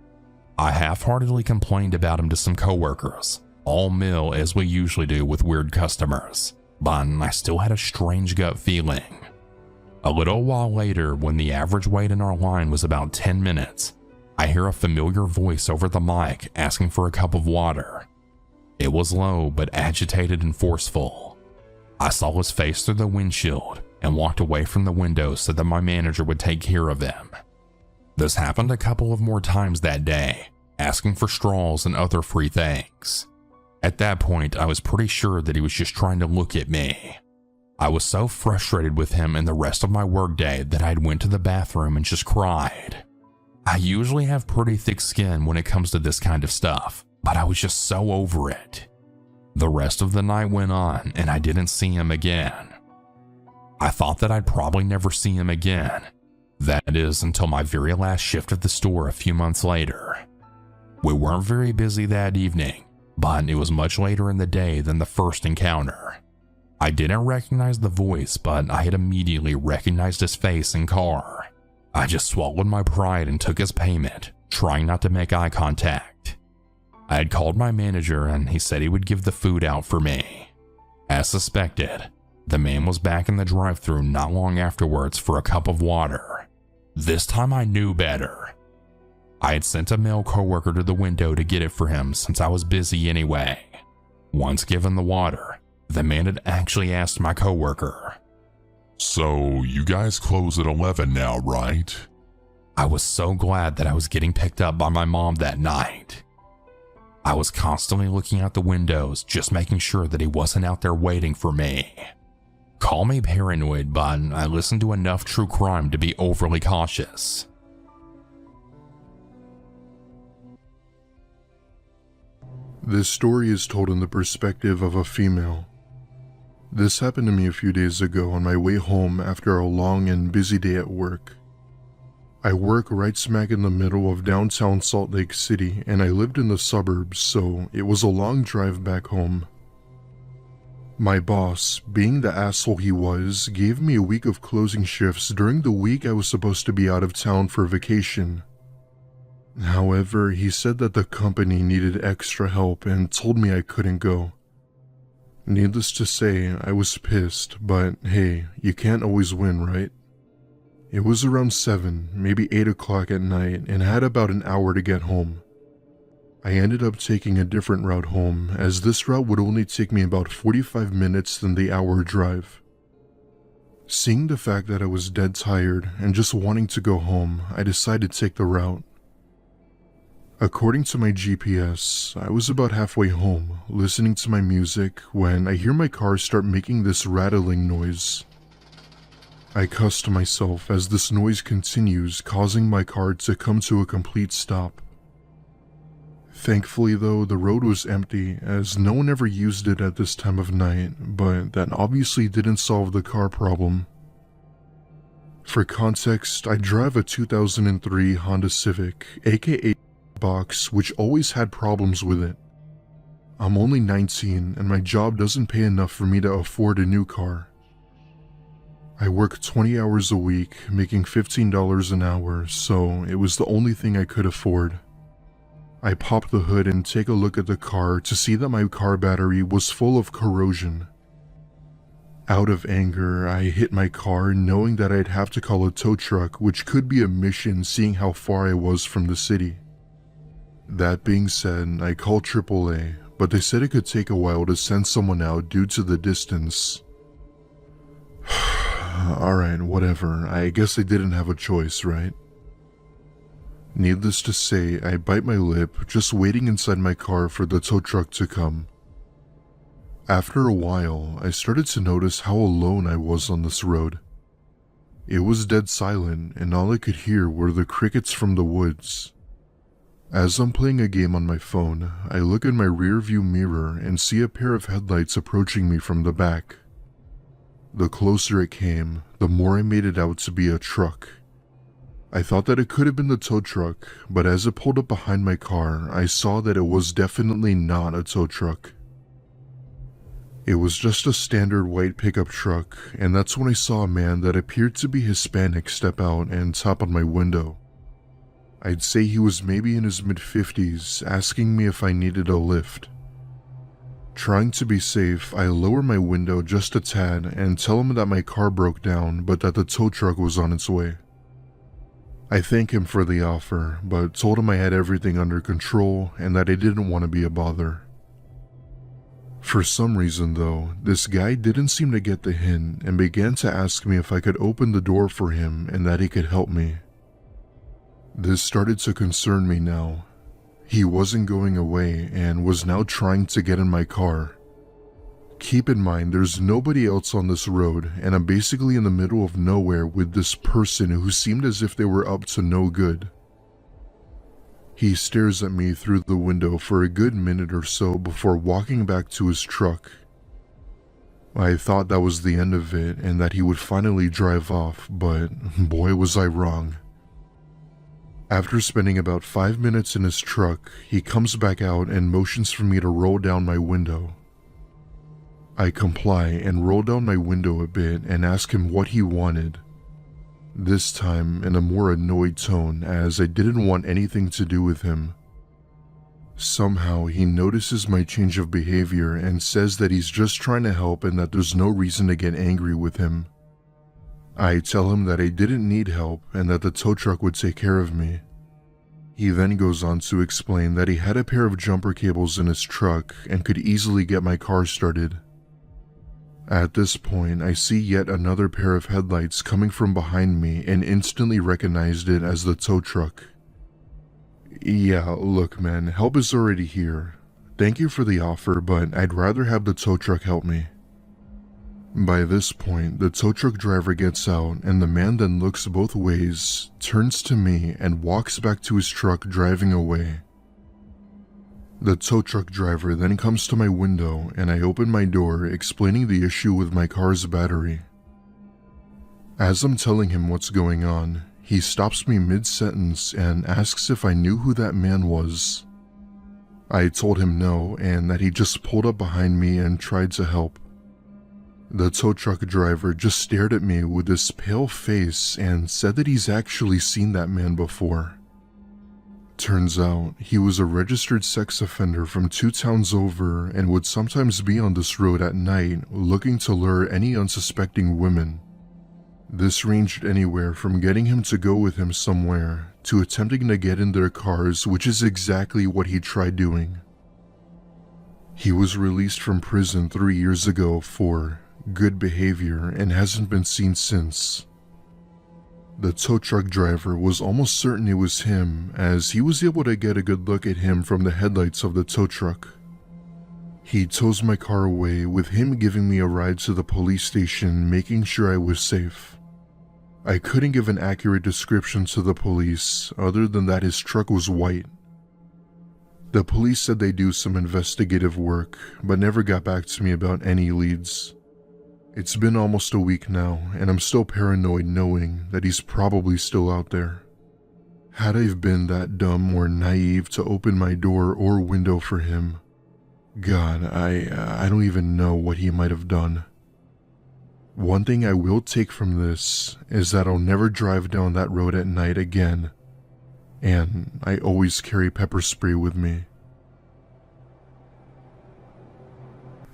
I half-heartedly complained about him to some coworkers, all male as we usually do with weird customers, but I still had a strange gut feeling. A little while later, when the average wait in our line was about 10 minutes, I hear a familiar voice over the mic asking for a cup of water. It was low but agitated and forceful. I saw his face through the windshield and walked away from the window so that my manager would take care of him. This happened a couple of more times that day, asking for straws and other free things. At that point, I was pretty sure that he was just trying to look at me. I was so frustrated with him and the rest of my workday that I went to the bathroom and just cried. I usually have pretty thick skin when it comes to this kind of stuff, but I was just so over it. The rest of the night went on and I didn't see him again. I thought that I'd probably never see him again. That is until my very last shift at the store a few months later. We weren't very busy that evening, but it was much later in the day than the first encounter. I didn't recognize the voice, but I had immediately recognized his face and car. I just swallowed my pride and took his payment, trying not to make eye contact. I had called my manager and he said he would give the food out for me. As suspected, the man was back in the drive-thru not long afterwards for a cup of water. This time I knew better. I had sent a male coworker to the window to get it for him since I was busy anyway. Once given the water, the man had actually asked my coworker, "So, you guys close at 11 now, right?" I was so glad that I was getting picked up by my mom that night. I was constantly looking out the windows, just making sure that he wasn't out there waiting for me. Call me paranoid, but I listened to enough true crime to be overly cautious. This story is told in the perspective of a female. This happened to me a few days ago on my way home after a long and busy day at work. I work right smack in the middle of downtown Salt Lake City, and I lived in the suburbs, so it was a long drive back home. My boss, being the asshole he was, gave me a week of closing shifts during the week I was supposed to be out of town for vacation. However, he said that the company needed extra help and told me I couldn't go. Needless to say, I was pissed, but hey, you can't always win, right? It was around 7, maybe 8 o'clock at night, and I had about an hour to get home. I ended up taking a different route home, as this route would only take me about 45 minutes than the hour drive. Seeing the fact that I was dead tired and just wanting to go home, I decided to take the route. According to my GPS, I was about halfway home, listening to my music, when I hear my car start making this rattling noise. I cussed myself as this noise continues, causing my car to come to a complete stop. Thankfully though, the road was empty, as no one ever used it at this time of night, but that obviously didn't solve the car problem. For context, I drive a 2003 Honda Civic, aka box, which always had problems with it. I'm only 19 and my job doesn't pay enough for me to afford a new car. I work 20 hours a week, making $15 an hour, so it was the only thing I could afford. I pop the hood and take a look at the car to see that my car battery was full of corrosion. Out of anger, I hit my car knowing that I'd have to call a tow truck, which could be a mission seeing how far I was from the city. That being said, I called AAA, but they said it could take a while to send someone out due to the distance. Alright, whatever. I guess I didn't have a choice, right? Needless to say, I bite my lip, just waiting inside my car for the tow truck to come. After a while, I started to notice how alone I was on this road. It was dead silent, and all I could hear were the crickets from the woods. As I'm playing a game on my phone, I look in my rearview mirror and see a pair of headlights approaching me from the back. The closer it came, the more I made it out to be a truck. I thought that it could have been the tow truck, but as it pulled up behind my car, I saw that it was definitely not a tow truck. It was just a standard white pickup truck, and that's when I saw a man that appeared to be Hispanic step out and tap on my window. I'd say he was maybe in his mid-50s, asking me if I needed a lift. Trying to be safe, I lower my window just a tad and tell him that my car broke down, but that the tow truck was on its way. I thank him for the offer, but told him I had everything under control and that I didn't want to be a bother. For some reason though, this guy didn't seem to get the hint and began to ask me if I could open the door for him and that he could help me. This started to concern me now. He wasn't going away and was now trying to get in my car. Keep in mind, there's nobody else on this road, and I'm basically in the middle of nowhere with this person who seemed as if they were up to no good. He stares at me through the window for a good minute or so before walking back to his truck. I thought that was the end of it and that he would finally drive off, but boy was I wrong. After spending about 5 minutes in his truck, he comes back out and motions for me to roll down my window. I comply and roll down my window a bit and ask him what he wanted. This time in a more annoyed tone, as I didn't want anything to do with him. Somehow he notices my change of behavior and says that he's just trying to help and that there's no reason to get angry with him. I tell him that I didn't need help and that the tow truck would take care of me. He then goes on to explain that he had a pair of jumper cables in his truck and could easily get my car started. At this point, I see yet another pair of headlights coming from behind me and instantly recognized it as the tow truck. Yeah, look man, help is already here. Thank you for the offer, but I'd rather have the tow truck help me. By this point, the tow truck driver gets out and the man then looks both ways, turns to me, and walks back to his truck driving away. The tow truck driver then comes to my window and I open my door explaining the issue with my car's battery. As I'm telling him what's going on, he stops me mid-sentence and asks if I knew who that man was. I told him no and that he just pulled up behind me and tried to help. The tow truck driver just stared at me with this pale face and said that he's actually seen that man before. Turns out, he was a registered sex offender from 2 towns over and would sometimes be on this road at night looking to lure any unsuspecting women. This ranged anywhere from getting him to go with him somewhere to attempting to get in their cars, which is exactly what he tried doing. He was released from prison 3 years ago for good behavior and hasn't been seen since. The tow truck driver was almost certain it was him, as he was able to get a good look at him from the headlights of the tow truck. He tows my car away with him giving me a ride to the police station, making sure I was safe. I couldn't give an accurate description to the police other than that his truck was white. The police said they do some investigative work, but never got back to me about any leads. It's been almost a week now, and I'm still paranoid knowing that he's probably still out there. Had I been that dumb or naive to open my door or window for him, God, I don't even know what he might have done. One thing I will take from this is that I'll never drive down that road at night again, and I always carry pepper spray with me.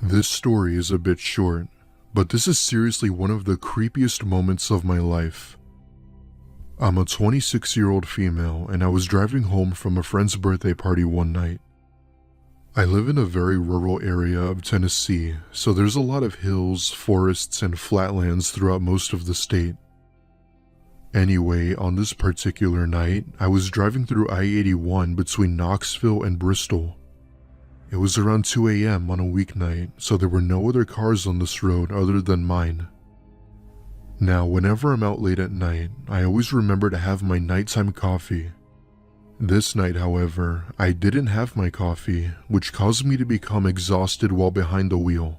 This story is a bit short, but this is seriously one of the creepiest moments of my life. I'm a 26-year-old female and I was driving home from a friend's birthday party one night. I live in a very rural area of Tennessee, so there's a lot of hills, forests, and flatlands throughout most of the state. Anyway, on this particular night, I was driving through I-81 between Knoxville and Bristol. It was around 2 a.m. on a weeknight, so there were no other cars on this road other than mine. Now, whenever I'm out late at night, I always remember to have my nighttime coffee. This night, however, I didn't have my coffee, which caused me to become exhausted while behind the wheel.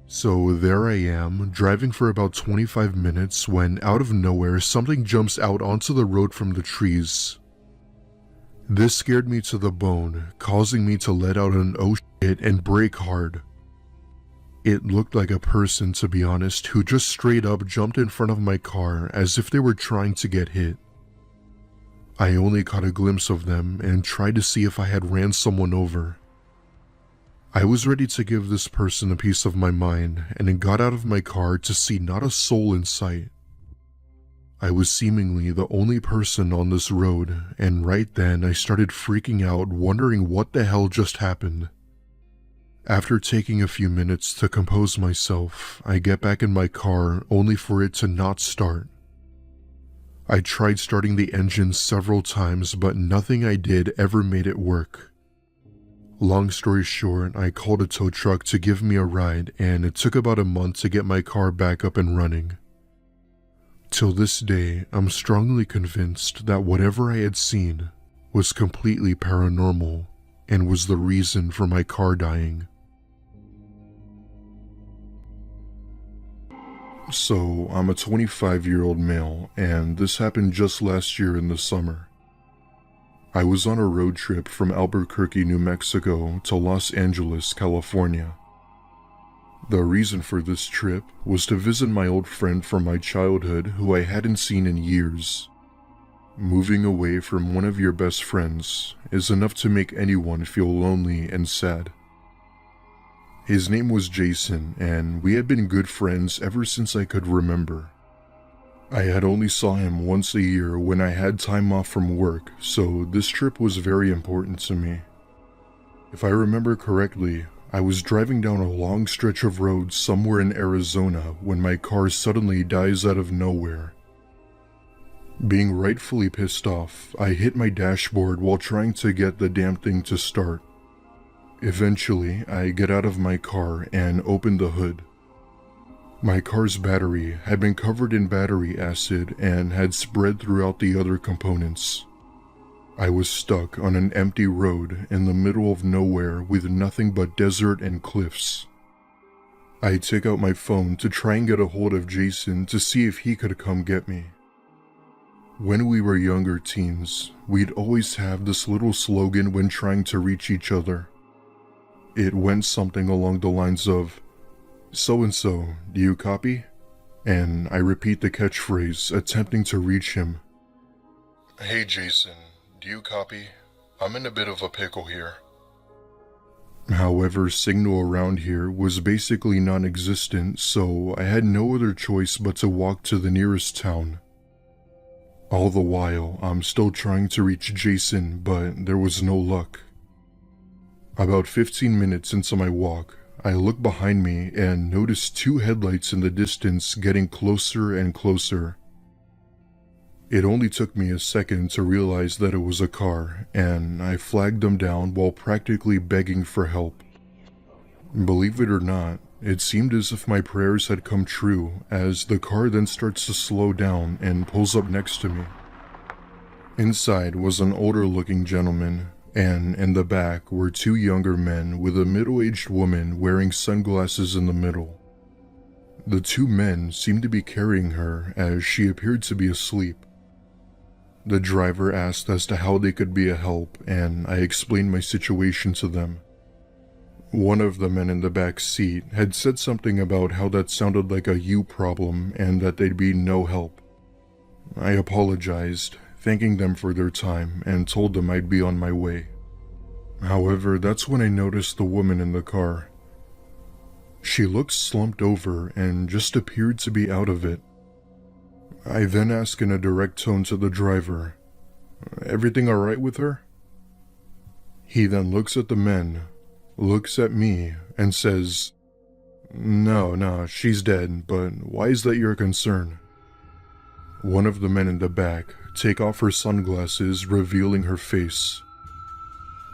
So there I am, driving for about 25 minutes when out of nowhere something jumps out onto the road from the trees. This scared me to the bone, causing me to let out an oh shit and brake hard. It looked like a person, to be honest, who just straight up jumped in front of my car as if they were trying to get hit. I only caught a glimpse of them and tried to see if I had ran someone over. I was ready to give this person a piece of my mind and then got out of my car to see not a soul in sight. I was seemingly the only person on this road, and right then I started freaking out, wondering what the hell just happened. After taking a few minutes to compose myself, I get back in my car only for it to not start. I tried starting the engine several times, but nothing I did ever made it work. Long story short, I called a tow truck to give me a ride, and it took about a month to get my car back up and running. Till this day, I'm strongly convinced that whatever I had seen was completely paranormal and was the reason for my car dying. So, I'm a 25-year-old male, and this happened just last year in the summer. I was on a road trip from Albuquerque, New Mexico to Los Angeles, California. The reason for this trip was to visit my old friend from my childhood who I hadn't seen in years. Moving away from one of your best friends is enough to make anyone feel lonely and sad. His name was Jason, and we had been good friends ever since I could remember. I had only saw him once a year when I had time off from work, so this trip was very important to me. If I remember correctly, I was driving down a long stretch of road somewhere in Arizona when my car suddenly dies out of nowhere. Being rightfully pissed off, I hit my dashboard while trying to get the damn thing to start. Eventually, I get out of my car and open the hood. My car's battery had been covered in battery acid and had spread throughout the other components. I was stuck on an empty road in the middle of nowhere with nothing but desert and cliffs. I take out my phone to try and get a hold of Jason to see if he could come get me. When we were younger teens, we'd always have this little slogan when trying to reach each other. It went something along the lines of, "So-and-so, do you copy?" And I repeat the catchphrase, attempting to reach him. "Hey Jason, do you copy? I'm in a bit of a pickle here." However, signal around here was basically non-existent, so I had no other choice but to walk to the nearest town. All the while, I'm still trying to reach Jason, but there was no luck. About 15 minutes into my walk, I look behind me and notice two headlights in the distance getting closer and closer. It only took me a second to realize that it was a car, and I flagged them down while practically begging for help. Believe it or not, it seemed as if my prayers had come true, as the car then starts to slow down and pulls up next to me. Inside was an older-looking gentleman, and in the back were two younger men with a middle-aged woman wearing sunglasses in the middle. The two men seemed to be carrying her as she appeared to be asleep. The driver asked as to how they could be a help, and I explained my situation to them. One of the men in the back seat had said something about how that sounded like a you problem and that they'd be no help. I apologized, thanking them for their time, and told them I'd be on my way. However, that's when I noticed the woman in the car. She looked slumped over and just appeared to be out of it. I then asked in a direct tone to the driver, "Everything alright with her?" He then looks at the men, looks at me, and says, No, she's dead, but why is that your concern?" One of the men in the back take off her sunglasses, revealing her face.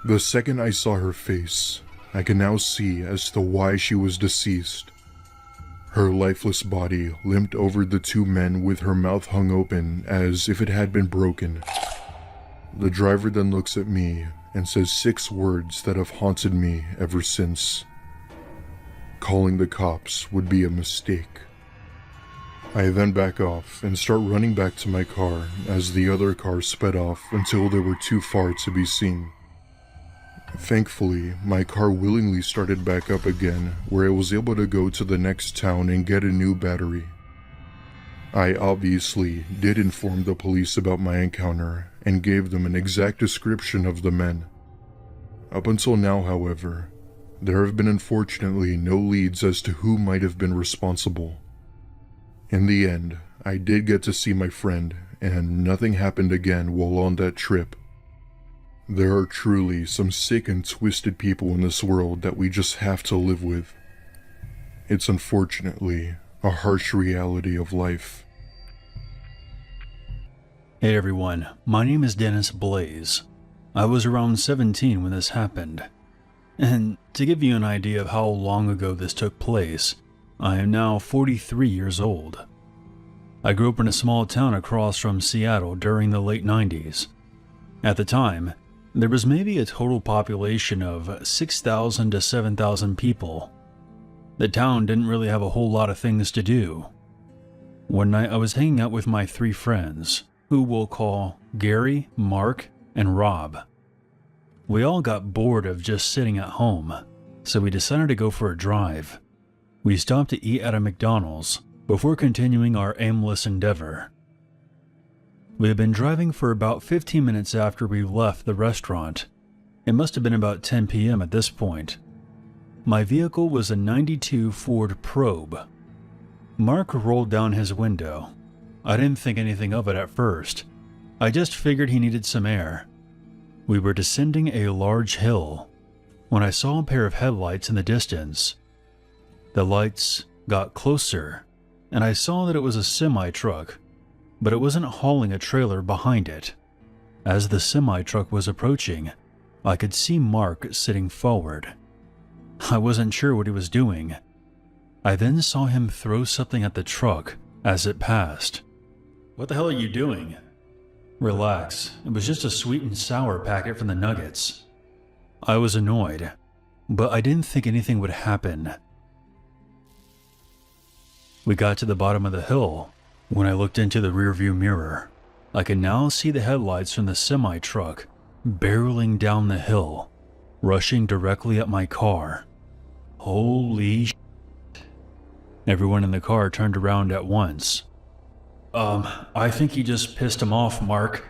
The second I saw her face, I can now see as to why she was deceased. Her lifeless body limped over the two men with her mouth hung open as if it had been broken. The driver then looks at me and says 6 words that have haunted me ever since. calling the cops would be a mistake. I then back off and start running back to my car as the other car sped off until they were too far to be seen. Thankfully, my car willingly started back up again, where I was able to go to the next town and get a new battery. I obviously did inform the police about my encounter and gave them an exact description of the men. Up until now, however, there have been unfortunately no leads as to who might have been responsible. In the end, I did get to see my friend, and nothing happened again while on that trip. There are truly some sick and twisted people in this world that we just have to live with. It's unfortunately a harsh reality of life. Hey everyone, my name is Dennis Blaze. I was around 17 when this happened. And to give you an idea of how long ago this took place, I am now 43 years old. I grew up in a small town across from Seattle during the late 90s. At the time, there was maybe a total population of 6,000 to 7,000 people. The town didn't really have a whole lot of things to do. One night I was hanging out with my 3 friends, who we'll call Gary, Mark, and Rob. We all got bored of just sitting at home, so we decided to go for a drive. We stopped to eat at a McDonald's before continuing our aimless endeavor. We had been driving for about 15 minutes after we left the restaurant. It must have been about 10 p.m. at this point. My vehicle was a '92 Ford Probe. Mark rolled down his window. I didn't think anything of it at first. I just figured he needed some air. We were descending a large hill when I saw a pair of headlights in the distance. The lights got closer, and I saw that it was a semi-truck, but it wasn't hauling a trailer behind it. As the semi-truck was approaching, I could see Mark sitting forward. I wasn't sure what he was doing. I then saw him throw something at the truck as it passed. "What the hell are you doing?" "Relax, it was just a sweet and sour packet from the Nuggets." I was annoyed, but I didn't think anything would happen. We got to the bottom of the hill. When I looked into the rearview mirror, I could now see the headlights from the semi-truck barreling down the hill, rushing directly at my car. Holy shit. Everyone in the car turned around at once. I think he just pissed him off, Mark."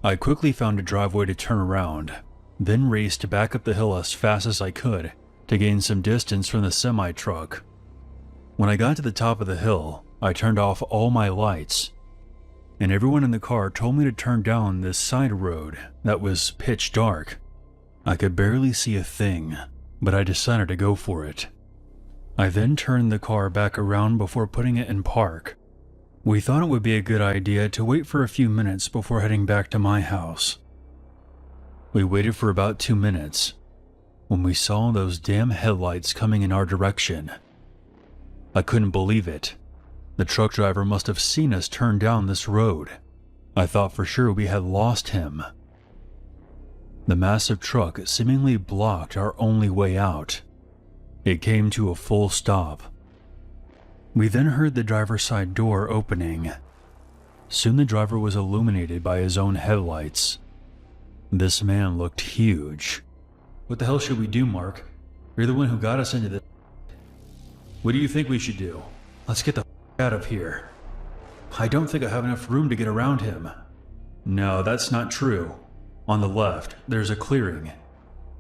I quickly found a driveway to turn around, then raced back up the hill as fast as I could to gain some distance from the semi-truck. When I got to the top of the hill, I turned off all my lights, and everyone in the car told me to turn down this side road that was pitch dark. I could barely see a thing, but I decided to go for it. I then turned the car back around before putting it in park. We thought it would be a good idea to wait for a few minutes before heading back to my house. We waited for about 2 minutes when we saw those damn headlights coming in our direction. I couldn't believe it. The truck driver must have seen us turn down this road. I thought for sure we had lost him. The massive truck seemingly blocked our only way out. It came to a full stop. We then heard the driver's side door opening. Soon the driver was illuminated by his own headlights. This man looked huge. "What the hell should we do, Mark? You're the one who got us into this. What do you think we should do? Let's get the out of here." "I don't think I have enough room to get around him." "No, that's not true. On the left, there's a clearing.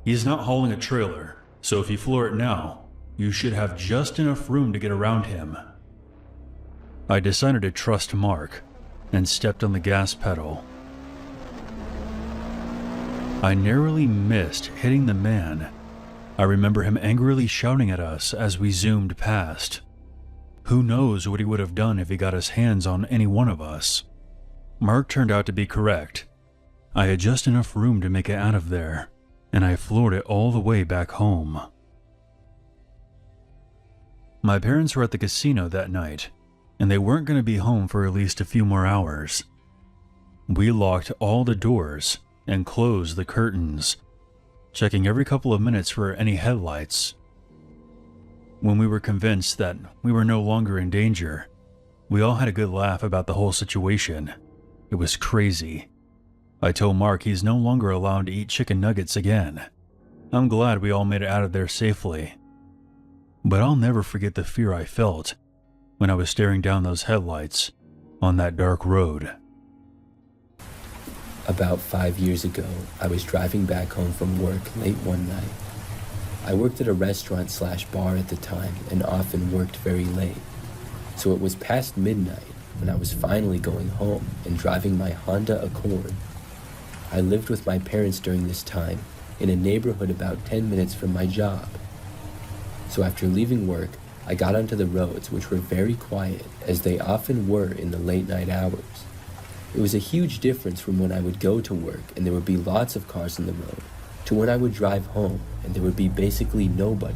He's not hauling a trailer, so if you floor it now, you should have just enough room to get around him." I decided to trust Mark and stepped on the gas pedal. I narrowly missed hitting the man. I remember him angrily shouting at us as we zoomed past. Who knows what he would have done if he got his hands on any one of us. Mark turned out to be correct. I had just enough room to make it out of there, and I floored it all the way back home. My parents were at the casino that night, and they weren't going to be home for at least a few more hours. We locked all the doors and closed the curtains, checking every couple of minutes for any headlights. When we were convinced that we were no longer in danger, we all had a good laugh about the whole situation. It was crazy. I told Mark he's no longer allowed to eat chicken nuggets again. I'm glad we all made it out of there safely. But I'll never forget the fear I felt when I was staring down those headlights on that dark road. About 5 years ago, I was driving back home from work late one night. I worked at a restaurant/bar at the time and often worked very late. So it was past midnight when I was finally going home and driving my Honda Accord. I lived with my parents during this time in a neighborhood about 10 minutes from my job. So after leaving work, I got onto the roads, which were very quiet, as they often were in the late night hours. It was a huge difference from when I would go to work and there would be lots of cars on the road, to when I would drive home and there would be basically nobody.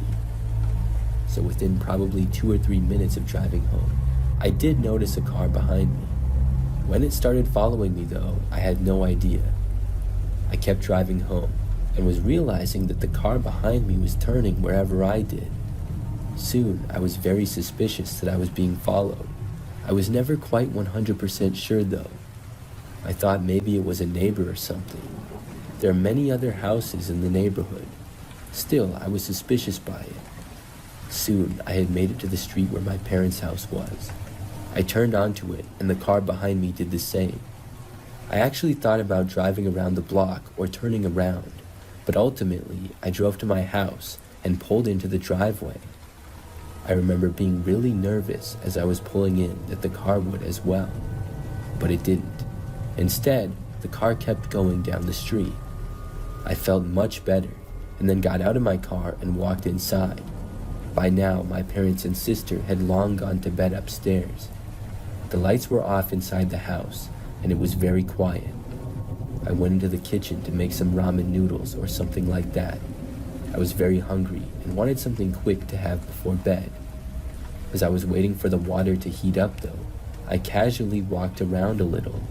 So within probably 2 or 3 minutes of driving home, I did notice a car behind me. When it started following me though, I had no idea. I kept driving home and was realizing that the car behind me was turning wherever I did. Soon, I was very suspicious that I was being followed. I was never quite 100% sure though. I thought maybe it was a neighbor or something. There are many other houses in the neighborhood. Still, I was suspicious by it. Soon, I had made it to the street where my parents' house was. I turned onto it, and the car behind me did the same. I actually thought about driving around the block or turning around, but ultimately, I drove to my house and pulled into the driveway. I remember being really nervous as I was pulling in that the car would as well, but it didn't. Instead, the car kept going down the street. I felt much better, and then got out of my car and walked inside. By now, my parents and sister had long gone to bed upstairs. The lights were off inside the house, and it was very quiet. I went into the kitchen to make some ramen noodles or something like that. I was very hungry and wanted something quick to have before bed. As I was waiting for the water to heat up though, I casually walked around a little.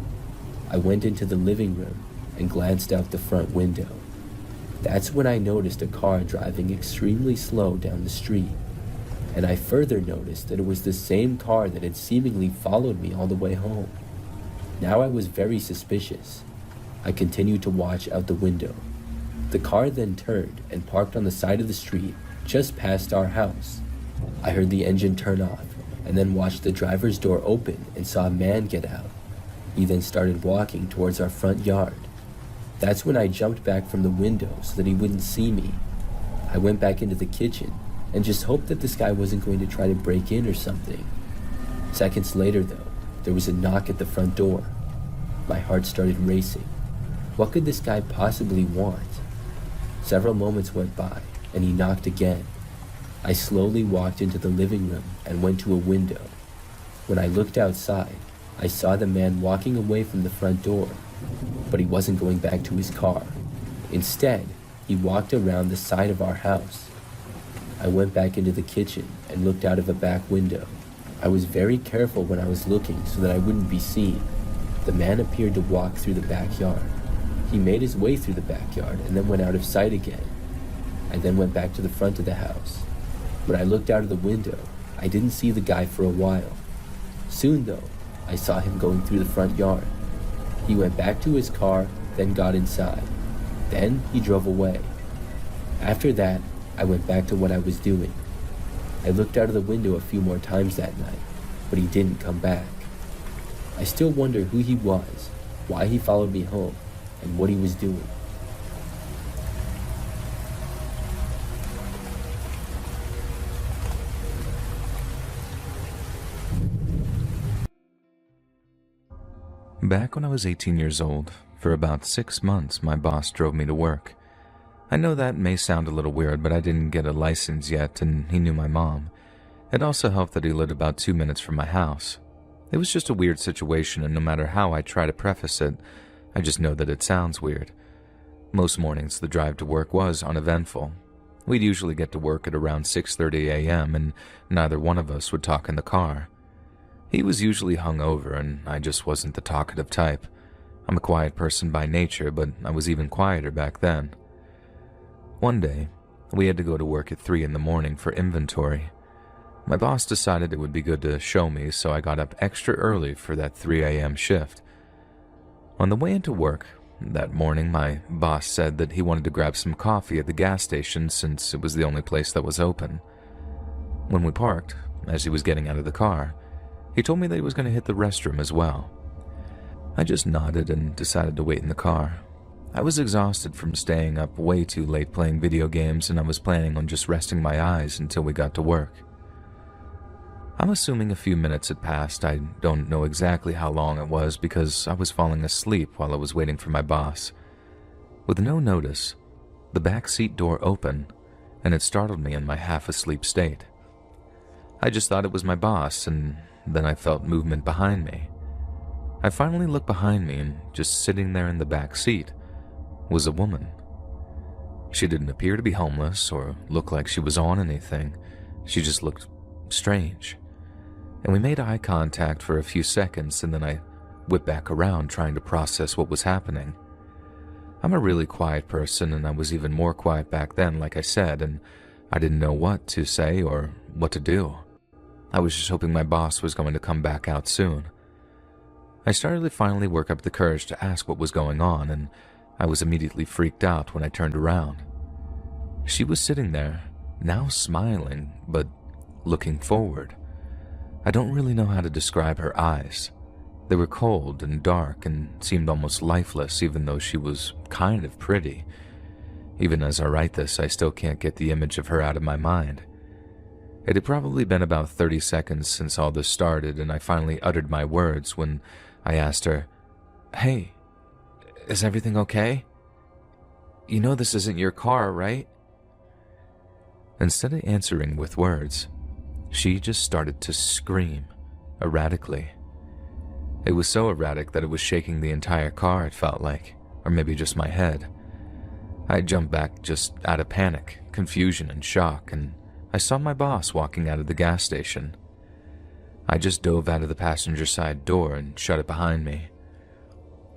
I went into the living room and glanced out the front window. That's when I noticed a car driving extremely slow down the street. And I further noticed that it was the same car that had seemingly followed me all the way home. Now I was very suspicious. I continued to watch out the window. The car then turned and parked on the side of the street just past our house. I heard the engine turn off and then watched the driver's door open and saw a man get out. He then started walking towards our front yard. That's when I jumped back from the window so that he wouldn't see me. I went back into the kitchen and just hoped that this guy wasn't going to try to break in or something. Seconds later though, there was a knock at the front door. My heart started racing. What could this guy possibly want? Several moments went by and he knocked again. I slowly walked into the living room and went to a window. When I looked outside, I saw the man walking away from the front door, but he wasn't going back to his car. Instead, he walked around the side of our house. I went back into the kitchen and looked out of a back window. I was very careful when I was looking so that I wouldn't be seen. The man appeared to walk through the backyard. He made his way through the backyard and then went out of sight again. I then went back to the front of the house. When I looked out of the window, I didn't see the guy for a while. Soon though, I saw him going through the front yard. He went back to his car, then got inside. Then he drove away. After that, I went back to what I was doing. I looked out of the window a few more times that night, but he didn't come back. I still wonder who he was, why he followed me home, and what he was doing. Back when I was 18 years old, for about 6 months, my boss drove me to work. I know that may sound a little weird, but I didn't get a license yet, and he knew my mom. It also helped that he lived about 2 minutes from my house. It was just a weird situation, and no matter how I try to preface it, I just know that it sounds weird. Most mornings, the drive to work was uneventful. We'd usually get to work at around 6:30 a.m., and neither one of us would talk in the car. He was usually hungover, and I just wasn't the talkative type. I'm a quiet person by nature, but I was even quieter back then. One day, we had to go to work at 3 in the morning for inventory. My boss decided it would be good to show me, so I got up extra early for that 3 a.m. shift. On the way into work that morning, my boss said that he wanted to grab some coffee at the gas station since it was the only place that was open. When we parked, as he was getting out of the car, he told me that he was going to hit the restroom as well. I just nodded and decided to wait in the car. I was exhausted from staying up way too late playing video games, and I was planning on just resting my eyes until we got to work. I'm assuming a few minutes had passed. I don't know exactly how long it was because I was falling asleep while I was waiting for my boss. With no notice, the back seat door opened, and it startled me in my half-asleep state. I just thought it was my boss, and then I felt movement behind me. I finally looked behind me, and just sitting there in the back seat was a woman. She didn't appear to be homeless or look like she was on anything. She just looked strange. And we made eye contact for a few seconds, and then I whipped back around trying to process what was happening. I'm a really quiet person, and I was even more quiet back then, like I said, and I didn't know what to say or what to do. I was just hoping my boss was going to come back out soon. I started to finally work up the courage to ask what was going on, and I was immediately freaked out when I turned around. She was sitting there, now smiling, but looking forward. I don't really know how to describe her eyes. They were cold and dark and seemed almost lifeless, even though she was kind of pretty. Even as I write this, I still can't get the image of her out of my mind. It had probably been about 30 seconds since all this started, and I finally uttered my words when I asked her, "Hey, is everything okay? You know this isn't your car, right?" Instead of answering with words, she just started to scream, erratically. It was so erratic that it was shaking the entire car, it felt like, or maybe just my head. I jumped back just out of panic, confusion, and shock, and I saw my boss walking out of the gas station. I just dove out of the passenger side door and shut it behind me.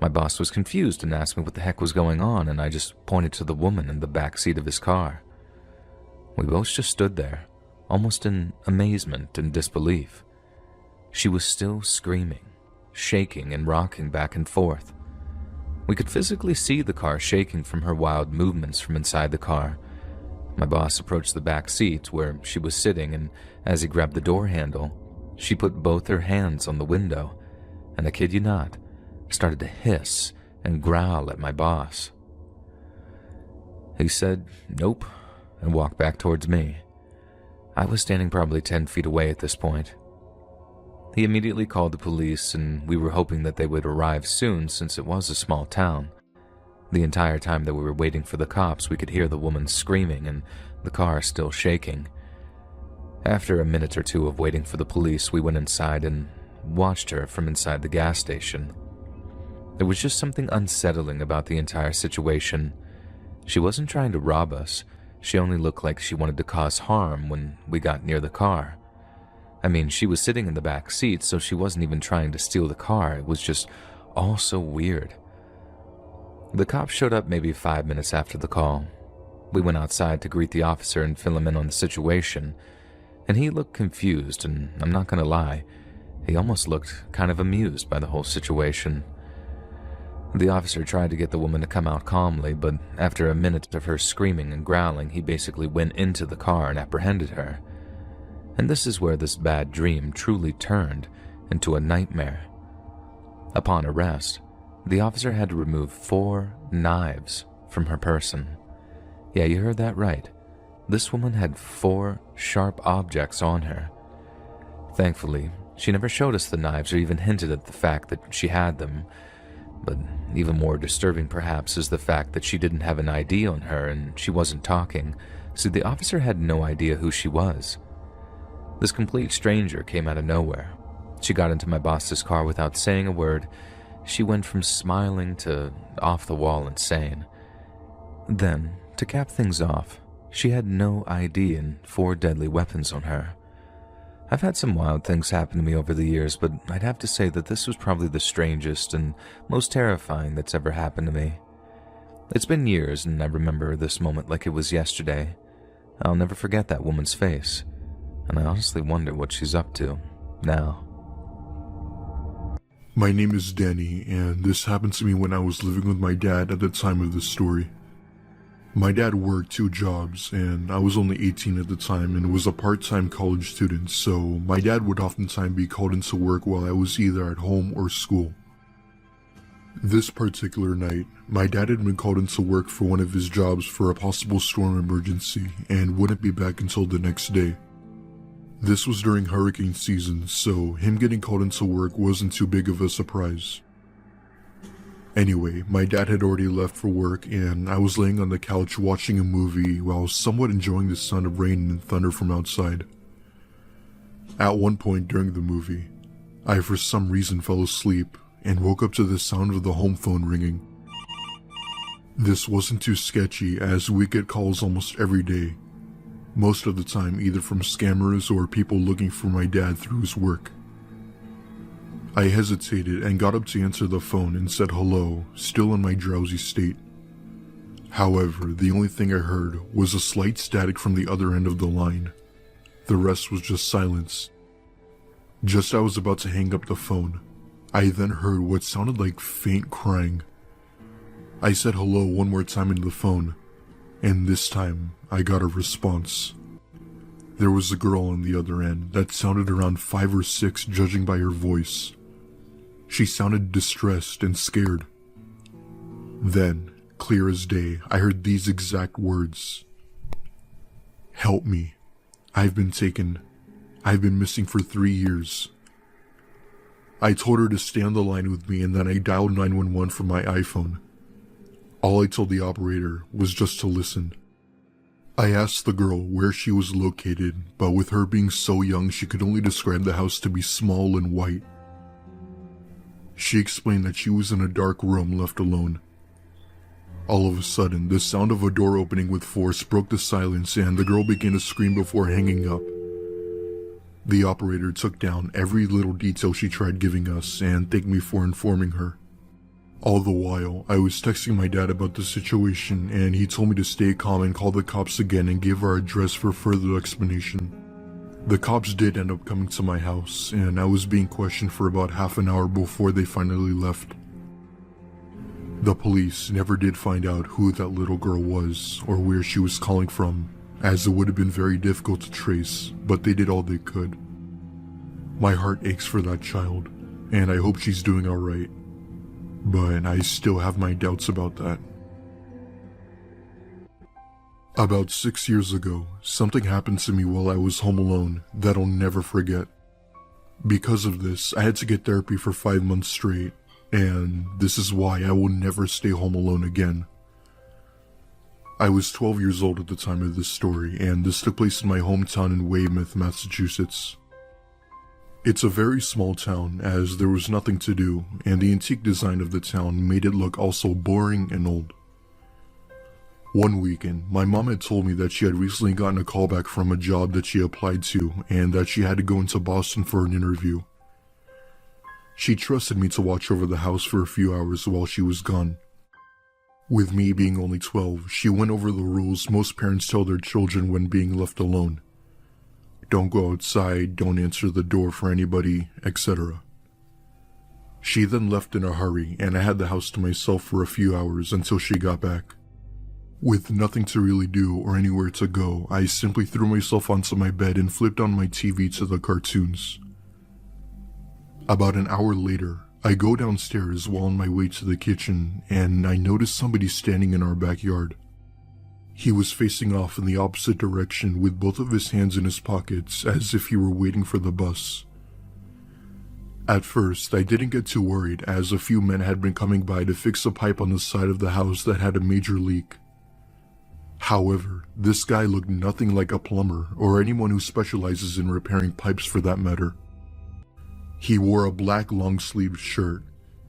My boss was confused and asked me what the heck was going on, and I just pointed to the woman in the back seat of his car. We both just stood there, almost in amazement and disbelief. She was still screaming, shaking and rocking back and forth. We could physically see the car shaking from her wild movements from inside the car. My boss approached the back seat where she was sitting, and as he grabbed the door handle, she put both her hands on the window, and I kid you not, started to hiss and growl at my boss. He said, "Nope," and walked back towards me. I was standing probably 10 feet away at this point. He immediately called the police, and we were hoping that they would arrive soon since it was a small town. The entire time that we were waiting for the cops, we could hear the woman screaming and the car still shaking. After a minute or two of waiting for the police, we went inside and watched her from inside the gas station. There was just something unsettling about the entire situation. She wasn't trying to rob us. She only looked like she wanted to cause harm when we got near the car. I mean, she was sitting in the back seat, so she wasn't even trying to steal the car. It was just all so weird. The cops showed up maybe 5 minutes after the call. We went outside to greet the officer and fill him in on the situation, and he looked confused, and I'm not gonna lie, he almost looked kind of amused by the whole situation. The officer tried to get the woman to come out calmly, but after a minute of her screaming and growling, he basically went into the car and apprehended her. And this is where this bad dream truly turned into a nightmare. Upon arrest, the officer had to remove 4 knives from her person. Yeah, you heard that right. This woman had 4 sharp objects on her. Thankfully, she never showed us the knives or even hinted at the fact that she had them. But even more disturbing perhaps is the fact that she didn't have an ID on her and she wasn't talking, so the officer had no idea who she was. This complete stranger came out of nowhere. She got into my boss's car without saying a word. She went from smiling to off-the-wall insane. Then, to cap things off, she had no ID and 4 deadly weapons on her. I've had some wild things happen to me over the years, but I'd have to say that this was probably the strangest and most terrifying that's ever happened to me. It's been years, and I remember this moment like it was yesterday. I'll never forget that woman's face. and I honestly wonder what she's up to now. My name is Danny, and this happened to me when I was living with my dad at the time of this story. My dad worked 2 jobs, and I was only 18 at the time and was a part-time college student, so my dad would oftentimes be called into work while I was either at home or school. This particular night, my dad had been called into work for one of his jobs for a possible storm emergency and wouldn't be back until the next day. This was during hurricane season, so him getting called into work wasn't too big of a surprise. Anyway, my dad had already left for work and I was laying on the couch watching a movie while somewhat enjoying the sound of rain and thunder from outside. At one point during the movie, I for some reason fell asleep and woke up to the sound of the home phone ringing. This wasn't too sketchy as we get calls almost every day, most of the time either from scammers or people looking for my dad through his work. I hesitated and got up to answer the phone and said hello, still in my drowsy state. However, the only thing I heard was a slight static from the other end of the line. The rest was just silence. Just as I was about to hang up the phone, I then heard what sounded like faint crying. I said hello one more time into the phone, and this time I got a response. There was a girl on the other end that sounded around 5 or 6 judging by her voice. She sounded distressed and scared. Then, clear as day, I heard these exact words. "Help me. I've been taken. I've been missing for 3 years." I told her to stay on the line with me and then I dialed 911 from my iPhone. All I told the operator was just to listen. I asked the girl where she was located, but with her being so young, she could only describe the house to be small and white. She explained that she was in a dark room left alone. All of a sudden, the sound of a door opening with force broke the silence and the girl began to scream before hanging up. The operator took down every little detail she tried giving us and thanked me for informing her. All the while, I was texting my dad about the situation and he told me to stay calm and call the cops again and give our address for further explanation. The cops did end up coming to my house and I was being questioned for about half an hour before they finally left. The police never did find out who that little girl was or where she was calling from, as it would have been very difficult to trace, but they did all they could. My heart aches for that child, and I hope she's doing alright, but I still have my doubts about that. About 6 years ago, something happened to me while I was home alone that I'll never forget. Because of this, I had to get therapy for 5 months straight, and this is why I will never stay home alone again. I was 12 years old at the time of this story, and this took place in my hometown in Weymouth, Massachusetts. It's a very small town, as there was nothing to do, and the antique design of the town made it look also boring and old. One weekend, my mom had told me that she had recently gotten a call back from a job that she applied to, and that she had to go into Boston for an interview. She trusted me to watch over the house for a few hours while she was gone. With me being only 12, she went over the rules most parents tell their children when being left alone. Don't go outside, don't answer the door for anybody, etc. She then left in a hurry, and I had the house to myself for a few hours until she got back. With nothing to really do or anywhere to go, I simply threw myself onto my bed and flipped on my TV to the cartoons. About an hour later, I go downstairs while on my way to the kitchen, and I notice somebody standing in our backyard. He was facing off in the opposite direction with both of his hands in his pockets as if he were waiting for the bus. At first, I didn't get too worried as a few men had been coming by to fix a pipe on the side of the house that had a major leak. However, this guy looked nothing like a plumber or anyone who specializes in repairing pipes for that matter. He wore a black long-sleeved shirt,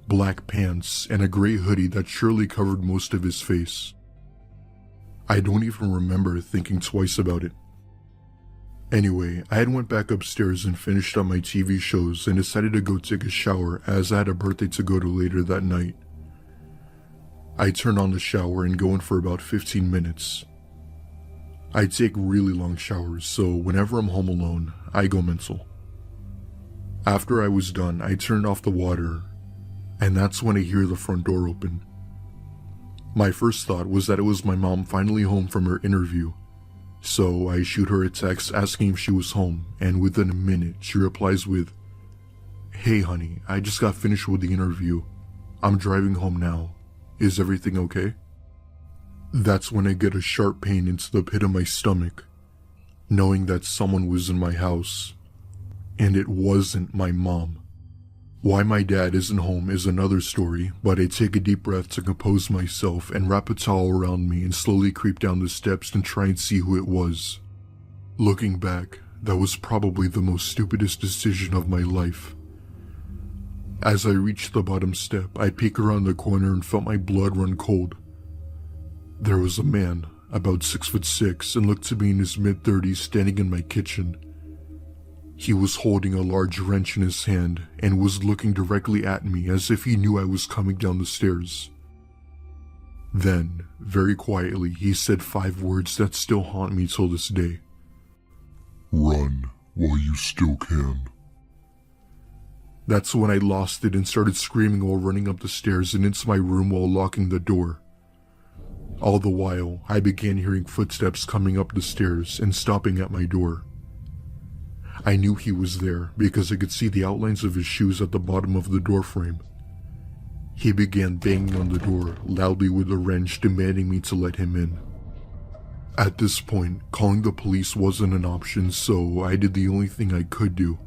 black pants, and a gray hoodie that surely covered most of his face. I don't even remember thinking twice about it. Anyway, I had went back upstairs and finished up my TV shows and decided to go take a shower as I had a birthday to go to later that night. I turn on the shower and go in for about 15 minutes. I take really long showers, so whenever I'm home alone, I go mental. After I was done, I turned off the water, and that's when I hear the front door open. My first thought was that it was my mom finally home from her interview, so I shoot her a text asking if she was home, and within a minute, she replies with, "Hey honey, I just got finished with the interview. I'm driving home now. Is everything okay?" That's when I get a sharp pain into the pit of my stomach, knowing that someone was in my house, and it wasn't my mom. Why my dad isn't home is another story, but I take a deep breath to compose myself and wrap a towel around me and slowly creep down the steps and try and see who it was. Looking back, that was probably the most stupidest decision of my life. As I reached the bottom step, I peeked around the corner and felt my blood run cold. There was a man, about 6'6", and looked to be in his mid-30s, standing in my kitchen. He was holding a large wrench in his hand and was looking directly at me as if he knew I was coming down the stairs. Then, very quietly, he said 5 words that still haunt me till this day. "Run while you still can." That's when I lost it and started screaming while running up the stairs and into my room while locking the door. All the while, I began hearing footsteps coming up the stairs and stopping at my door. I knew he was there because I could see the outlines of his shoes at the bottom of the doorframe. He began banging on the door loudly with a wrench, demanding me to let him in. At this point, calling the police wasn't an option, so I did the only thing I could do.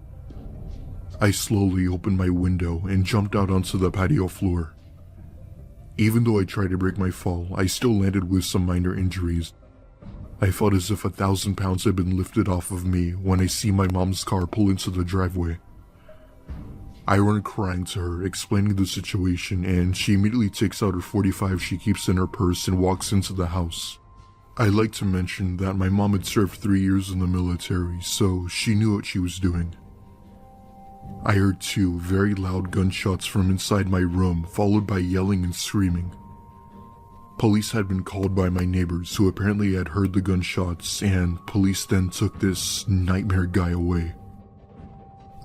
I slowly opened my window and jumped out onto the patio floor. Even though I tried to break my fall, I still landed with some minor injuries. I felt as if 1,000 pounds had been lifted off of me when I see my mom's car pull into the driveway. I run crying to her, explaining the situation, and she immediately takes out her .45 she keeps in her purse and walks into the house. I like to mention that my mom had served 3 years in the military, so she knew what she was doing. I heard 2 very loud gunshots from inside my room, followed by yelling and screaming. Police had been called by my neighbors, who apparently had heard the gunshots, and police then took this nightmare guy away.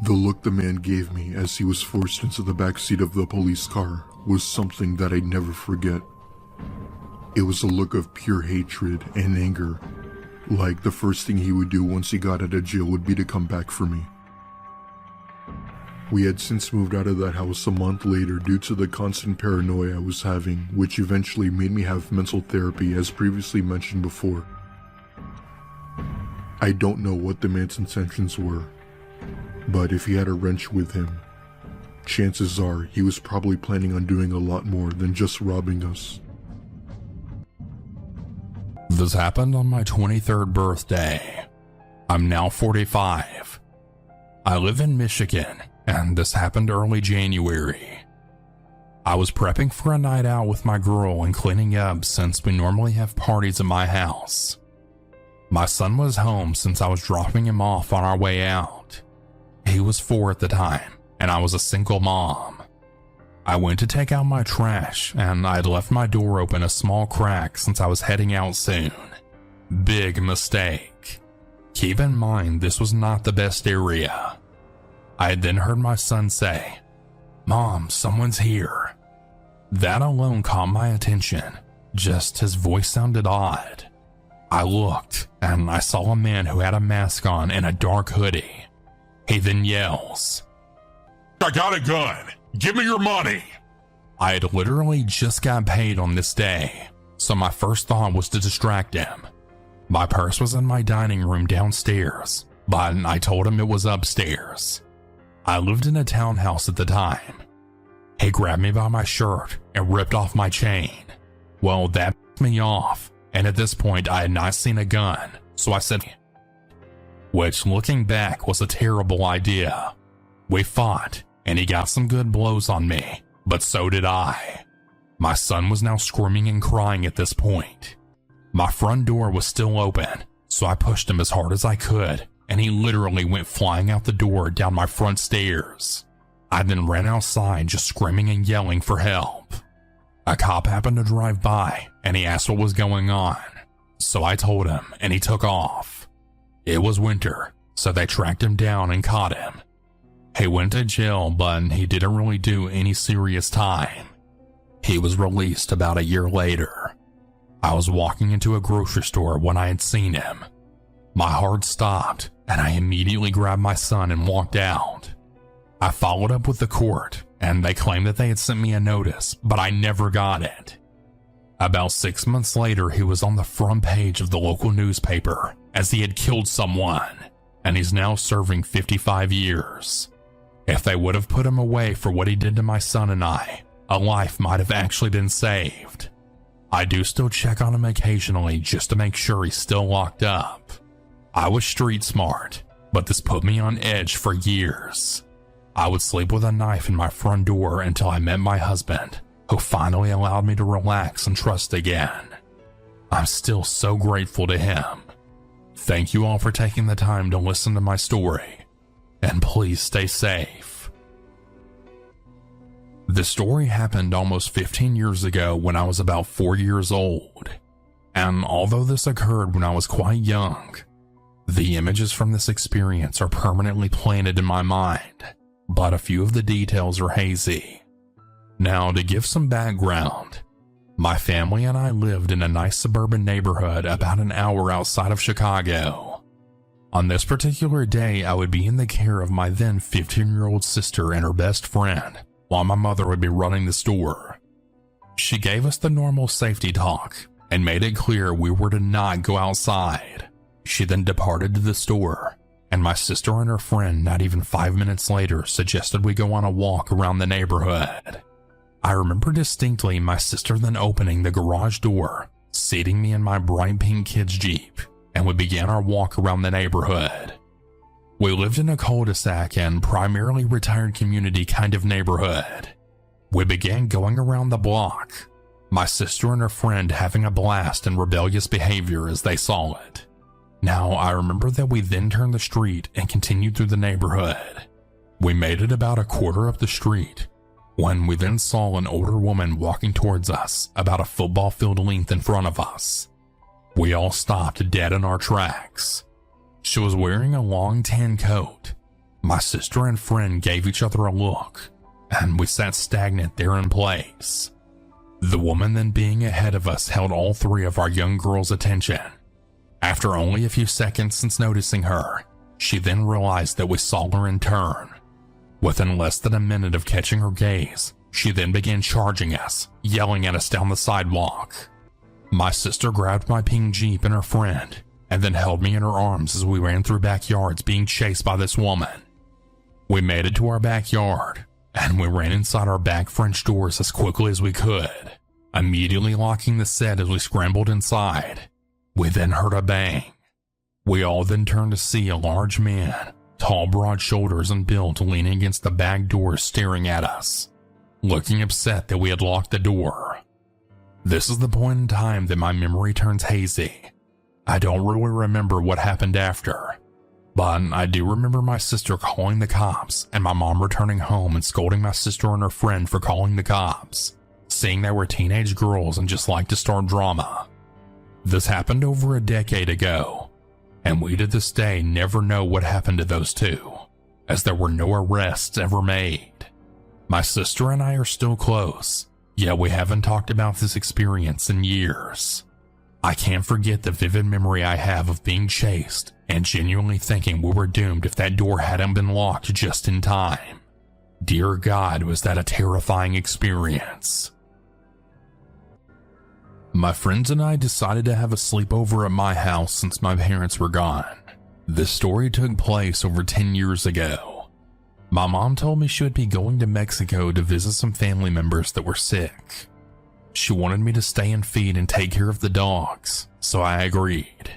The look the man gave me as he was forced into the backseat of the police car was something that I'd never forget. It was a look of pure hatred and anger, like the first thing he would do once he got out of jail would be to come back for me. We had since moved out of that house a month later due to the constant paranoia I was having, which eventually made me have mental therapy as previously mentioned before. I don't know what the man's intentions were, but if he had a wrench with him, chances are he was probably planning on doing a lot more than just robbing us. This happened on my 23rd birthday. I'm now 45. I live in Michigan, and this happened early January. I was prepping for a night out with my girl and cleaning up since we normally have parties at my house. My son was home since I was dropping him off on our way out. He was 4 at the time, and I was a single mom. I went to take out my trash, and I'd left my door open a small crack since I was heading out soon. Big mistake. Keep in mind this was not the best area. I had then heard my son say, "Mom, someone's here." That alone caught my attention, just his voice sounded odd. I looked, and I saw a man who had a mask on and a dark hoodie. He then yells, "I got a gun! Give me your money!" I had literally just got paid on this day, so my first thought was to distract him. My purse was in my dining room downstairs, but I told him it was upstairs. I lived in a townhouse at the time. He grabbed me by my shirt and ripped off my chain. Well, that pissed me off, and at this point I had not seen a gun, so I said, which looking back was a terrible idea. We fought, and he got some good blows on me, but so did I. My son was now screaming and crying at this point. My front door was still open, so I pushed him as hard as I could, and he literally went flying out the door down my front stairs. I then ran outside just screaming and yelling for help. A cop happened to drive by, and he asked what was going on, So I told him, and he took off. It was winter, so they tracked him down and caught him. He went to jail, but he didn't really do any serious time. He was released about a year later. I was walking into a grocery store when I had seen him. My heart stopped, and I immediately grabbed my son and walked out. I followed up with the court, and they claimed that they had sent me a notice, but I never got it. About 6 months later, he was on the front page of the local newspaper as he had killed someone, and he's now serving 55 years. If they would have put him away for what he did to my son and I, a life might have actually been saved. I do still check on him occasionally just to make sure he's still locked up. I was street smart, but this put me on edge for years. I would sleep with a knife in my front door until I met my husband, who finally allowed me to relax and trust again. I'm still so grateful to him. Thank you all for taking the time to listen to my story, and please stay safe. The story happened almost 15 years ago when I was about 4 years old, and although this occurred when I was quite young, the images from this experience are permanently planted in my mind, but a few of the details are hazy. Now, to give some background, my family and I lived in a nice suburban neighborhood about an hour outside of Chicago. On this particular day, I would be in the care of my then 15-year-old sister and her best friend, while my mother would be running the store. She gave us the normal safety talk and made it clear we were to not go outside. She then departed to the store, and my sister and her friend, not even 5 minutes later, suggested we go on a walk around the neighborhood. I remember distinctly my sister then opening the garage door, seating me in my bright pink kid's Jeep, and we began our walk around the neighborhood. We lived in a cul-de-sac and primarily retired community kind of neighborhood. We began going around the block, my sister and her friend having a blast and rebellious behavior as they saw it. Now, I remember that we then turned the street and continued through the neighborhood. We made it about a quarter up the street, when we then saw an older woman walking towards us about a football field length in front of us. We all stopped dead in our tracks. She was wearing a long tan coat. My sister and friend gave each other a look, and we sat stagnant there in place. The woman then being ahead of us held all three of our young girls' attention. After only a few seconds since noticing her, she then realized that we saw her in turn. Within less than a minute of catching her gaze, she then began charging us, yelling at us down the sidewalk. My sister grabbed my pink Jeep and her friend, and then held me in her arms as we ran through backyards being chased by this woman. We made it to our backyard, and we ran inside our back French doors as quickly as we could, immediately locking the set as we scrambled inside. We then heard a bang. We all then turned to see a large man, tall, broad shoulders and built, leaning against the back door staring at us, looking upset that we had locked the door. This is the point in time that my memory turns hazy. I don't really remember what happened after, but I do remember my sister calling the cops and my mom returning home and scolding my sister and her friend for calling the cops, saying they were teenage girls and just liked to start drama. This happened over a decade ago, and we to this day never know what happened to those two, as there were no arrests ever made. My sister and I are still close, yet we haven't talked about this experience in years. I can't forget the vivid memory I have of being chased and genuinely thinking we were doomed if that door hadn't been locked just in time. Dear God, was that a terrifying experience. My friends and I decided to have a sleepover at my house since my parents were gone. This story took place over 10 years ago. My mom told me she would be going to Mexico to visit some family members that were sick. She wanted me to stay and feed and take care of the dogs, so I agreed.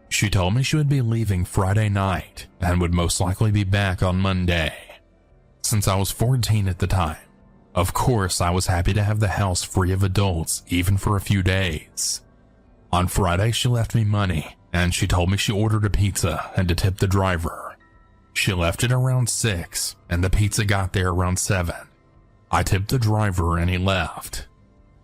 She told me she would be leaving Friday night and would most likely be back on Monday. Since I was 14 at the time, of course I was happy to have the house free of adults even for a few days. On Friday she left me money and she told me she ordered a pizza and to tip the driver. She left it around 6 and the pizza got there around 7. I tipped the driver and he left.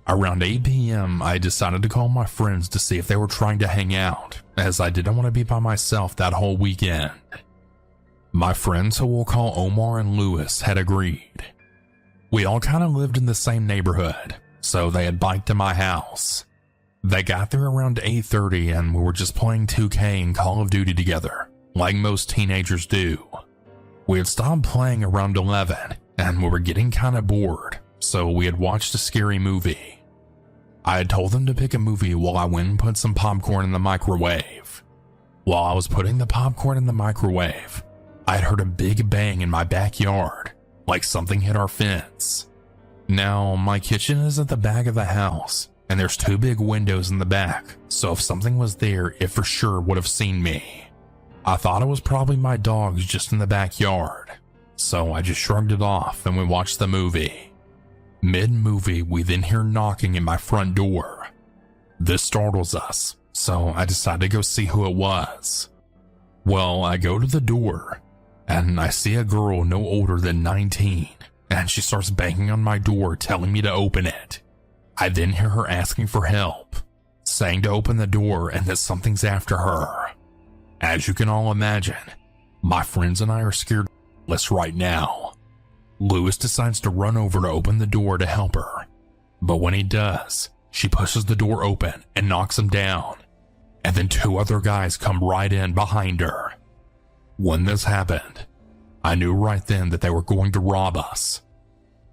Around 8 p.m., I decided to call my friends to see if they were trying to hang out, as I didn't want to be by myself that whole weekend. My friends, who we'll call Omar and Lewis, had agreed. We all kind of lived in the same neighborhood, so they had biked to my house. They got there around 8:30 and we were just playing 2K and Call of Duty together, like most teenagers do. We had stopped playing around 11 and we were getting kind of bored, so we had watched a scary movie. I had told them to pick a movie while I went and put some popcorn in the microwave. While I was putting the popcorn in the microwave, I had heard a big bang in my backyard, like something hit our fence. Now, my kitchen is at the back of the house, and there's 2 big windows in the back, so if something was there, it for sure would have seen me. I thought it was probably my dogs just in the backyard, so I just shrugged it off and we watched the movie. Mid-movie, we then hear knocking at my front door. This startles us, so I decided to go see who it was. Well, I go to the door, and I see a girl no older than 19, and she starts banging on my door telling me to open it. I then hear her asking for help, saying to open the door and that something's after her. As you can all imagine, my friends and I are scared shitless right now. Lewis decides to run over to open the door to help her, but when he does, she pushes the door open and knocks him down, and then 2 other guys come right in behind her. When this happened, I knew right then that they were going to rob us.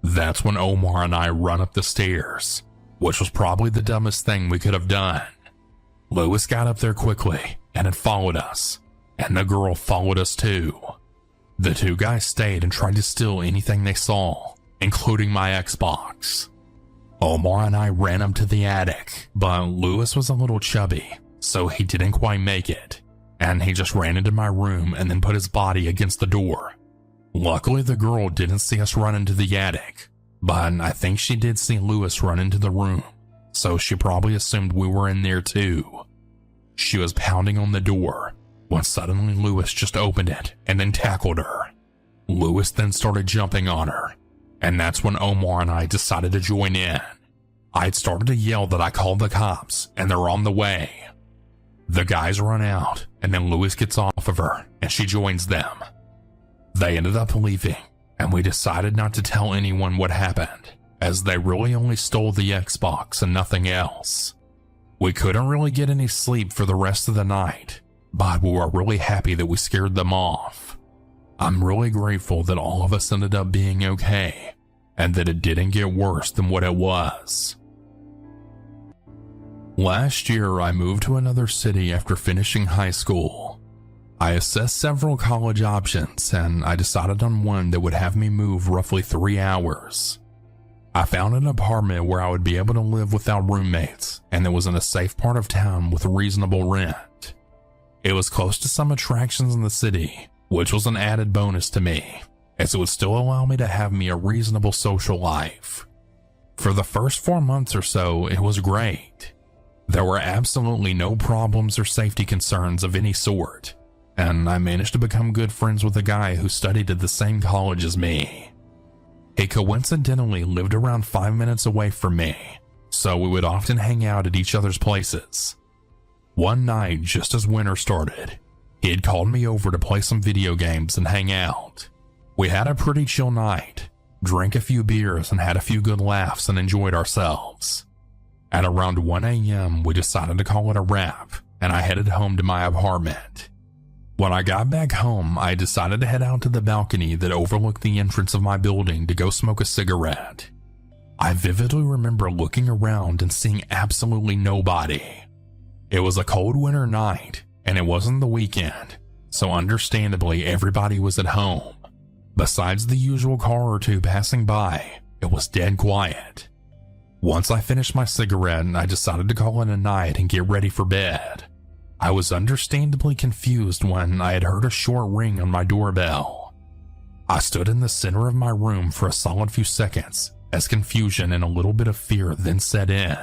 That's when Omar and I run up the stairs, which was probably the dumbest thing we could have done. Lewis got up there quickly and had followed us, and the girl followed us too. The 2 guys stayed and tried to steal anything they saw, including my Xbox. Omar and I ran up to the attic, but Lewis was a little chubby, so he didn't quite make it, and he just ran into my room and then put his body against the door. Luckily, the girl didn't see us run into the attic, but I think she did see Lewis run into the room, so she probably assumed we were in there too. She was pounding on the door when suddenly Lewis just opened it and then tackled her. Lewis then started jumping on her, and that's when Omar and I decided to join in. I'd started to yell that I called the cops and they're on the way. The guys run out, and then Lewis gets off of her and she joins them. They ended up leaving, and we decided not to tell anyone what happened, as they really only stole the Xbox and nothing else. We couldn't really get any sleep for the rest of the night, but we were really happy that we scared them off. I'm really grateful that all of us ended up being okay, and that it didn't get worse than what it was. Last year, I moved to another city after finishing high school. I assessed several college options, and I decided on one that would have me move roughly 3 hours. I found an apartment where I would be able to live without roommates, and that was in a safe part of town with reasonable rent. It was close to some attractions in the city, which was an added bonus to me, as it would still allow me to have a reasonable social life. For the first 4 months or so, it was great. There were absolutely no problems or safety concerns of any sort, and I managed to become good friends with a guy who studied at the same college as me. He coincidentally lived around 5 minutes away from me, so we would often hang out at each other's places. One night, just as winter started, he had called me over to play some video games and hang out. We had a pretty chill night, drank a few beers and had a few good laughs and enjoyed ourselves. At around 1 a.m., we decided to call it a wrap, and I headed home to my apartment. When I got back home, I decided to head out to the balcony that overlooked the entrance of my building to go smoke a cigarette. I vividly remember looking around and seeing absolutely nobody. It was a cold winter night, and it wasn't the weekend, so understandably everybody was at home. Besides the usual car or two passing by, it was dead quiet. Once I finished my cigarette, I decided to call it a night and get ready for bed. I was understandably confused when I had heard a short ring on my doorbell. I stood in the center of my room for a solid few seconds as confusion and a little bit of fear then set in.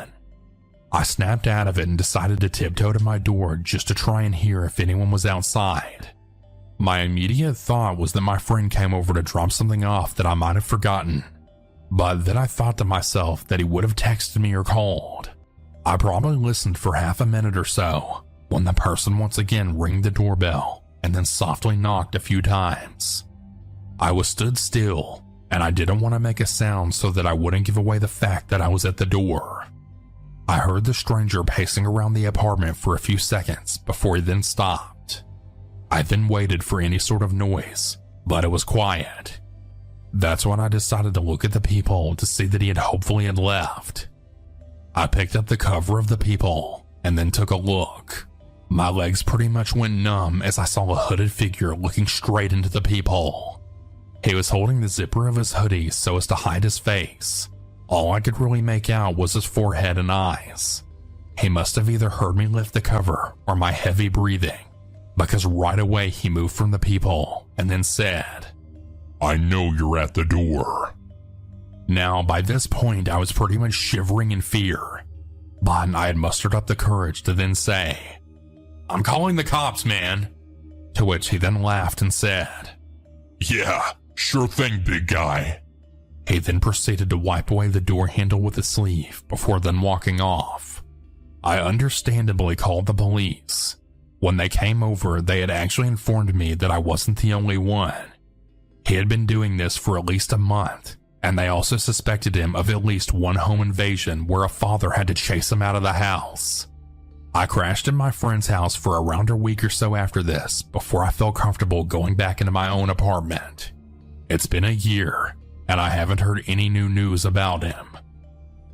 I snapped out of it and decided to tiptoe to my door just to try and hear if anyone was outside. My immediate thought was that my friend came over to drop something off that I might have forgotten. But then I thought to myself that he would have texted me or called. I probably listened for half a minute or so when the person once again rang the doorbell and then softly knocked a few times. I was stood still, and I didn't want to make a sound so that I wouldn't give away the fact that I was at the door. I heard the stranger pacing around the apartment for a few seconds before he then stopped. I then waited for any sort of noise, but it was quiet. That's when I decided to look at the peephole to see that he had hopefully left. I picked up the cover of the peephole and then took a look. My legs pretty much went numb as I saw a hooded figure looking straight into the peephole. He was holding the zipper of his hoodie so as to hide his face. All I could really make out was his forehead and eyes. He must have either heard me lift the cover or my heavy breathing, because right away he moved from the peephole and then said, "I know you're at the door." Now, by this point, I was pretty much shivering in fear, but I had mustered up the courage to then say, "I'm calling the cops, man." To which he then laughed and said, "Yeah, sure thing, big guy." He then proceeded to wipe away the door handle with his sleeve before then walking off. I understandably called the police. When they came over, they had actually informed me that I wasn't the only one. He had been doing this for at least a month, and they also suspected him of at least one home invasion where a father had to chase him out of the house. I crashed in my friend's house for around a week or so after this before I felt comfortable going back into my own apartment. It's been a year, and I haven't heard any new news about him.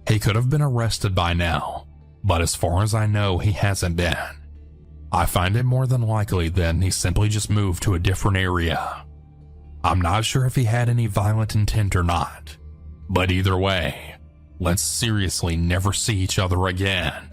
He could have been arrested by now, but as far as I know, he hasn't been. I find it more than likely that he simply just moved to a different area. I'm not sure if he had any violent intent or not, but either way, let's seriously never see each other again.